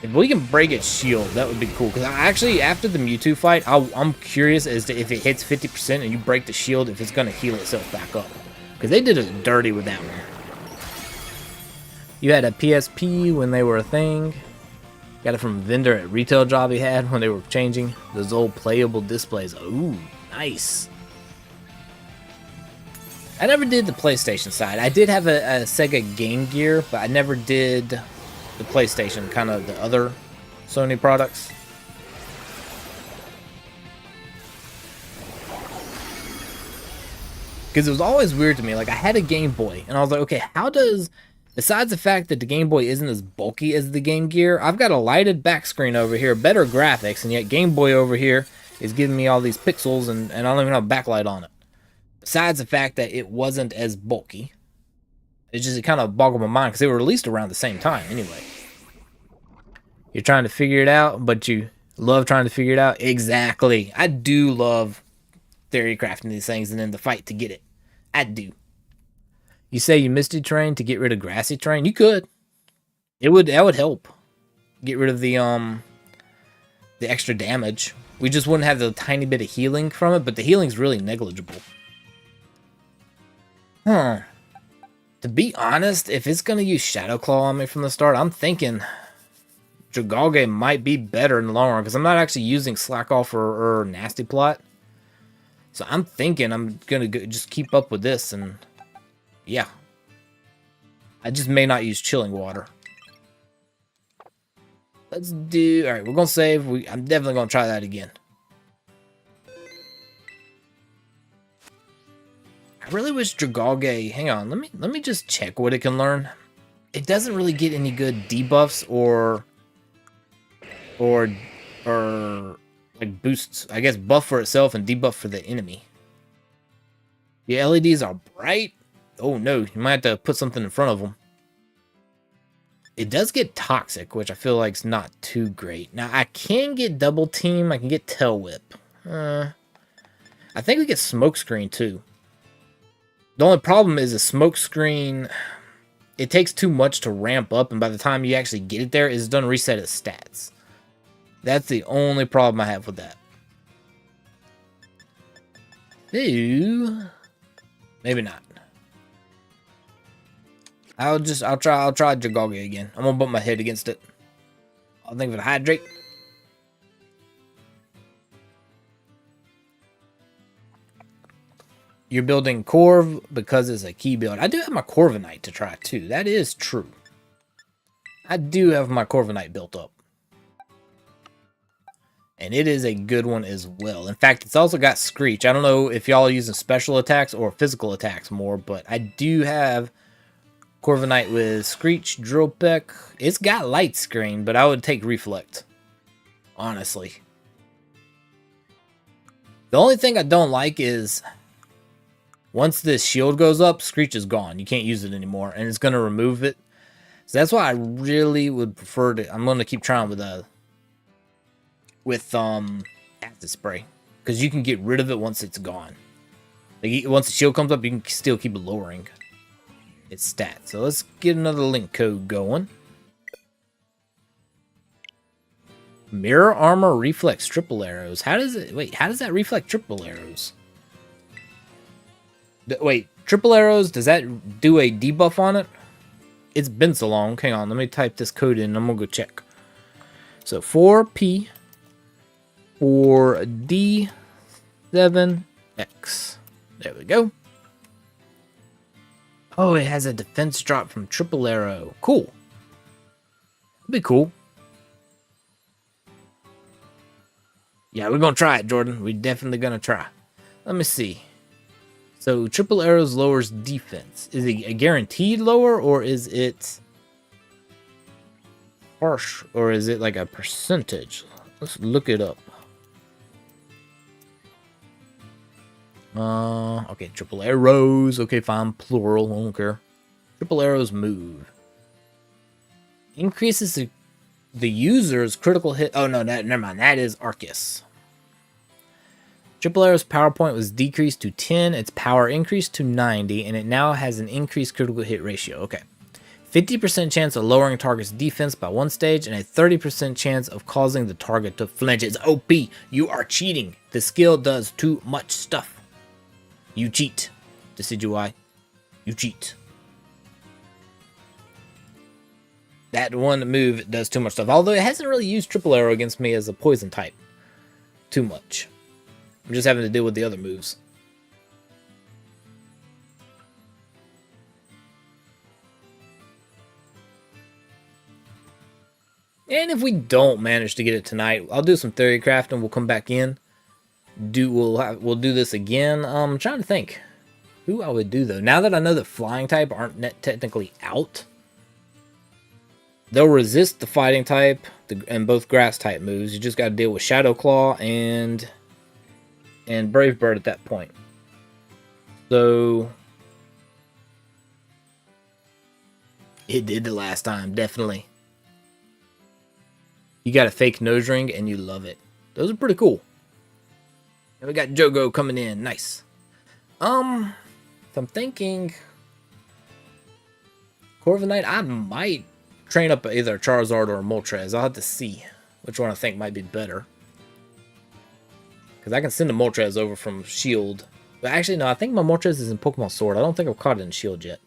If we can break its shield, that would be cool. Because actually, after the Mewtwo fight, I'm curious as to if it hits 50% and you break the shield, if it's going to heal itself back up. Because they did it dirty with that one. You had a PSP when they were a thing. Got it from a vendor at retail job he had when they were changing those old playable displays. Ooh, nice. I never did the PlayStation side. I did have a Sega Game Gear, but I never did the PlayStation, kind of the other Sony products. Because it was always weird to me. Like, I had a Game Boy, and I was like, okay, how does... Besides the fact that the Game Boy isn't as bulky as the Game Gear, I've got a lighted back screen over here, better graphics, and yet Game Boy over here is giving me all these pixels, and I don't even have a backlight on it. Besides the fact that it wasn't as bulky, it kind of boggled my mind because they were released around the same time anyway. You're trying to figure it out, but you love trying to figure it out? Exactly. I do love theory crafting these things and then the fight to get it. I do. You say you Misty Terrain to get rid of Grassy Terrain? You could. That would help. Get rid of the extra damage. We just wouldn't have the tiny bit of healing from it, but the healing's really negligible. Huh. To be honest, if it's going to use Shadow Claw on me from the start, I'm thinking Dragalge might be better in the long run, because I'm not actually using Slack Off or Nasty Plot. So I'm thinking I'm going to just keep up with this, and yeah. I just may not use Chilling Water. Let's do... Alright, we're going to save. I'm definitely going to try that again. I really wish Dragalge... Hang on, let me just check what it can learn. It doesn't really get any good debuffs or like boosts. I guess buff for itself and debuff for the enemy. The LEDs are bright. Oh no, you might have to put something in front of them. It does get toxic, which I feel like is not too great. Now I can get Double Team. I can get Tail Whip. I think we get Smoke Screen too. The only problem is a Smoke Screen, it takes too much to ramp up, and by the time you actually get it there, it's done reset its stats. That's the only problem I have with that. Ooh. Maybe not. I'll try Jagoggy again. I'm gonna bump my head against it. I'll think of it hydrate. You're building Corv because it's a key build. I do have my Corviknight to try too. That is true. I do have my Corviknight built up. And it is a good one as well. In fact, it's also got Screech. I don't know if y'all are using special attacks or physical attacks more, but I do have Corviknight with Screech, Drill Peck. It's got Light Screen, but I would take Reflect. Honestly. The only thing I don't like is once this shield goes up, Screech is gone. You can't use it anymore, and it's going to remove it. So that's why I really would prefer to... I'm going to keep trying with acid spray, because you can get rid of it once it's gone. Like, once the shield comes up, you can still keep lowering its stats. So let's get another link code going. Mirror Armor Reflex Triple Arrows. How does it... Wait, how does that reflect triple arrows? Wait, triple arrows, does that do a debuff on it? It's been so long. Hang on, let me type this code in. I'm going to go check. So 4P 4D7X. There we go. Oh, it has a defense drop from triple arrow. Cool. That'd be cool. Yeah, we're going to try it, Jordan. We're definitely going to try. Let me see. So, triple arrows lowers defense. Is it a guaranteed lower, or is it harsh, or is it like a percentage? Let's look it up. Okay, triple arrows. Okay, fine, plural, I don't care. Triple arrows move. Increases the user's critical hit. Oh, no, never mind. That is Arceus. Triple Arrow's power point was decreased to 10, its power increased to 90, and it now has an increased critical hit ratio. Okay. 50% chance of lowering target's defense by one stage, and a 30% chance of causing the target to flinch. It's OP. You are cheating. The skill does too much stuff. You cheat, Decidueye. You cheat. That one move does too much stuff. Although it hasn't really used Triple Arrow against me as a poison type too much. I'm just having to deal with the other moves. And if we don't manage to get it tonight, I'll do some theory craft and we'll come back in. We'll do this again. I'm trying to think who I would do though. Now that I know the flying type aren't technically out, they'll resist the fighting type and both grass type moves. You just got to deal with Shadow Claw and Brave Bird at that point. So it did the last time, definitely. You got a fake nose ring and you love it. Those are pretty cool. And we got Jogo coming in, nice. So I'm thinking Corviknight, I might train up either a Charizard or a Moltres. I'll have to see which one I think might be better. Because I can send a Moltres over from Shield. But actually, no, I think my Moltres is in Pokemon Sword. I don't think I've caught it in Shield yet.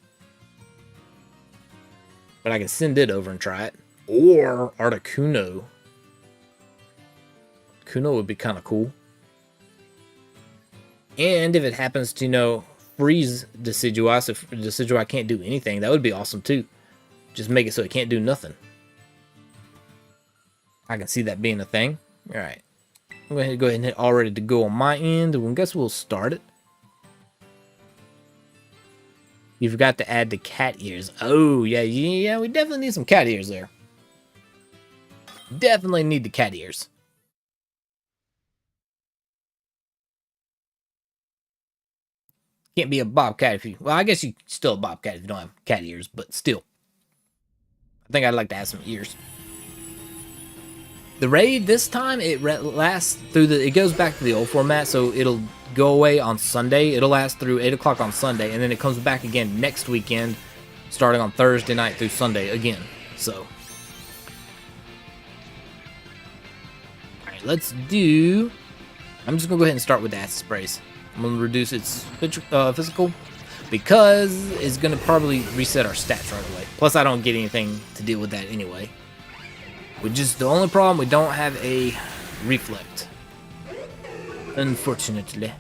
But I can send it over and try it. Or Articuno. Articuno would be kind of cool. And if it happens to, freeze Decidueye, so Decidueye can't do anything, that would be awesome too. Just make it so it can't do nothing. I can see that being a thing. Alright. I'm going to go ahead and hit all ready to go on my end. I guess we'll start it. You forgot to add the cat ears. Oh, yeah, we definitely need some cat ears there. Definitely need the cat ears. Can't be a bobcat if you... Well, I guess you still a bobcat if you don't have cat ears, but still. I think I'd like to add some ears. The raid this time, it lasts through the... It goes back to the old format, so it'll go away on Sunday. It'll last through 8 o'clock on Sunday, and then it comes back again next weekend, starting on Thursday night through Sunday again. So... Alright, let's do... I'm just going to go ahead and start with the acid sprays. I'm going to reduce its physical. because it's going to probably reset our stats right away. Plus, I don't get anything to deal with that anyway. Which is the only problem, we don't have a reflect. Unfortunately.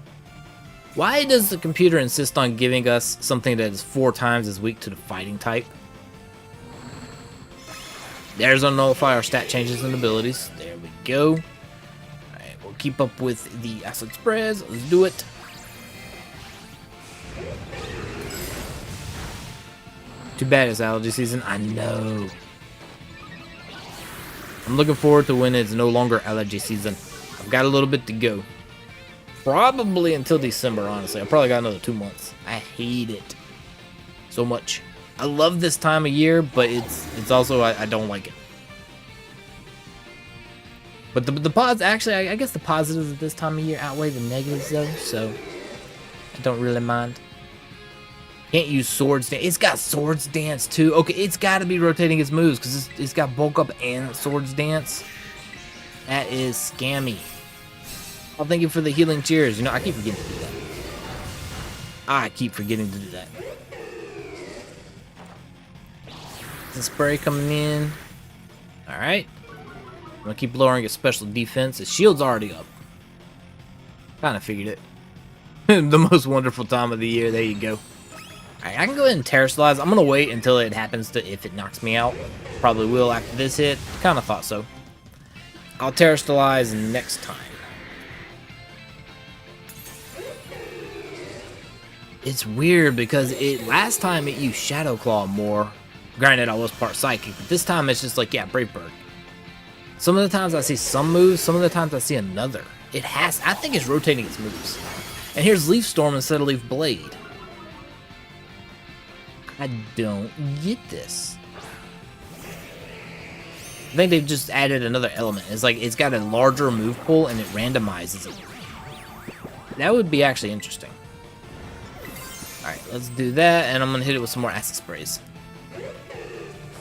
Why does the computer insist on giving us something that is 4 times as weak to the fighting type? There's our nullify our stat changes and abilities. There we go. Alright, we'll keep up with the acid spreads. Let's do it. Too bad it's allergy season. I know. I'm looking forward to when it's no longer allergy season. I've got a little bit to go. Probably until December, honestly. I probably got another 2 months. I hate it so much. I love this time of year, but it's also I don't like it. But the pods actually, I guess the positives of this time of year outweigh the negatives though, so I don't really mind. Can't use Swords Dance. It's got Swords Dance too. Okay, it's got to be rotating its moves because it's got Bulk Up and Swords Dance. That is scammy. I'll thank you for the healing cheers. You know, I keep forgetting to do that. I keep forgetting to do that. The spray coming in. Alright. I'm gonna keep lowering its special defense. Its shield's already up. Kinda figured it. The most wonderful time of the year. There you go. Alright, I can go ahead and Terrasilize. I'm gonna wait until it happens to, if it knocks me out. Probably will after this hit. Kinda thought so. I'll Terrasilize next time. It's weird because last time it used Shadow Claw more. Granted, I was part Psychic, but this time it's just like, yeah, Brave Bird. Some of the times I see some moves, some of the times I see another. I think it's rotating its moves. And here's Leaf Storm instead of Leaf Blade. I don't get this. I think they've just added another element. It's like, it's got a larger move pool and it randomizes it. That would be actually interesting. Alright, let's do that, and I'm going to hit it with some more acid sprays.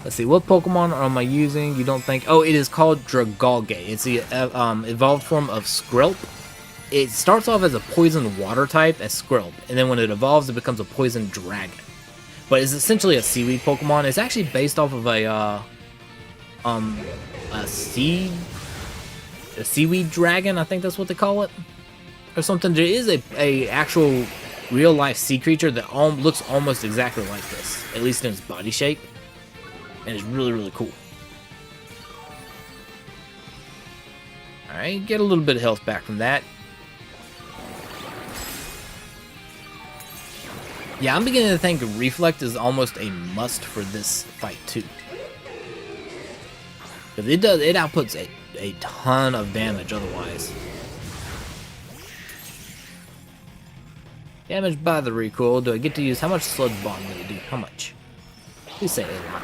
Let's see, what Pokemon am I using? You don't think... Oh, it is called Dragalge. It's the evolved form of Skrelp. It starts off as a poison water type as Skrelp, and then when it evolves, it becomes a poison dragon. But it's essentially a seaweed Pokemon. It's actually based off of a seaweed dragon, I think that's what they call it. Or something. There is a actual real-life sea creature that looks almost exactly like this, at least in its body shape. And it's really, really cool. Alright, get a little bit of health back from that. Yeah, I'm beginning to think Reflect is almost a must for this fight, too. Because it outputs a ton of damage otherwise. Damage by the recoil. Do I get to use... How much Sludge Bomb do I do? How much? Please say a lot.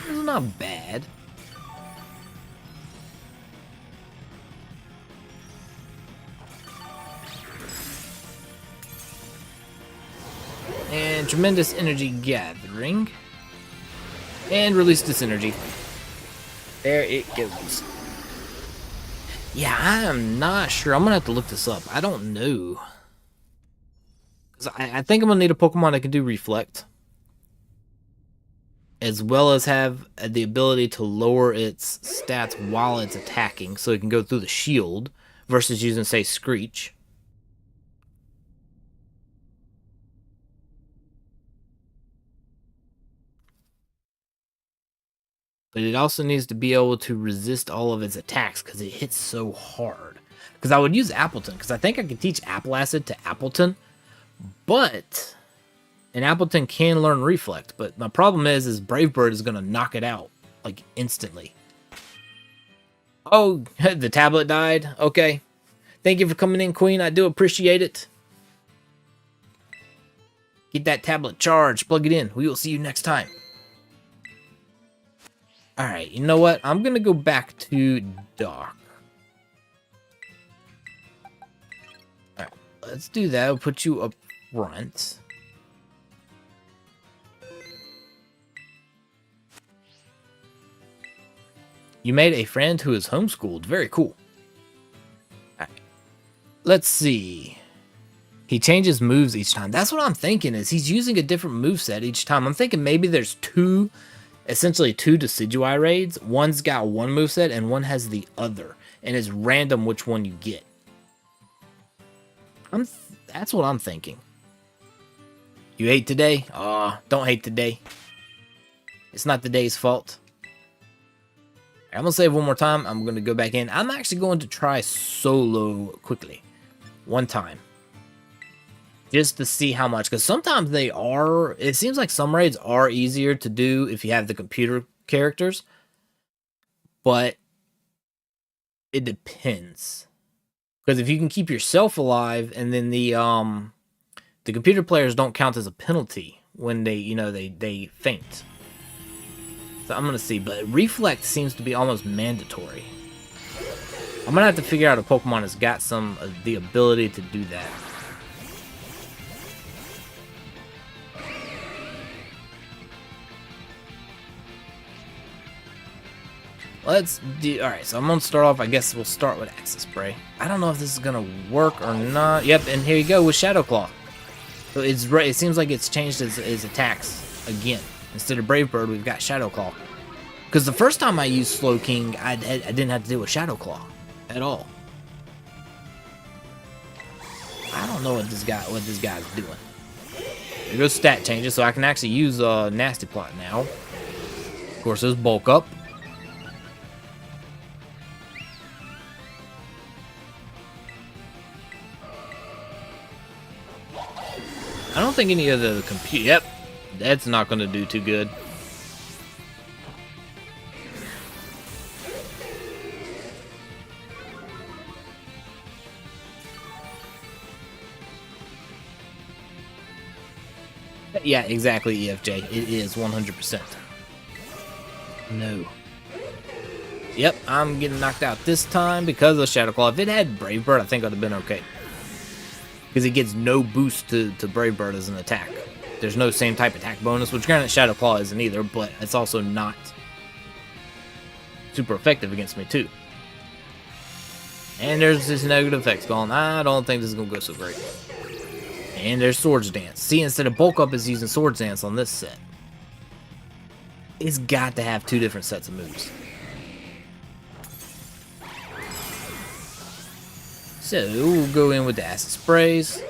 It's not bad. And Tremendous Energy Gathering. And release this energy. There it goes. Yeah, I am not sure. I'm going to have to look this up. I don't know. I think I'm going to need a Pokemon that can do Reflect. As well as have the ability to lower its stats while it's attacking. So it can go through the shield. Versus using, say, Screech. But it also needs to be able to resist all of its attacks. Because it hits so hard. Because I would use Appleton. Because I think I could teach Apple Acid to Appleton. But, and Appleton can learn Reflect, but my problem is Brave Bird is going to knock it out, like, instantly. Oh, the tablet died? Okay. Thank you for coming in, Queen. I do appreciate it. Get that tablet charged. Plug it in. We will see you next time. Alright, you know what? I'm going to go back to Doc. Alright, let's do that. We'll put you up front. You made a friend who is homeschooled. Very cool. Alright. Let's see. He changes moves each time. That's what I'm thinking, is he's using a different moveset each time. I'm thinking maybe there's essentially two Decidueye raids. One's got one moveset and one has the other. And it's random which one you get. That's what I'm thinking. You hate today? Aw, don't hate today. It's not the day's fault. I'm going to save one more time. I'm going to go back in. I'm actually going to try solo quickly. One time. Just to see how much. Because sometimes they are... It seems like some raids are easier to do if you have the computer characters. But it depends. Because if you can keep yourself alive, and then the computer players don't count as a penalty when they faint. So I'm going to see, but Reflect seems to be almost mandatory. I'm going to have to figure out if Pokemon has got the ability to do that. Let's do... Alright, so I'm going to start off, I guess we'll start with Acid Spray. I don't know if this is going to work or not. Yep, and here you go with Shadow Claw. So it seems like it's changed its attacks again. Instead of Brave Bird, we've got Shadow Claw. Because the first time I used Slow King, I didn't have to deal with Shadow Claw at all. I don't know what this guy's doing. There goes stat changes, so I can actually use Nasty Plot now. Of course, there's Bulk Up. I don't think any of the compute... Yep, that's not going to do too good. Yeah, exactly, EFJ. It is 100%. No. Yep, I'm getting knocked out this time because of Shadow Claw. If it had Brave Bird, I think I'd have been okay. Because it gets no boost to Brave Bird as an attack. There's no same type attack bonus, which granted Shadow Claw isn't either, but it's also not super effective against me too. And there's this negative effects going. I don't think this is going to go so great. And there's Swords Dance. See, instead of Bulk Up, it's using Swords Dance on this set. It's got to have two different sets of moves. So, we'll go in with the Acid Sprays.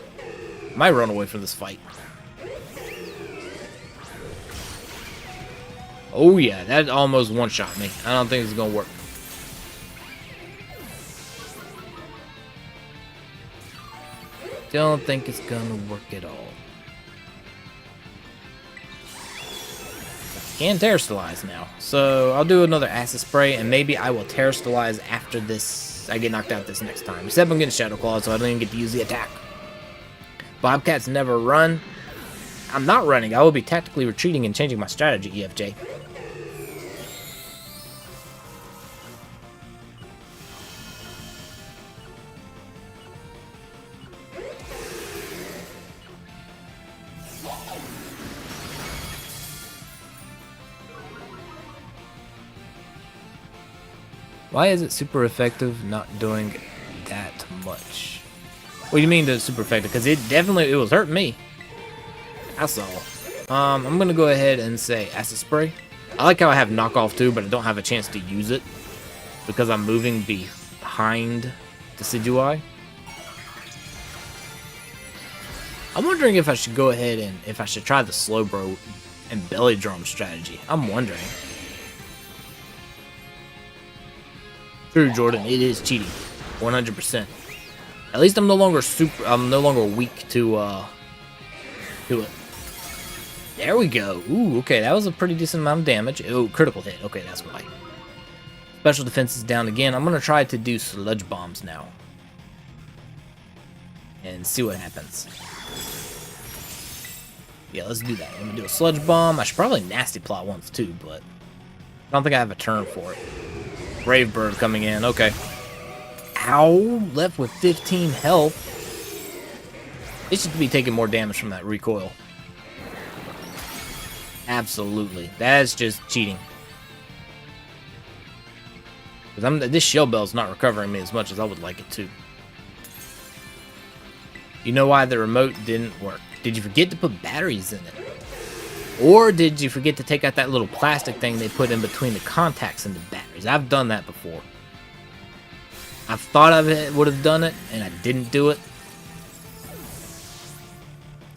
Might run away from this fight. Oh yeah, that almost one-shot me. I don't think this is going to work. Don't think it's going to work at all. Can Terastallize now. So, I'll do another Acid Spray, and maybe I will Terastallize after this. I get knocked out this next time. Except I'm getting Shadow Claw, so I don't even get to use the attack. Bobcats never run. I'm not running. I will be tactically retreating and changing my strategy, EFJ. Why is it super effective not doing that much? What do you mean that it's super effective? Because it was hurting me. That's all. I'm going to go ahead and say Acid Spray. I like how I have Knockoff too, but I don't have a chance to use it because I'm moving behind the Decidueye. I'm wondering if I should go ahead and if I should try the Slowbro and Belly Drum strategy. I'm wondering. True, Jordan. It is cheating, 100%. At least I'm no longer weak to it. There we go. Ooh, okay, that was a pretty decent amount of damage. Oh, critical hit. Okay, that's why. Special defense is down again. I'm gonna try to do Sludge Bombs now and see what happens. Yeah, let's do that. I'm gonna do a Sludge Bomb. I should probably Nasty Plot once too, but I don't think I have a turn for it. Brave Bird coming in. Okay. Ow! Left with 15 health. It should be taking more damage from that recoil. Absolutely. That's just cheating. Because this Shell Bell's not recovering me as much as I would like it to. You know why the remote didn't work? Did you forget to put batteries in it? Or did you forget to take out that little plastic thing they put in between the contacts and the batteries? I've done that before. I thought I would have done it, and I didn't do it.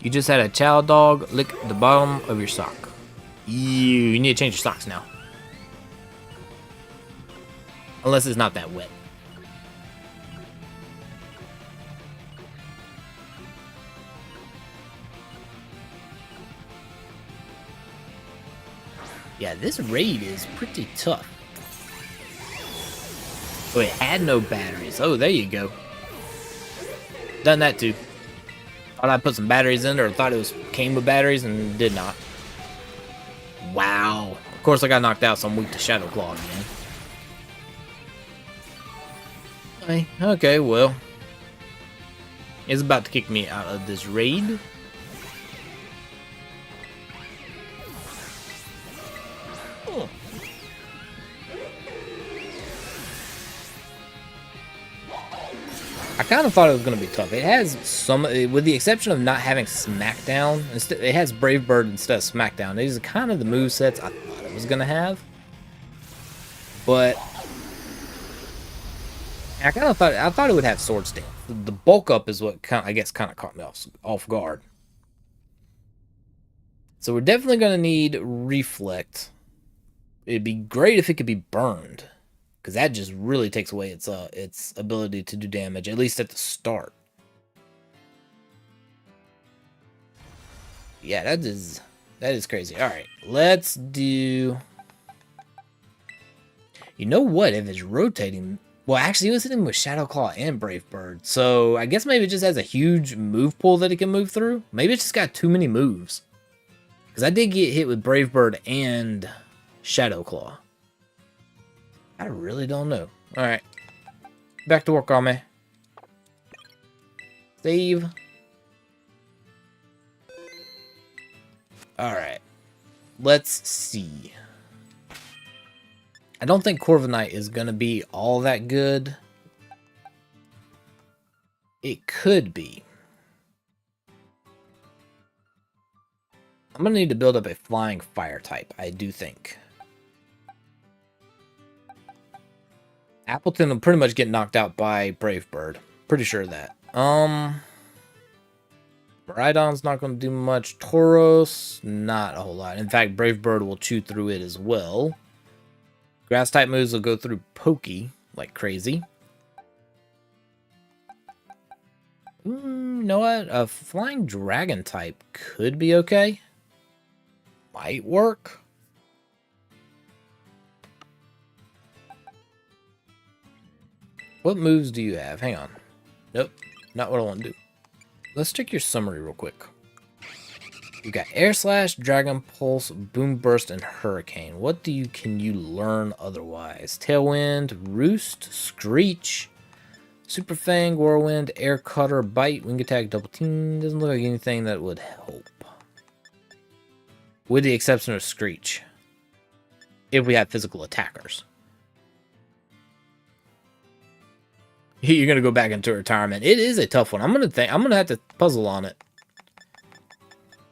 You just had a chow dog lick the bottom of your sock. You need to change your socks now. Unless it's not that wet. Yeah, this raid is pretty tough. Oh, it had no batteries. Oh, there you go. Done that too. Thought I put some batteries in there, or thought it came with batteries, and did not. Wow. Of course I got knocked out, so I'm weak to Shadow Claw again. Okay, well. It's about to kick me out of this raid. Oh. I kind of thought it was going to be tough. It has some, with the exception of not having Smackdown, it has Brave Bird instead of Smackdown. These are kind of the movesets I thought it was going to have. But I thought it would have Sword Stance. The bulk up is what I guess kind of caught me off guard. So we're definitely going to need Reflect. It'd be great if it could be burned, because that just really takes away its ability to do damage, at least at the start. Yeah, that is crazy. All right, let's do. You know what? If it's rotating, well, actually, it was hitting with Shadow Claw and Brave Bird, so I guess maybe it just has a huge move pool that it can move through. Maybe it's just got too many moves, because I did get hit with Brave Bird and Shadow Claw. I really don't know. Alright. Back to work on me. Save. Alright. Let's see. I don't think Corviknight is going to be all that good. It could be. I'm going to need to build up a flying fire type, I do think. Appleton will pretty much get knocked out by Brave Bird. Pretty sure of that. Rhydon's not going to do much. Tauros, not a whole lot. In fact, Brave Bird will chew through it as well. Grass type moves will go through Pokey like crazy. You know what? A flying dragon type could be okay. Might work. What moves do you have? Hang on. Nope. Not what I want to do. Let's check your summary real quick. You got Air Slash, Dragon Pulse, Boom Burst, and Hurricane. What can you learn otherwise? Tailwind, Roost, Screech, Super Fang, Whirlwind, Air Cutter, Bite, Wing Attack, Double Team. Doesn't look like anything that would help. With the exception of Screech. If we have physical attackers. You're gonna go back into retirement. It is a tough one. I'm gonna have to puzzle on it.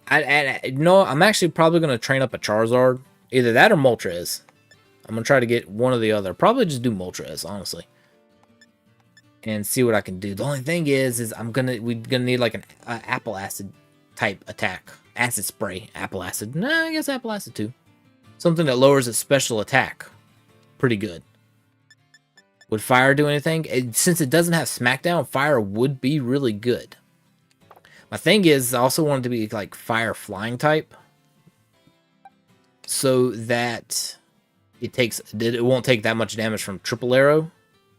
I'm actually probably gonna train up a Charizard. Either that or Moltres. I'm gonna try to get one or the other. Probably just do Moltres, honestly. And see what I can do. The only thing is we're gonna need like an Apple Acid type attack. Acid Spray. Apple Acid. Nah, I guess Apple Acid too. Something that lowers its special attack. Pretty good. Would Fire do anything? Since it doesn't have Smackdown, Fire would be really good. My thing is, I also want it to be like Fire Flying type. So that it won't take that much damage from Triple Arrow.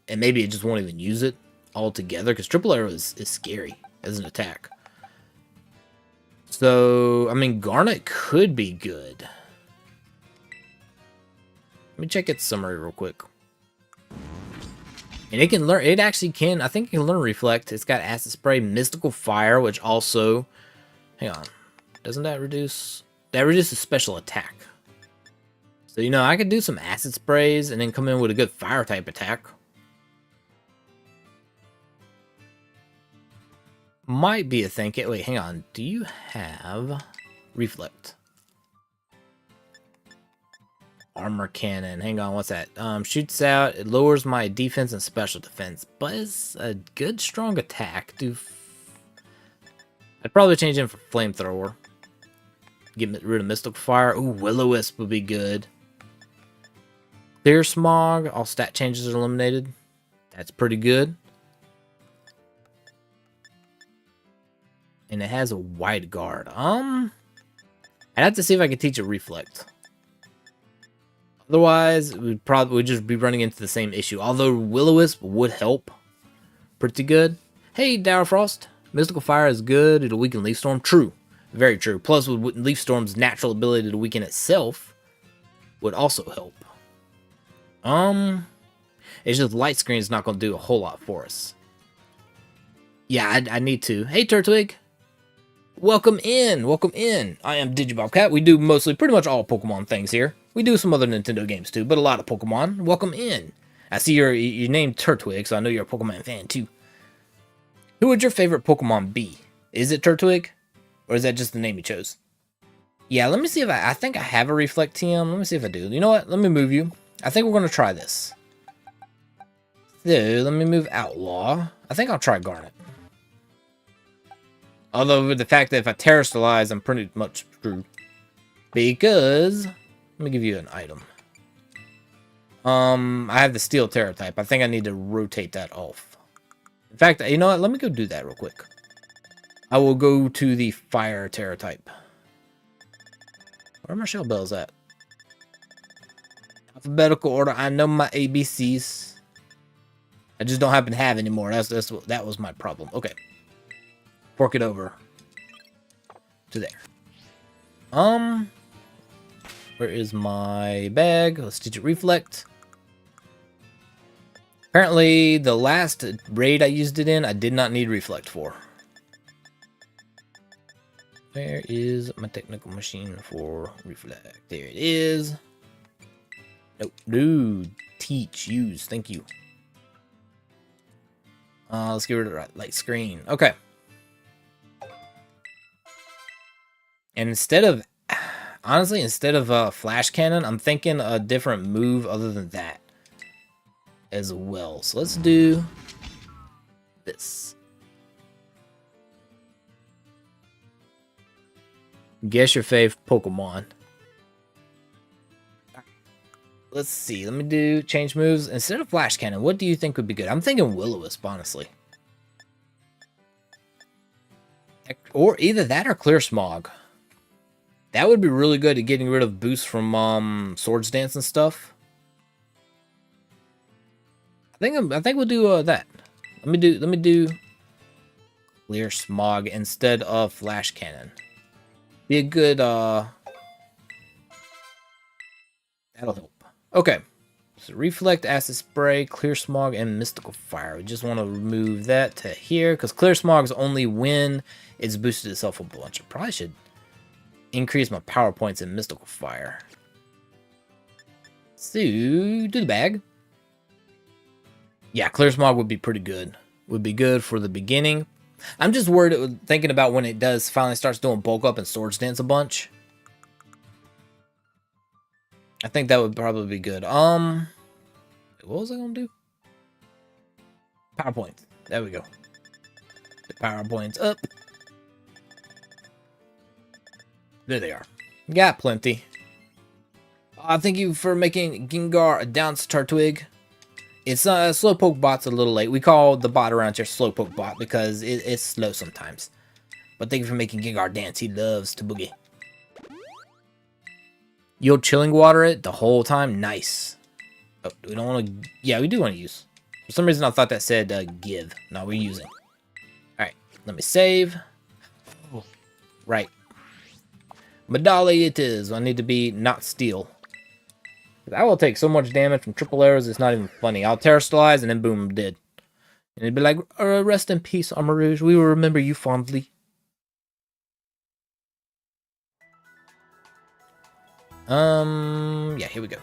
And maybe it just won't even use it altogether. Because Triple Arrow is scary as an attack. So, I mean, Garnet could be good. Let me check its summary real quick. And it can learn, I think it can learn Reflect. It's got Acid Spray, Mystical Fire, which also, hang on, doesn't that reduce? That reduces special attack. So, you know, I could do some Acid Sprays and then come in with a good Fire type attack. Might be a thing. Wait, hang on. Do you have Reflect? Armor cannon. Hang on, what's that? Shoots out. It lowers my defense and special defense, but it's a good strong attack. I'd probably change him for flamethrower. Get rid of mystical fire. Ooh, will-o-wisp would be good. Clear smog. All stat changes are eliminated. That's pretty good. And it has a wide guard. I'd have to see if I could teach it reflect. Otherwise, we'd just be running into the same issue. Although will-o-wisp would help pretty good. Hey, Dower Frost. Mystical fire is good. It'll weaken Leaf Storm. True. Very true. Plus, with Leaf Storm's natural ability to weaken itself, would also help. It's just Light Screen is not going to do a whole lot for us. Yeah, I need to. Hey, Turtwig. Welcome in. Welcome in. I am Digibobcat. We do pretty much all Pokemon things here. We do some other Nintendo games too, but a lot of Pokemon. Welcome in. I see your name Turtwig, so I know you're a Pokemon fan too. Who would your favorite Pokemon be? Is it Turtwig? Or is that just the name you chose? Yeah, let me see if I think I have a Reflect TM. Let me see if I do. You know what? Let me move you. I think we're going to try this. So, let me move Outlaw. I think I'll try Garnet. Although, with the fact that if I Terrestrialize, I'm pretty much screwed. Because, let me give you an item. I have the Steel Terra type. I think I need to rotate that off. In fact, you know what? Let me go do that real quick. I will go to the Fire Terra type. Where are my shell bells at? Alphabetical order. I know my ABCs. I just don't happen to have anymore. That was my problem. Okay. Fork it over to there. Where is my bag? Let's teach it Reflect. Apparently, the last raid I used it in, I did not need Reflect for. Where is my technical machine for Reflect? There it is. Nope. Dude. Teach. Use. Thank you. Let's get rid of the light screen. Okay. And honestly, instead of Flash Cannon, I'm thinking a different move other than that as well. So let's do this. Guess your fave Pokemon. Let's see. Let me do change moves. Instead of Flash Cannon, what do you think would be good? I'm thinking Will-O-Wisp, honestly. Or either that or Clear Smog. That would be really good at getting rid of boosts from Swords Dance and stuff. I think we'll do that. Let me do Clear Smog instead of Flash Cannon. Be a good that'll help. Okay. So Reflect, Acid Spray, Clear Smog, and Mystical Fire. We just want to remove that to here because Clear Smog is only when it's boosted itself a bunch. I probably should increase my power points in Mystical Fire. So do the bag. Yeah, Clear Smog would be pretty good. Would be good for the beginning. I'm just worried thinking about when it does finally starts doing bulk up and Swords Dance a bunch. I think that would probably be good. What was I gonna do? Power points. There we go. The power points up. There they are. Got plenty. Thank you for making Gengar a dance Turtwig. It's Slowpoke bot's a little late. We call the bot around here Slowpoke bot because it's slow sometimes. But thank you for making Gengar dance. He loves to boogie. You'll chilling water it the whole time. Nice. Oh, we don't want to. Yeah, we do want to use. For some reason, I thought that said give. No, we're using. All right, let me save. Oh, right. Medali it is. I need to be not steel. I will take so much damage from triple arrows, it's not even funny. I'll Terrestrialize and then boom, I'm dead. And it'd be like, rest in peace, Armor Rouge. We will remember you fondly. Yeah, here we go.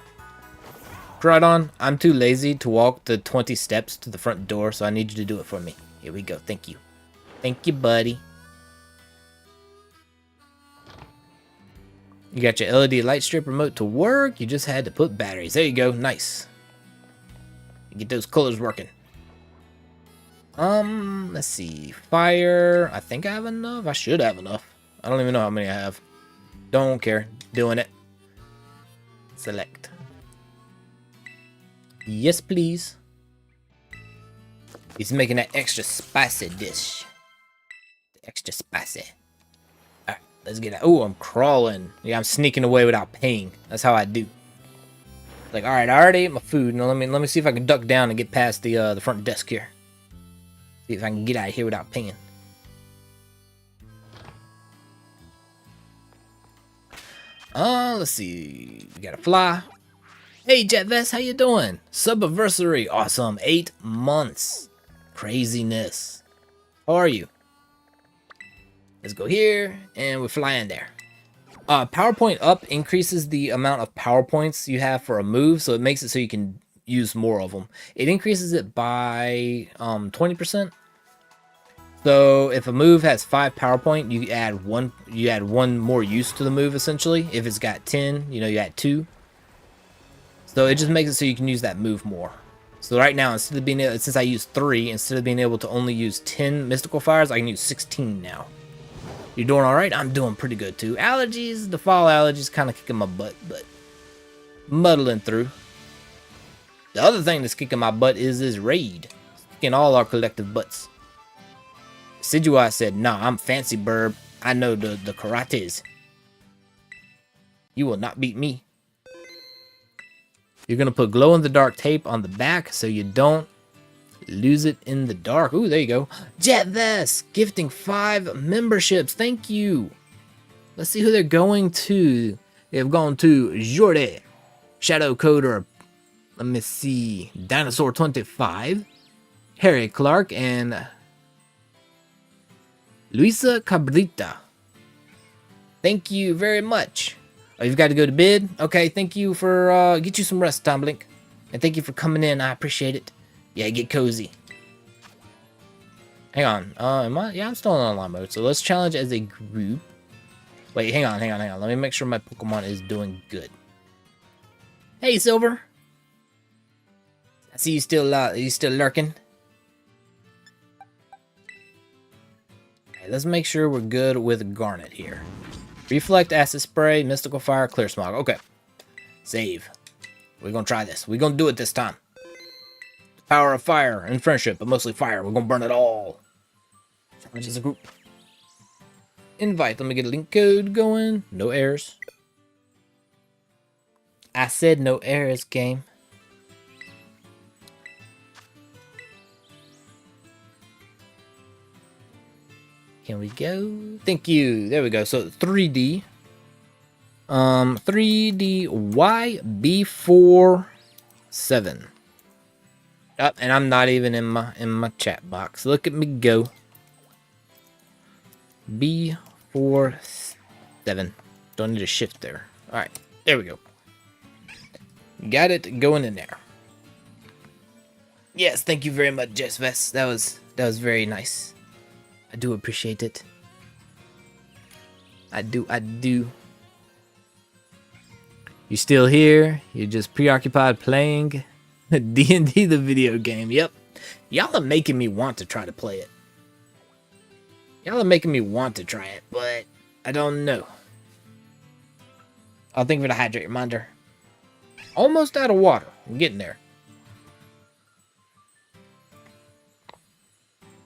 Groudon, I'm too lazy to walk the 20 steps to the front door, so I need you to do it for me. Here we go, thank you. Thank you, buddy. You got your LED light strip remote to work. You just had to put batteries. There you go. Nice. Get those colors working. Let's see. Fire. I think I have enough. I should have enough. I don't even know how many I have. Don't care. Doing it. Select. Yes, please. He's making that extra spicy dish. Extra spicy. Alright, let's get out. Oh, I'm crawling. Yeah, I'm sneaking away without paying. That's how I do. Like, alright, I already ate my food. Now let me see if I can duck down and get past the front desk here. See if I can get out of here without paying. Let's see. We gotta fly. Hey, Jet Vest, how you doing? Subiversary. Awesome. 8 months. Craziness. How are you? Let's go here, and we're flying there. PowerPoint up increases the amount of PowerPoints you have for a move, so it makes it so you can use more of them. It increases it by 20%. So if a move has 5 PowerPoint, you add one more use to the move essentially. If it's got 10, you add 2. So it just makes it so you can use that move more. So right now, instead of being able, since I use 3, instead of being able to only use 10 mystical fires, I can use 16 now. You doing all right? I'm doing pretty good too. Allergies, the fall allergies, kind of kicking my butt, but muddling through. The other thing that's kicking my butt is this raid, it's kicking all our collective butts. Decidueye said, "Nah, I'm fancy, burb. I know the karates. You will not beat me." You're gonna put glow-in-the-dark tape on the back so you don't lose it in the dark. Ooh, there you go. Jet Vest gifting 5 memberships. Thank you. Let's see who they're going to. They've gone to Jordi, Shadow Coder. Let me see. Dinosaur 25, Harry Clark, and Luisa Cabrita. Thank you very much. Oh, you've got to go to bed? Okay, thank you for, get you some rest, Tom Blink. And thank you for coming in, I appreciate it. Yeah, get cozy. Hang on, am I? Yeah, I'm still in online mode, so let's challenge as a group. Wait, hang on. Let me make sure my Pokemon is doing good. Hey, Silver. I see you still lurking. Alright, let's make sure we're good with Garnet here. Reflect, Acid Spray, Mystical Fire, Clear Smog. Okay. Save. We're gonna try this. We're gonna do it this time. The power of fire and friendship, but mostly fire. We're gonna burn it all. Challenge as a group. Invite. Let me get a link code going. No errors. I said no errors, game. Can we go? Thank you. There we go. So 3D. 3D YB47. Up, and I'm not even in my chat box. Look at me go. B47. Don't need a shift there. All right, there we go. Got it going in there. Yes, thank you very much, Jess Vest. That was very nice. I do appreciate it. I do. You still here? You're just preoccupied playing D&D the video game. Yep. Y'all are making me want to try to play it. Y'all are making me want to try it, but I don't know. I'll think of it a hydrate reminder. Almost out of water. I'm getting there.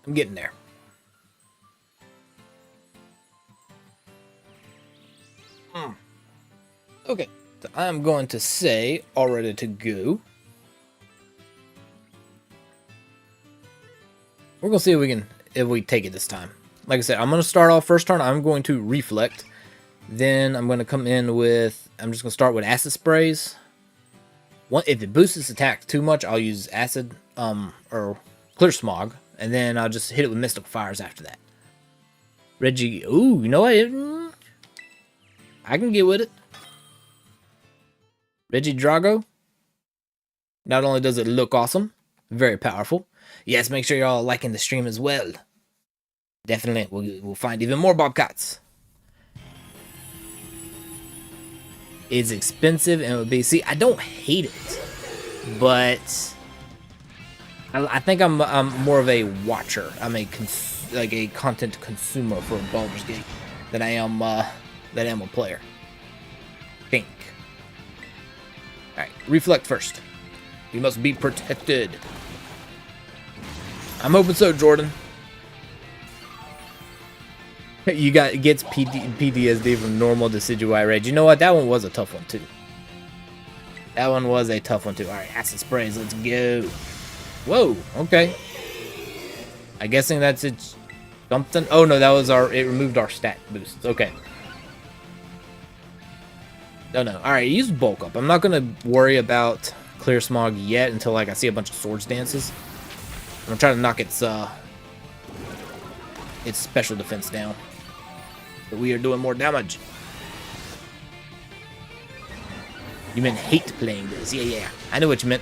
I'm getting there. Okay, so I'm going to say all ready to go. We're gonna see if we take it this time. Like I said, I'm gonna start off first turn. I'm going to reflect. Then I'm gonna come in with. I'm just gonna start with acid sprays. If it boosts its attack too much, I'll use acid or clear smog, and then I'll just hit it with mystical fires after that. Reggie, ooh, you know what? I can get with it. Reggie Drago. Not only does it look awesome, very powerful. Yes, make sure you're all liking the stream as well. Definitely, we'll find even more Bobcats. It's expensive and it would be... See, I don't hate it, but I think I'm more of a watcher. I'm a content consumer for Baldur's Gate than I am a player. Think. All right, reflect first. You must be protected. I'm hoping so, Jordan. You gets PTSD from normal Decidueye rage. You know what? That one was a tough one too. That one was a tough one too. All right, acid sprays. Let's go. Whoa. Okay. I'm guessing that's it. Something. Oh no, that was our. It removed our stat boosts. Okay. Oh no. All right, use bulk up. I'm not gonna worry about clear smog yet until like I see a bunch of swords dances. I'm gonna try to knock its special defense down. But we are doing more damage. You meant hate playing this. Yeah. I know what you meant.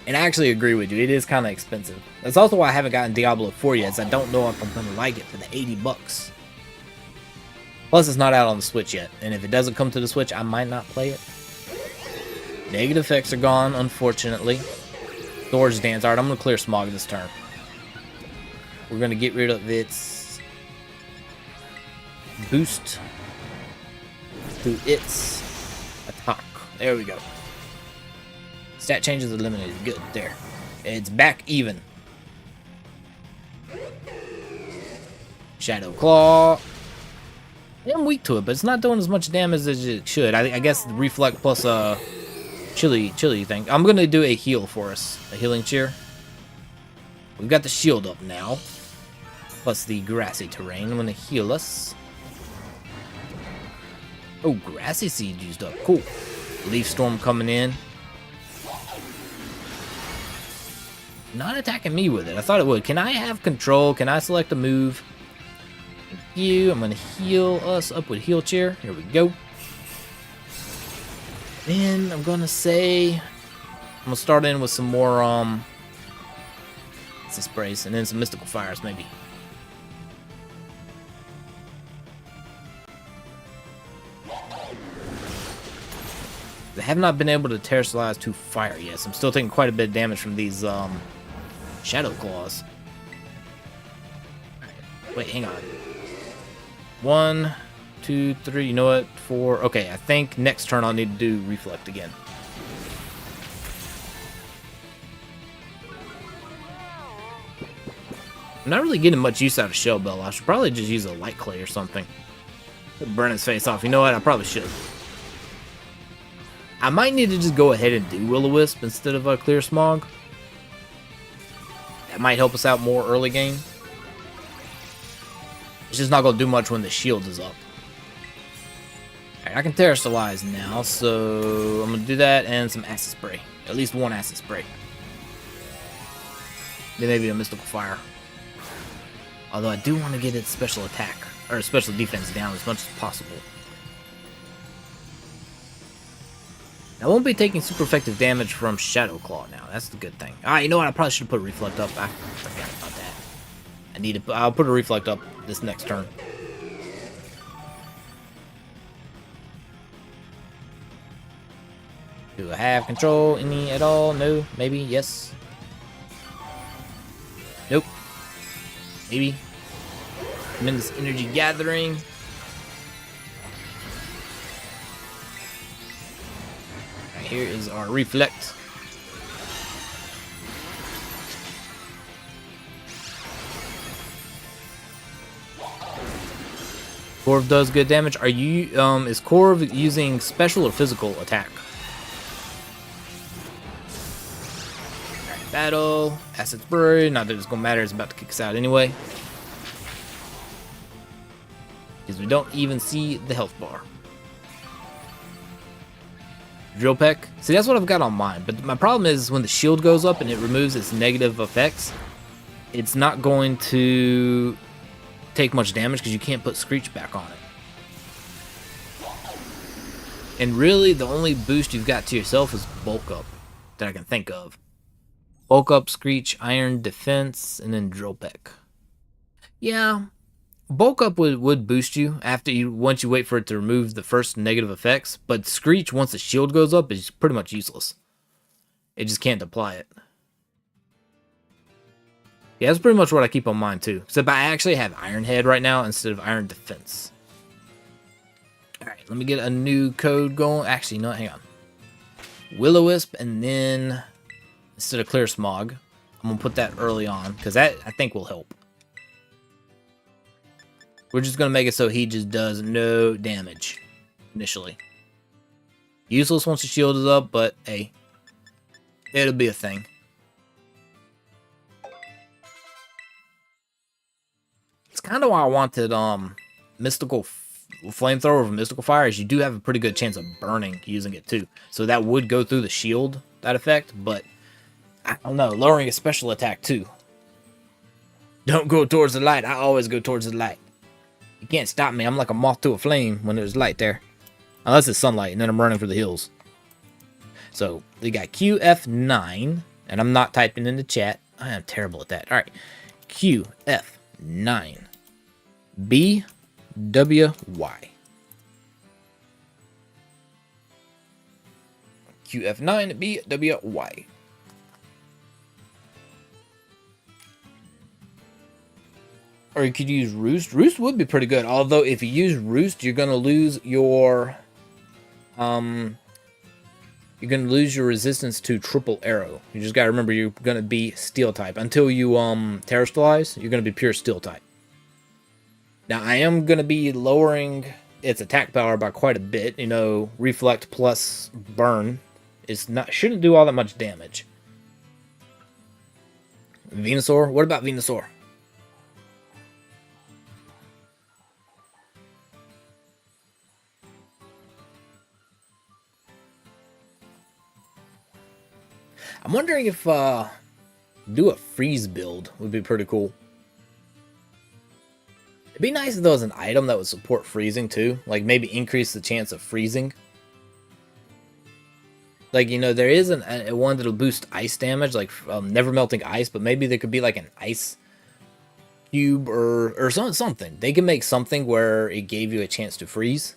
And I actually agree with you. It is kind of expensive. That's also why I haven't gotten Diablo 4 yet, as I don't know if I'm going to like it for the 80 bucks. Plus, it's not out on the Switch yet. And if it doesn't come to the Switch, I might not play it. Negative effects are gone, unfortunately. Swords dance. Alright, I'm going to clear smog this turn. We're going to get rid of its boost to its attack. There we go. Stat changes eliminated. Good. There. It's back even. Shadow Claw. I'm weak to it, but it's not doing as much damage as it should. I guess the reflect plus chili thing. I'm going to do a heal for us. A healing cheer. We've got the shield up now. Plus the grassy terrain. I'm going to heal us. Oh, grassy seed used up. Cool. Leaf storm coming in. Not attacking me with it. I thought it would. Can I have control? Can I select a move? Thank you. I'm going to heal us up with heal cheer. Here we go. Then I'm going to say... I'm going to start in with some more acid sprays and then some mystical fires maybe. I have not been able to terrestrialize to fire yet, so I'm still taking quite a bit of damage from these shadow claws. Wait, hang on. 1, 2, 3. You know what? 4. Okay, I think next turn I'll need to do reflect again. I'm not really getting much use out of Shell Bell. I should probably just use a light clay or something. Burn his face off. You know what? I probably should. I might need to just go ahead and do Will-O-Wisp instead of Clear Smog. That might help us out more early game. It's just not going to do much when the shield is up. Alright, I can Terrestrialize now, so I'm going to do that and some Acid Spray. At least one Acid Spray. Then maybe a Mystical Fire. Although I do want to get its special attack, or special defense down as much as possible. I won't be taking super effective damage from Shadow Claw now. That's the good thing. Alright, you know what? I probably should have put Reflect up. I forgot about that. I'll put a Reflect up this next turn. Do I have control any at all? No? Maybe? Yes? Nope. Maybe. Tremendous energy gathering. Here is our reflect. Corv does good damage. Are you is Corv using special or physical attack? Alright, battle, acid spray, not that it's gonna matter, it's about to kick us out anyway. Because we don't even see the health bar. Drill Peck. See, that's what I've got on mine. But my problem is when the shield goes up and it removes its negative effects, it's not going to take much damage because you can't put Screech back on it. And really, the only boost you've got to yourself is Bulk Up that I can think of. Bulk up, Screech, Iron Defense, and then Drill Peck. Yeah, bulk up would boost you once you wait for it to remove the first negative effects, but Screech, once the shield goes up, is pretty much useless. It just can't apply it. Yeah, that's pretty much what I keep on mine too. Except I actually have Iron Head right now instead of Iron Defense. Alright, let me get a new code going. Actually, no, hang on. Will-O-Wisp, and then instead of Clear Smog, I'm going to put that early on, because that, I think, will help. We're just going to make it so he just does no damage initially. Useless once the shield is up, but hey, it'll be a thing. It's kind of why I wanted Mystical Flamethrower over Mystical Fire, is you do have a pretty good chance of burning using it too. So that would go through the shield, that effect, but I don't know, lowering a special attack too. Don't go towards the light. I always go towards the light. You can't stop me. I'm like a moth to a flame when there's light there. Unless it's sunlight, and then I'm running for the hills. So, we got QF9, and I'm not typing in the chat. I am terrible at that. Alright, QF9. BWY. QF9 BWY. Or you could use Roost. Roost would be pretty good. Although if you use Roost, you're gonna lose your resistance to triple arrow. You just gotta remember you're gonna be steel type. Until you terrestrialize, you're gonna be pure steel type. Now I am gonna be lowering its attack power by quite a bit. You know, reflect plus burn shouldn't do all that much damage. Venusaur? What about Venusaur? I'm wondering if do a freeze build would be pretty cool. It'd be nice if there was an item that would support freezing too, like maybe increase the chance of freezing. Like, you know, there is a one that'll boost ice damage, like never melting ice, but maybe there could be like an ice cube or something. They can make something where it gave you a chance to freeze,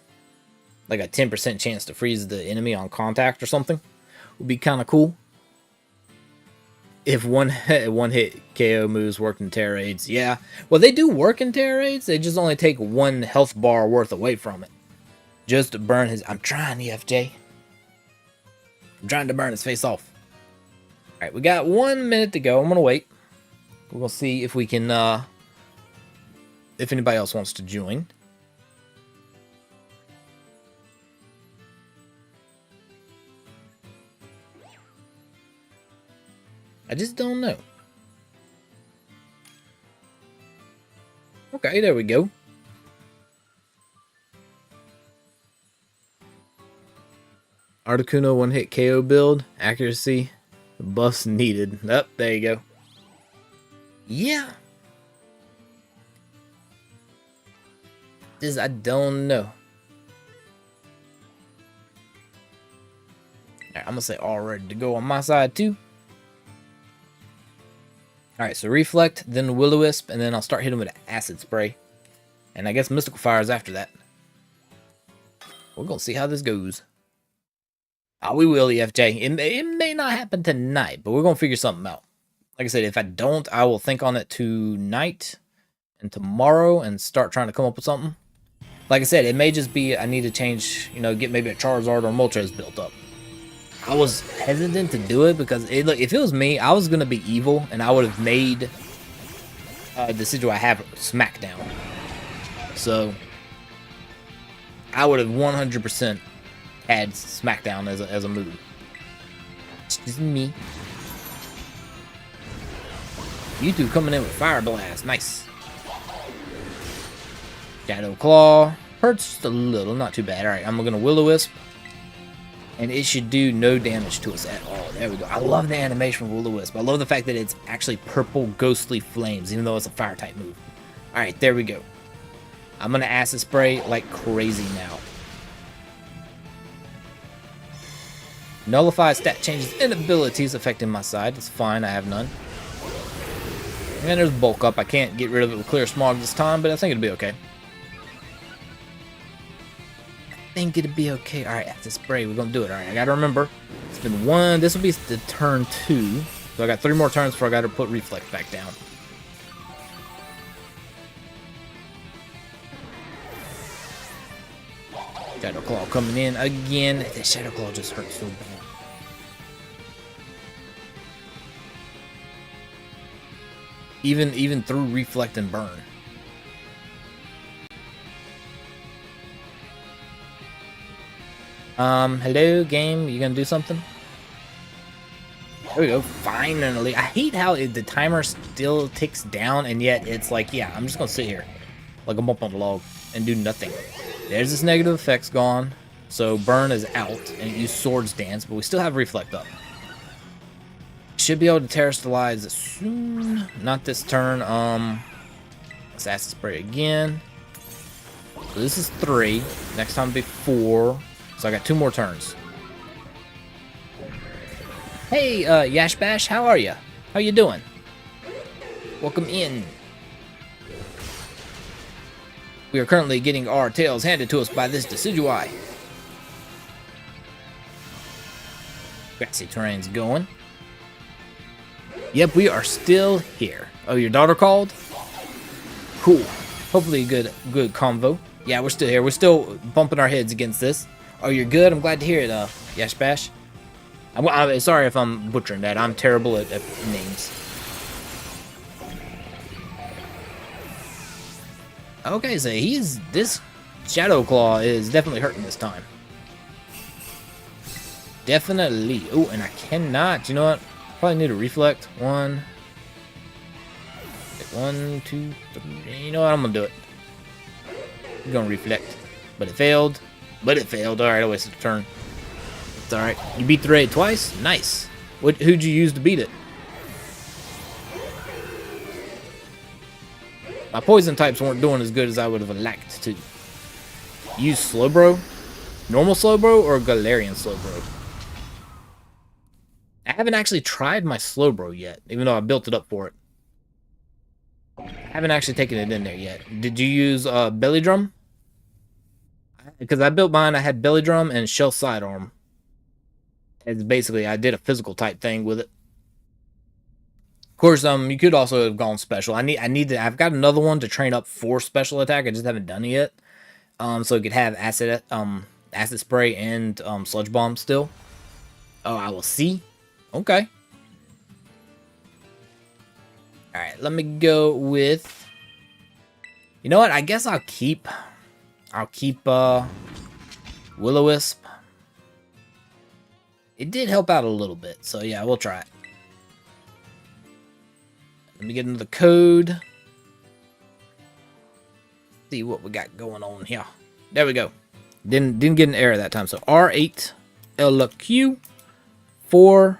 like a 10% chance to freeze the enemy on contact or something. Would be kind of cool. If one hit KO moves worked in Tera raids, yeah. Well, they do work in Tera raids. They just only take 1 health bar worth away from it. Just to burn his... I'm trying, EFJ. I'm trying to burn his face off. Alright, we got 1 minute to go. I'm going to wait. We're going to see if we can... if anybody else wants to join. I just don't know. Okay, there we go. Articuno 1-hit KO build. Accuracy. Buffs needed. Oh, there you go. Yeah. I don't know. Alright, I'm gonna say all ready to go on my side too. Alright, so Reflect, then Will-O-Wisp, and then I'll start hitting with an Acid Spray. And I guess Mystical Fire is after that. We're going to see how this goes. Oh, we will, EFJ. It may not happen tonight, but we're going to figure something out. Like I said, if I don't, I will think on it tonight and tomorrow and start trying to come up with something. Like I said, it may just be I need to change, you know, get maybe a Charizard or Moltres built up. I was hesitant to do it because, look, if it was me, I was going to be evil, and I would have made Decidueye have Smackdown. So, I would have 100% had Smackdown as a move. It's just me. You two coming in with Fire Blast. Nice. Shadow Claw. Hurts just a little, not too bad. Alright, I'm going to Will-O-Wisp. And it should do no damage to us at all. There we go. I love the animation of Will-O-Wisp. I love the fact that it's actually purple ghostly flames, even though it's a fire type move. Alright, there we go. I'm going to Acid Spray like crazy now. Nullify stat changes and abilities affecting my side. It's fine, I have none. And there's bulk up. I can't get rid of it with clear smog this time, but I think it'll be okay. I think it'll be okay. Alright, after spray, we're gonna do it. Alright, I gotta remember. It's been one. This will be the turn 2. So I got 3 more turns before I gotta put reflex back down. Shadow Claw coming in again. That Shadow Claw just hurts so bad. Even through reflect and burn. Hello game, you gonna do something? There we go, finally. I hate how the timer still ticks down and yet it's like, yeah, I'm just gonna sit here like a bump on the log and do nothing. There's this negative effects gone. So burn is out and it used swords dance, but we still have reflect up. Should be able to terrestrialize soon. Not this turn. Let's acid spray again. So this is 3. Next time will be 4. So I got 2 more turns. Hey, Yash Bash, how are you? How you doing? Welcome in. We are currently getting our tails handed to us by this Decidueye. Grassy terrain's going. Yep, we are still here. Oh, your daughter called? Cool. Hopefully good convo. Yeah, we're still here. We're still bumping our heads against this. Oh, you're good? I'm glad to hear it, Yash Bash. I'm sorry if I'm butchering that. I'm terrible at names. Okay, so this Shadow Claw is definitely hurting this time. Definitely. Oh, and I cannot. You know what? Probably need to reflect. 1, 2, 3. You know what? I'm gonna do it. I'm gonna reflect, but it failed. But it failed. All right, I wasted a turn. It's all right. You beat the raid twice. Nice. Who'd you use to beat it? My poison types weren't doing as good as I would have liked to. Use Slowbro? Normal Slowbro or Galarian Slowbro? I haven't actually tried my Slowbro yet, even though I built it up for it. I haven't actually taken it in there yet. Did you use Belly Drum? Because I built mine, I had Belly Drum and Shell Sidearm. It's basically, I did a physical type thing with it. Of course, you could also have gone special. I've got another one to train up for special attack. I just haven't done it yet. So it could have acid spray and sludge bomb still. Oh, I will see. Okay. All right, let me go with. You know what? I guess I'll keep Will-O-Wisp. It did help out a little bit, so yeah, we'll try it. Let me get into the code. See what we got going on here. There we go. Didn't get an error that time. So R8, LQ, 4,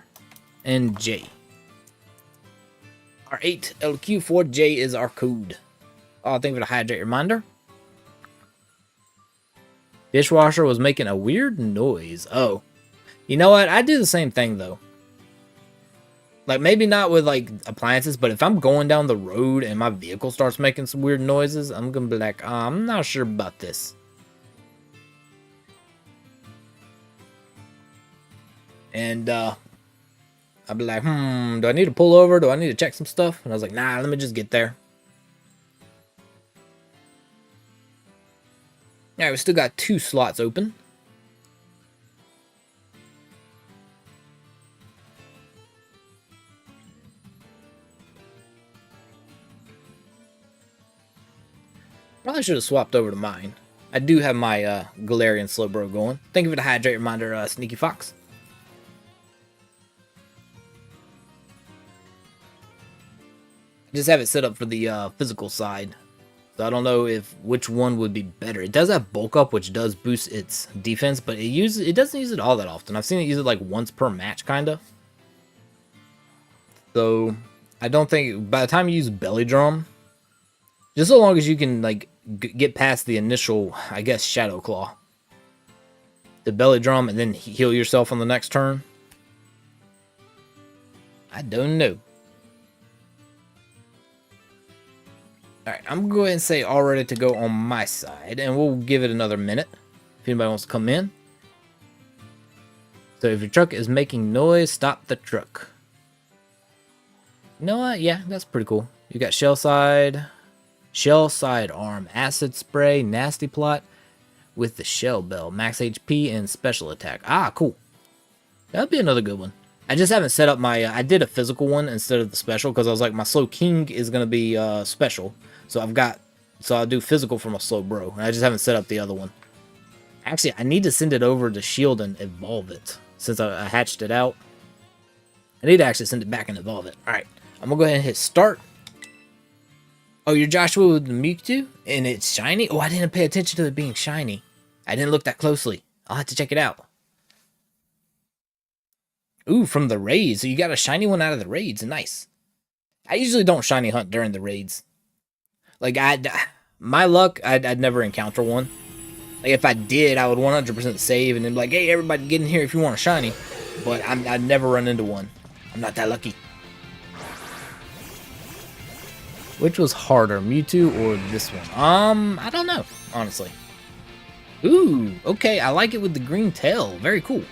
and J. R8, LQ, 4, J is our code. Oh, thank you for the hydrate reminder. Dishwasher was making a weird noise. Oh. You know what? I do the same thing, though. Like, maybe not with, like, appliances, but if I'm going down the road and my vehicle starts making some weird noises, I'm gonna be like, I'm not sure about this. And, I'll be like, do I need to pull over? Do I need to check some stuff? And I was like, nah, let me just get there. Alright, we still got 2 slots open. Probably should have swapped over to mine. I do have my Galarian Slowbro going. Thank you for the hydrate reminder, Sneaky Fox. I just have it set up for the physical side. So I don't know which one would be better. It does have bulk up, which does boost its defense, but it doesn't use it all that often. I've seen it use it like once per match, kind of. So I don't think by the time you use Belly Drum, just so long as you can like get past the initial, I guess, Shadow Claw. the belly drum and then heal yourself on the next turn? I don't know. Alright, I'm going to go ahead and say all ready to go on my side, and we'll give it another minute if anybody wants to come in. So if your truck is making noise, stop the truck. You know what? Yeah, that's pretty cool. You got shell side arm, acid spray, nasty plot with the shell bell, max HP and special attack. Ah, cool. That'd be another good one. I just haven't set up my, I did a physical one instead of the special because I was like, my slow king is going to be special. So I'll do physical for my slow bro. I just haven't set up the other one. Actually, I need to send it over to shield and evolve it since I hatched it out. I need to actually send it back and evolve it. All right, I'm going to go ahead and hit start. Oh, you're Joshua with the Mewtwo? And it's shiny? Oh, I didn't pay attention to it being shiny. I didn't look that closely. I'll have to check it out. Ooh, from the raids. So you got a shiny one out of the raids. Nice. I usually don't shiny hunt during the raids. Like, my luck, I'd never encounter one. Like, if I did, I would 100% save and then be like, hey, everybody get in here if you want a shiny. But I'd never run into one. I'm not that lucky. Which was harder, Mewtwo or this one? I don't know, honestly. Ooh, okay, I like it with the green tail. Very cool.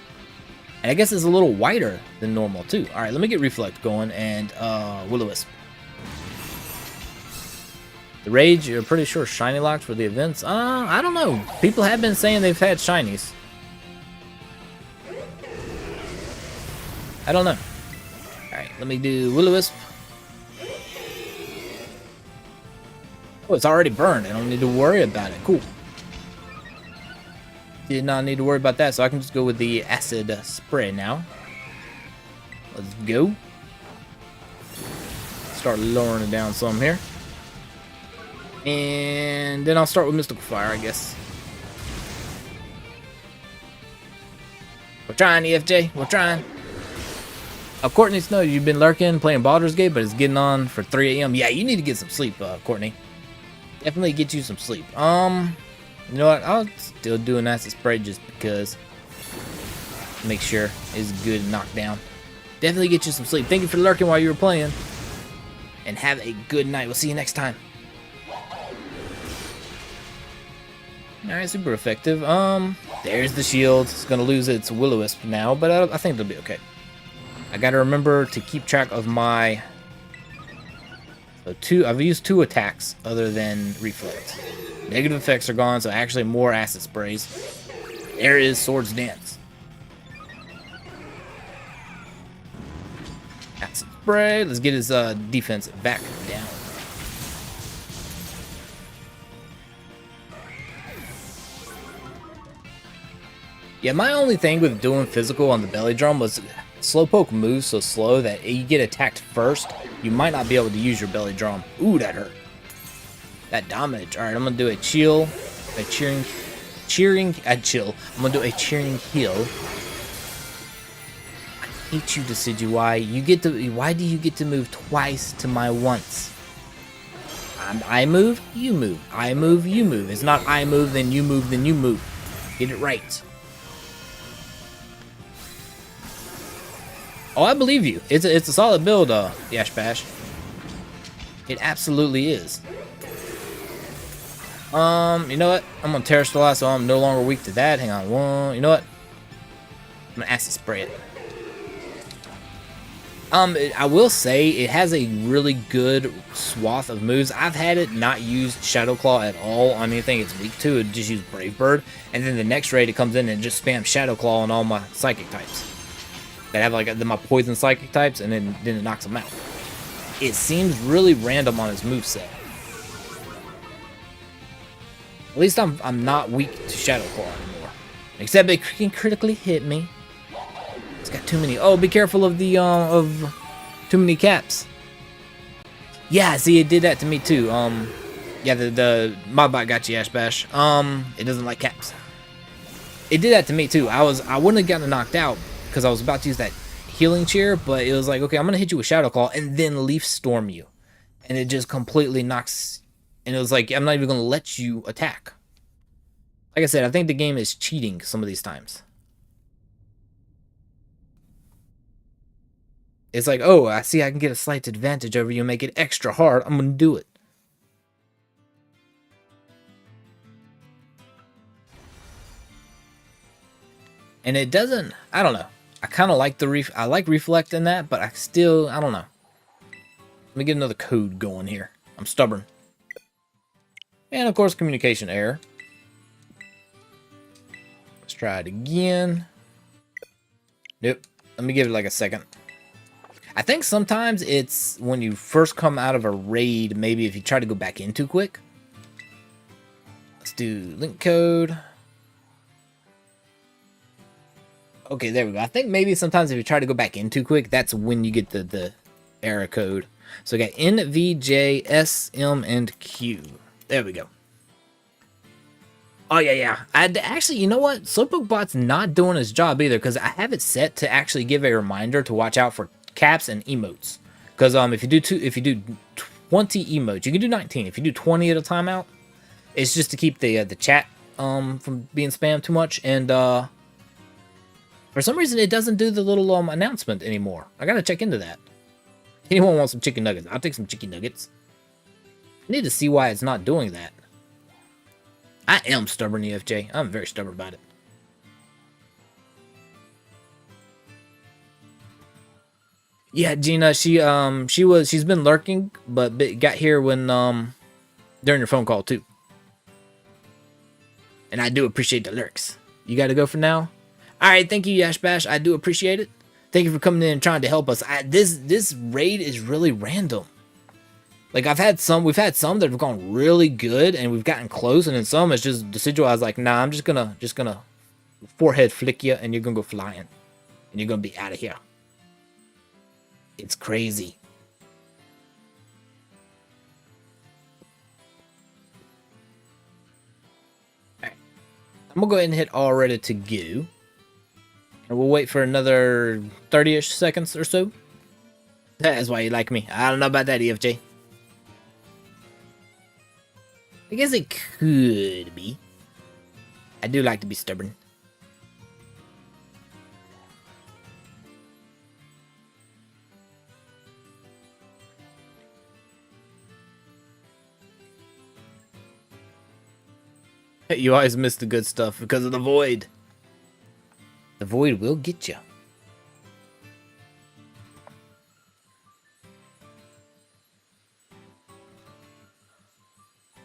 And I guess it's a little wider than normal, too. All right, let me get Reflect going and Will-O-Wisp. The Rage, you're pretty sure shiny locked for the events? I don't know. People have been saying they've had shinies. I don't know. All right, let me do Will-O-Wisp. Oh, it's already burned. I don't need to worry about it. Cool. Did not need to worry about that, so I can just go with the acid spray now. Let's go. Start lowering it down some here. And then I'll start with Mystical Fire, I guess. We're trying, EFJ. We're trying. Courtney Snow, you've been lurking, playing Baldur's Gate, but it's getting on for 3 a.m. Yeah, you need to get some sleep, Courtney. Definitely get you some sleep. You know what? I'll still do an acid spray just because. Make sure it's good and knocked down. Definitely get you some sleep. Thank you for lurking while you were playing. And have a good night. We'll see you next time. Alright, super effective. There's the shield. It's gonna lose its Will-O-Wisp now, but I think it'll be okay. I gotta remember to keep track of my... So I've used 2 attacks other than Reflect. Negative effects are gone, so actually more acid sprays. There is Swords Dance. Acid spray. Let's get his defense back down. Yeah, my only thing with doing physical on the belly drum was Slowpoke moves so slow that you get attacked first, you might not be able to use your belly drum. Ooh, that hurt. That damage. Alright, I'm gonna do a chill. A cheering chill. I'm gonna do a cheering heal. I hate you, Decidueye. Why do you get to move twice to my once? I move, you move. I move, you move. It's not I move, then you move, then you move. Get it right. Oh, I believe you. It's a solid build, Yash Bash. It absolutely is. You know what? I'm gonna Tera Stella, so I'm no longer weak to that. Hang on, one. You know what? I'm gonna acid spray it. I will say it has a really good swath of moves. I've had it not use Shadow Claw at all on anything it's weak to. It just use Brave Bird, and then the next raid it comes in and just spams Shadow Claw on all my psychic types. That have like my poison psychic types, and then it knocks them out. It seems really random on his moveset. At least I'm not weak to Shadow Claw anymore. Except it can critically hit me. It's got too many. Oh, be careful of the of too many caps. Yeah, see, it did that to me too. Yeah, the Mobbot got you, Ash Bash. It doesn't like caps. It did that to me too. I wouldn't have gotten knocked out because I was about to use that healing cheer, but it was like, okay, I'm gonna hit you with Shadow Claw and then Leaf Storm you, and it just completely knocks. And it was like, I'm not even gonna let you attack. Like I said, I think the game is cheating some of these times. It's like, oh, I see I can get a slight advantage over you and make it extra hard. I'm going to do it. And it doesn't, I don't know. I kind of like I like reflect in that, but I don't know. Let me get another code going here. I'm stubborn. And of course, communication error. Let's try it again. Nope. Let me give it like a second. I think sometimes it's when you first come out of a raid, maybe if you try to go back in too quick. Let's do link code. Okay, there we go. I think maybe sometimes if you try to go back in too quick, that's when you get the error code. So we got N, V, J, S, M, and Q. There we go. Oh, yeah. Actually, you know what? Slowpokebot's not doing his job either, because I have it set to actually give a reminder to watch out for caps and emotes. Because if you do 20 emotes, you can do 19. If you do 20 at a timeout, it's just to keep the chat from being spammed too much. And for some reason, it doesn't do the little announcement anymore. I gotta check into that. Anyone want some chicken nuggets? I'll take some chicken nuggets. I need to see why it's not doing that. I am stubborn, EFJ. I'm very stubborn about it. Yeah, Gina, she's been lurking, but got here when during your phone call too. And I do appreciate the lurks. You got to go for now. All right, thank you, Yash Bash. I do appreciate it. Thank you for coming in and trying to help us. This raid is really random. Like we've had some that have gone really good and we've gotten close, and then some it's just Decidueye. I was like, nah, I'm just gonna forehead flick you and you're gonna go flying. And you're gonna be out of here. It's crazy. Alright. I'm gonna go ahead and hit all ready to go. And we'll wait for another 30-ish seconds or so. That is why you like me. I don't know about that, EFJ. I guess it could be. I do like to be stubborn. You always miss the good stuff because of the void. The void will get you.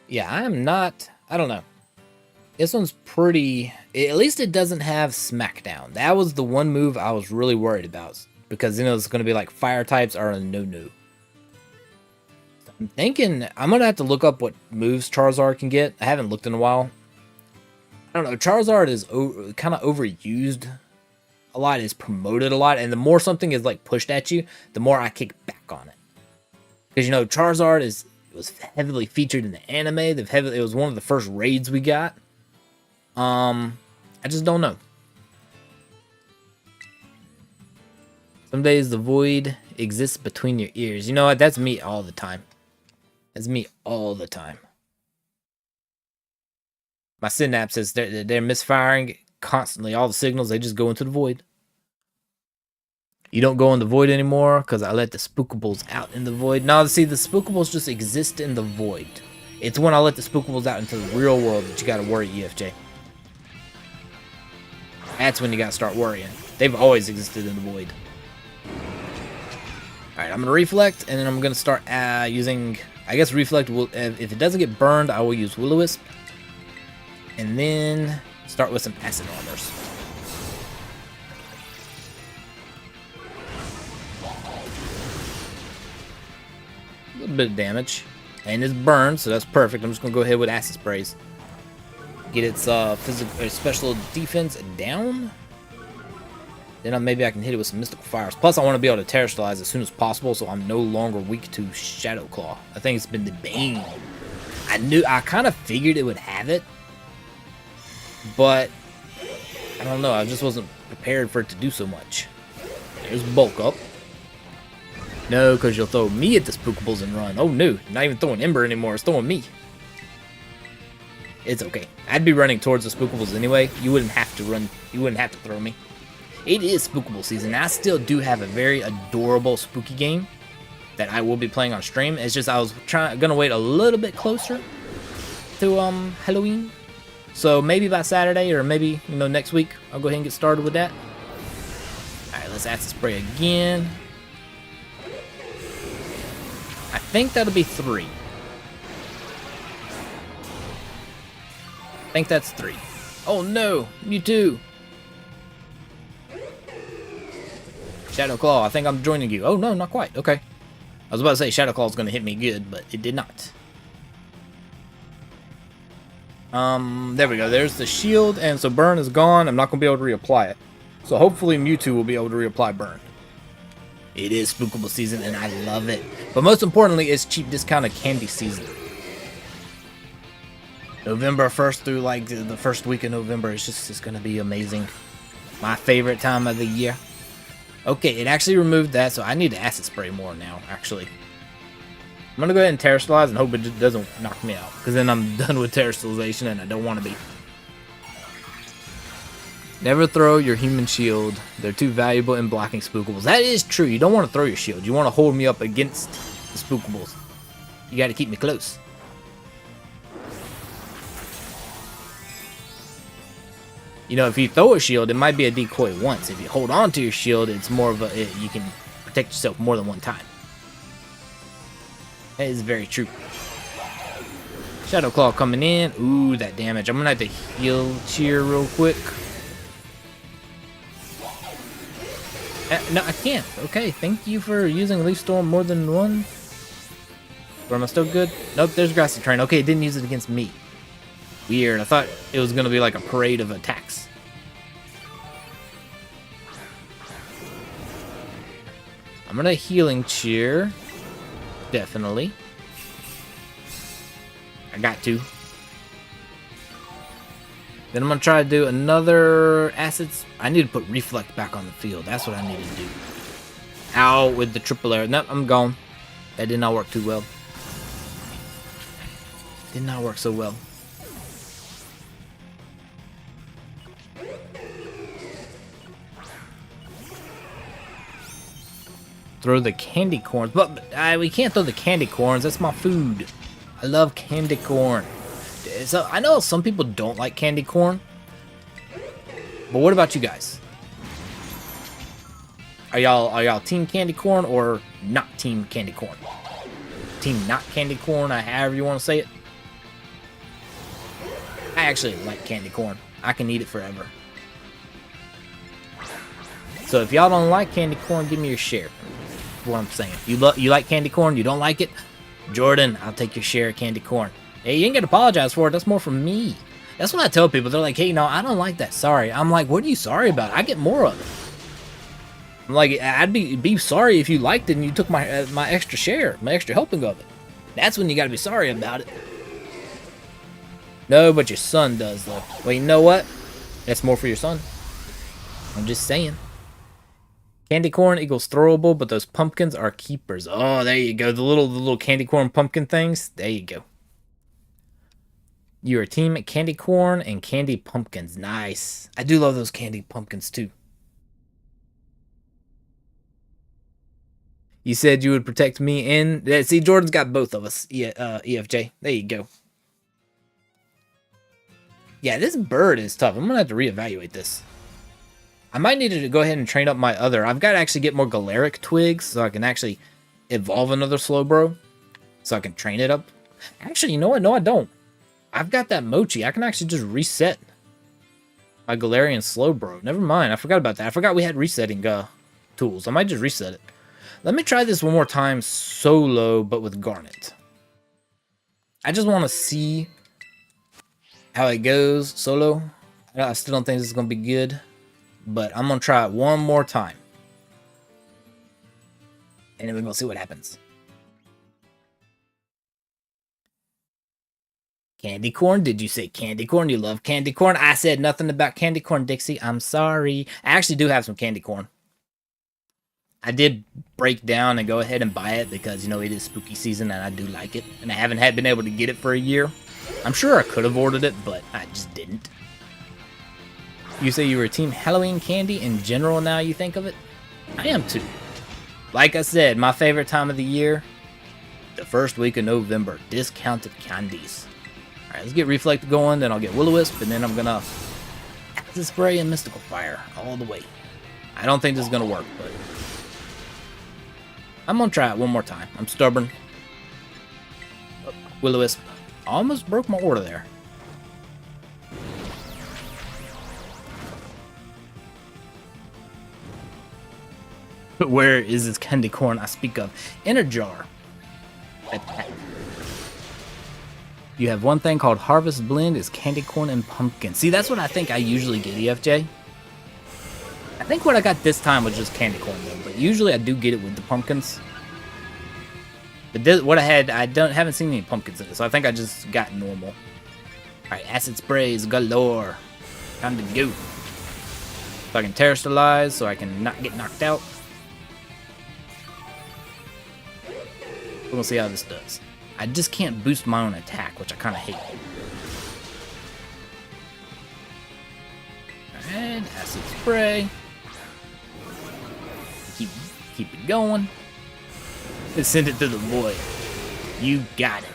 Yeah, I'm not... I don't know. This one's pretty... At least it doesn't have Smackdown. That was the one move I was really worried about. Because, you know, it's going to be like fire types are a no-no. I'm thinking... I'm going to have to look up what moves Charizard can get. I haven't looked in a while. I don't know. Charizard is kind of overused a lot. It's promoted a lot. And the more something is like pushed at you, the more I kick back on it. Because, you know, Charizard was heavily featured in the anime. It was one of the first raids we got. I just don't know. Some days the void exists between your ears. You know what? That's me all the time. That's me all the time. My synapses, they're misfiring constantly. All the signals, they just go into the void. You don't go in the void anymore because I let the spookables out in the void. Now, see, the spookables just exist in the void. It's when I let the spookables out into the real world that you got to worry, EFJ. That's when you got to start worrying. They've always existed in the void. Alright, I'm going to reflect, and then I'm going to start using... I guess reflect will... If it doesn't get burned, I will use Will-O-Wisp. And then start with some acid armors. A little bit of damage. And it's burned, so that's perfect. I'm just going to go ahead with acid sprays. Get its special defense down. Then maybe I can hit it with some mystical fires. Plus, I want to be able to terrestrialize as soon as possible, so I'm no longer weak to Shadow Claw. I think it's been the bane. I kind of figured it would have it. But, I don't know, I just wasn't prepared for it to do so much. There's bulk up. No, because you'll throw me at the spookables and run. Oh no, not even throwing Ember anymore, it's throwing me. It's okay. I'd be running towards the spookables anyway. You wouldn't have to run. You wouldn't have to throw me. It is spookable season. I still do have a very adorable spooky game that I will be playing on stream. It's just I was gonna wait a little bit closer to Halloween. So maybe by Saturday or maybe, you know, next week, I'll go ahead and get started with that. Alright, let's acid spray again. I think that'll be 3. I think that's 3. Oh no, you too. Shadow Claw, I think I'm joining you. Oh no, not quite. Okay. I was about to say Shadow Claw is going to hit me good, but it did not. There we go. There's the shield, and so burn is gone. I'm not going to be able to reapply it. So hopefully Mewtwo will be able to reapply burn. It is spookable season, and I love it. But most importantly, it's cheap discounted candy season. November 1st through like the first week of November, it's going to be amazing. My favorite time of the year. Okay, it actually removed that, so I need to acid spray more now, actually. I'm going to go ahead and terrestrialize and hope it just doesn't knock me out, because then I'm done with terrestrialization and I don't want to be. Never throw your human shield. They're too valuable in blocking spookables. That is true. You don't want to throw your shield. You want to hold me up against the spookables. You got to keep me close. You know, if you throw a shield, it might be a decoy once. If you hold on to your shield, it's more of a... you can protect yourself more than one time. That is very true. Shadow Claw coming in. Ooh, that damage. I'm going to have to heal cheer real quick. No, I can't. Okay, thank you for using Leaf Storm more than one. Or am I still good? Nope, there's Grassy Train. Okay, it didn't use it against me. Weird. I thought it was going to be like a parade of attacks. I'm going to healing cheer. Definitely. I got to. Then I'm going to try to do another acids. I need to put Reflect back on the field. That's what I need to do. Ow, with the triple arrow. Nope, I'm gone. That did not work too well. Did not work so well. Throw the candy corns, but we can't throw the candy corns. That's my food. I love candy corn. So I know some people don't like candy corn, but what about you guys? Are y'all team candy corn or not team candy corn? Team not candy corn, however you want to say it. I actually like candy corn. I can eat it forever. So if y'all don't like candy corn, give me your share. That's what I'm saying. You like candy corn? You don't like it? Jordan, I'll take your share of candy corn. Hey, you ain't gonna apologize for it. That's more from me. That's what I tell people. They're like, hey, no, I don't like that. Sorry. I'm like, what are you sorry about? I get more of it. I'm like, I'd be sorry if you liked it and you took my my extra share, my extra helping of it. That's when you gotta be sorry about it. No, but your son does, though. Well, you know what? That's more for your son. I'm just saying. Candy corn equals throwable, but those pumpkins are keepers. Oh, there you go. The little candy corn pumpkin things. There you go. You're a team at candy corn and candy pumpkins. Nice. I do love those candy pumpkins, too. You said you would protect me and... See, Jordan's got both of us. EFJ. There you go. Yeah, this bird is tough. I'm going to have to reevaluate this. I might need to go ahead and train up my other. I've got to actually get more Galaric twigs so I can actually evolve another Slowbro. So I can train it up. Actually, you know what? No, I don't. I've got that Mochi. I can actually just reset my Galarian Slowbro. Never mind. I forgot about that. I forgot we had resetting tools. I might just reset it. Let me try this one more time solo, but with Garnet. I just want to see how it goes solo. I still don't think this is going to be good. But I'm going to try it one more time. And then we're going to see what happens. Candy corn? Did you say candy corn? You love candy corn? I said nothing about candy corn, Dixie. I'm sorry. I actually do have some candy corn. I did break down and go ahead and buy it because, you know, it is spooky season and I do like it. And I haven't been able to get it for a year. I'm sure I could have ordered it, but I just didn't. You say you were Team Halloween candy in general now you think of it? I am too. Like I said, my favorite time of the year, the first week of November, discounted candies. Alright, let's get Reflect going, then I'll get Will-O-Wisp, and then I'm gonna Acid Spray and Mystical Fire all the way. I don't think this is gonna work, but I'm gonna try it one more time. I'm stubborn. Oh, Will-O-Wisp. Almost broke my order there. But where is this candy corn I speak of? In a jar. You have one thing called Harvest Blend is candy corn and pumpkin. See, that's what I think I usually get, EFJ. I think what I got this time was just candy corn though, but usually I do get it with the pumpkins. But this, what I had, haven't seen any pumpkins in it, so I think I just got normal. Alright, acid sprays galore. Time to go. So I can terrestrialize, so I can not get knocked out. We'll see how this does. I just can't boost my own attack, which I kind of hate. Alright, acid spray. Keep it going. And send it to the void. You got it.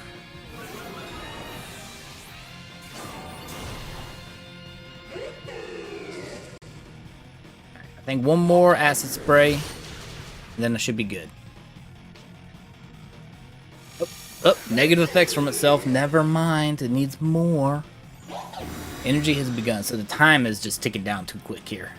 I think one more acid spray, and then I should be good. Oh, negative effects from itself. Never mind. It needs more. Energy has begun, so the time is just ticking down too quick here.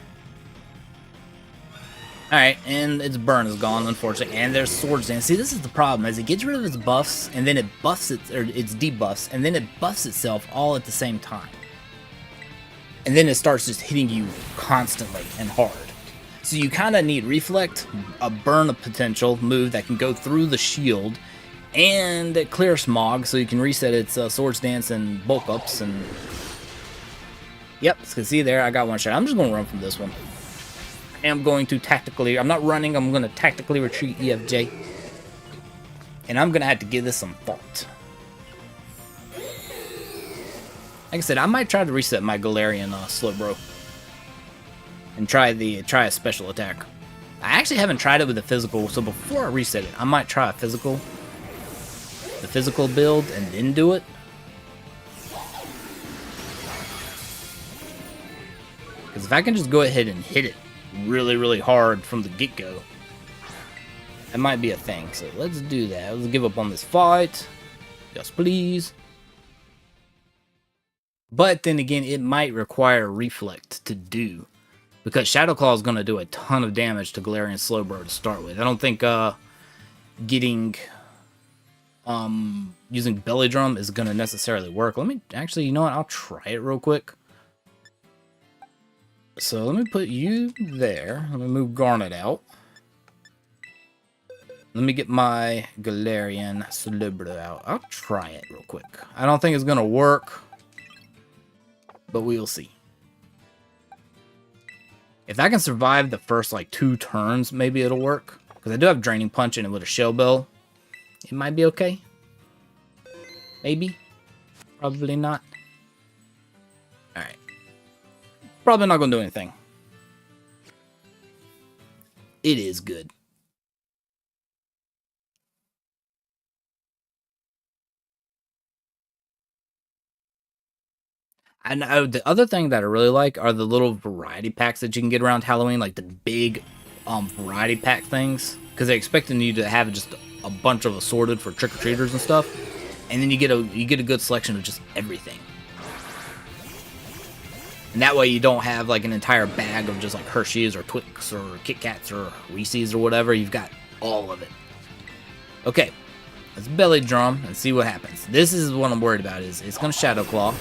Alright, and its burn is gone, unfortunately. And there's Swords Dance. See, this is the problem, as it gets rid of its buffs, and then it buffs its debuffs, and then it buffs itself all at the same time. And then it starts just hitting you constantly and hard. So you kind of need Reflect, a burn of potential move that can go through the shield, and Clear Smog, so you can reset its Swords Dance and bulk ups. And yep, you can see there, I got one shot. I'm just going to run from this one. I am going to tactically, I'm not running, I'm going to tactically retreat EFJ. And I'm going to have to give this some thought. Like I said, I might try to reset my Galarian Slowbro. And try a special attack. I actually haven't tried it with the physical, so before I reset it, I might try a physical. The physical build and then do it. Because if I can just go ahead and hit it really, really hard from the get-go, that might be a thing. So let's do that. Let's give up on this fight. Yes, please. But then again, it might require Reflect to do. Because Shadow Claw is going to do a ton of damage to Galarian Slowbro to start with. I don't think using Belly Drum is going to necessarily work. Let me, actually, you know what? I'll try it real quick. So let me put you there. Let me move Garnet out. Let me get my Galarian Slowbro out. I'll try it real quick. I don't think it's going to work, but we'll see. If I can survive the first, like, 2 turns, maybe it'll work. Because I do have Draining Punch in it with a Shell Bell. It might be okay. Maybe. Probably not. Alright. Probably not going to do anything. It is good. And the other thing that I really like are the little variety packs that you can get around Halloween, like the big variety pack things, because they're expecting you to have just a bunch of assorted for trick-or-treaters and stuff, and then you get a good selection of just everything. And that way you don't have like an entire bag of just like Hershey's or Twix or Kit Kats or Reese's or whatever. You've got all of it. Okay, let's Belly Drum and see what happens. This is what I'm worried about, is it's going to Shadow Claw.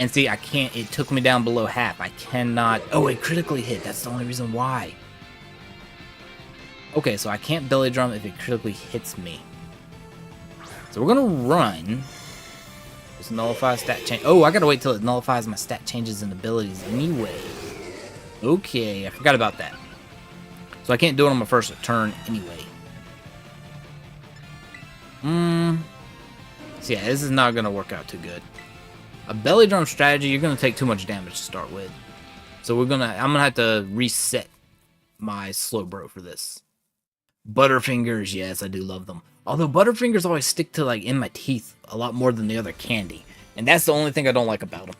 And see, I can't, it took me down below half. I cannot, oh, it critically hit. That's the only reason why. Okay, so I can't Belly Drum if it critically hits me. So we're going to run. Just nullify stat change. Oh, I got to wait till it nullifies my stat changes and abilities anyway. Okay, I forgot about that. So I can't do it on my first turn anyway. So yeah, this is not going to work out too good. A belly drum strategy, you're going to take too much damage to start with. So I'm going to have to reset my Slowbro for this. Butterfingers, yes, I do love them. Although Butterfingers always stick to like in my teeth a lot more than the other candy. And that's the only thing I don't like about them.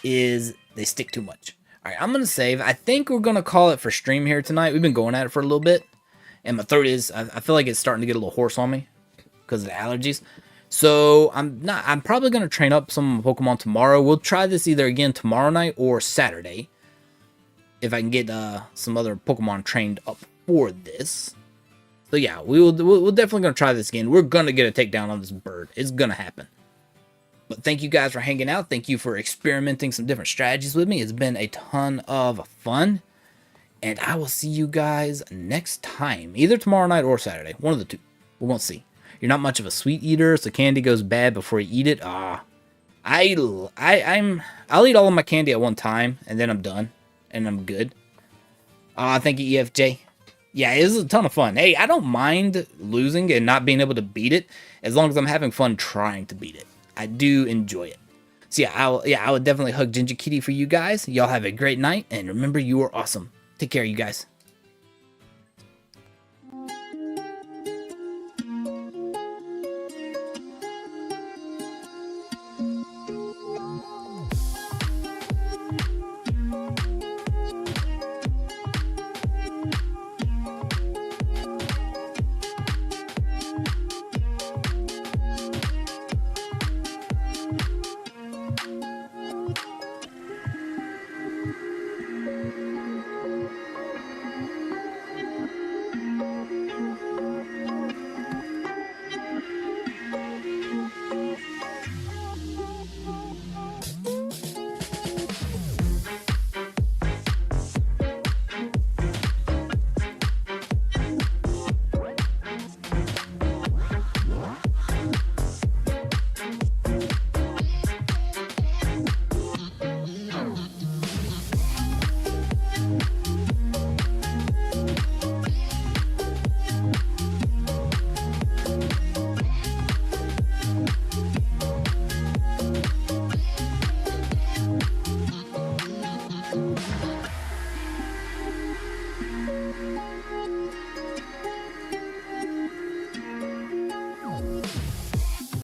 Is they stick too much. Alright, I'm going to save. I think we're going to call it for stream here tonight. We've been going at it for a little bit. And my throat is, I feel like it's starting to get a little hoarse on me. Because of the allergies. So I'm probably going to train up some Pokemon tomorrow. We'll try this either again tomorrow night or Saturday. If I can get some other Pokemon trained up for this. So yeah, we're definitely going to try this again. We're going to get a takedown on this bird. It's going to happen. But thank you guys for hanging out. Thank you for experimenting some different strategies with me. It's been a ton of fun. And I will see you guys next time. Either tomorrow night or Saturday. One of the two. We won't see. You're not much of a sweet eater, so candy goes bad before you eat it. I'll eat all of my candy at one time, and then I'm done. And I'm good. Thank you, EFJ. Yeah, it was a ton of fun. Hey, I don't mind losing and not being able to beat it, as long as I'm having fun trying to beat it. I do enjoy it. So yeah, I would definitely hug Ginger Kitty for you guys. Y'all have a great night, and remember, you are awesome. Take care, you guys.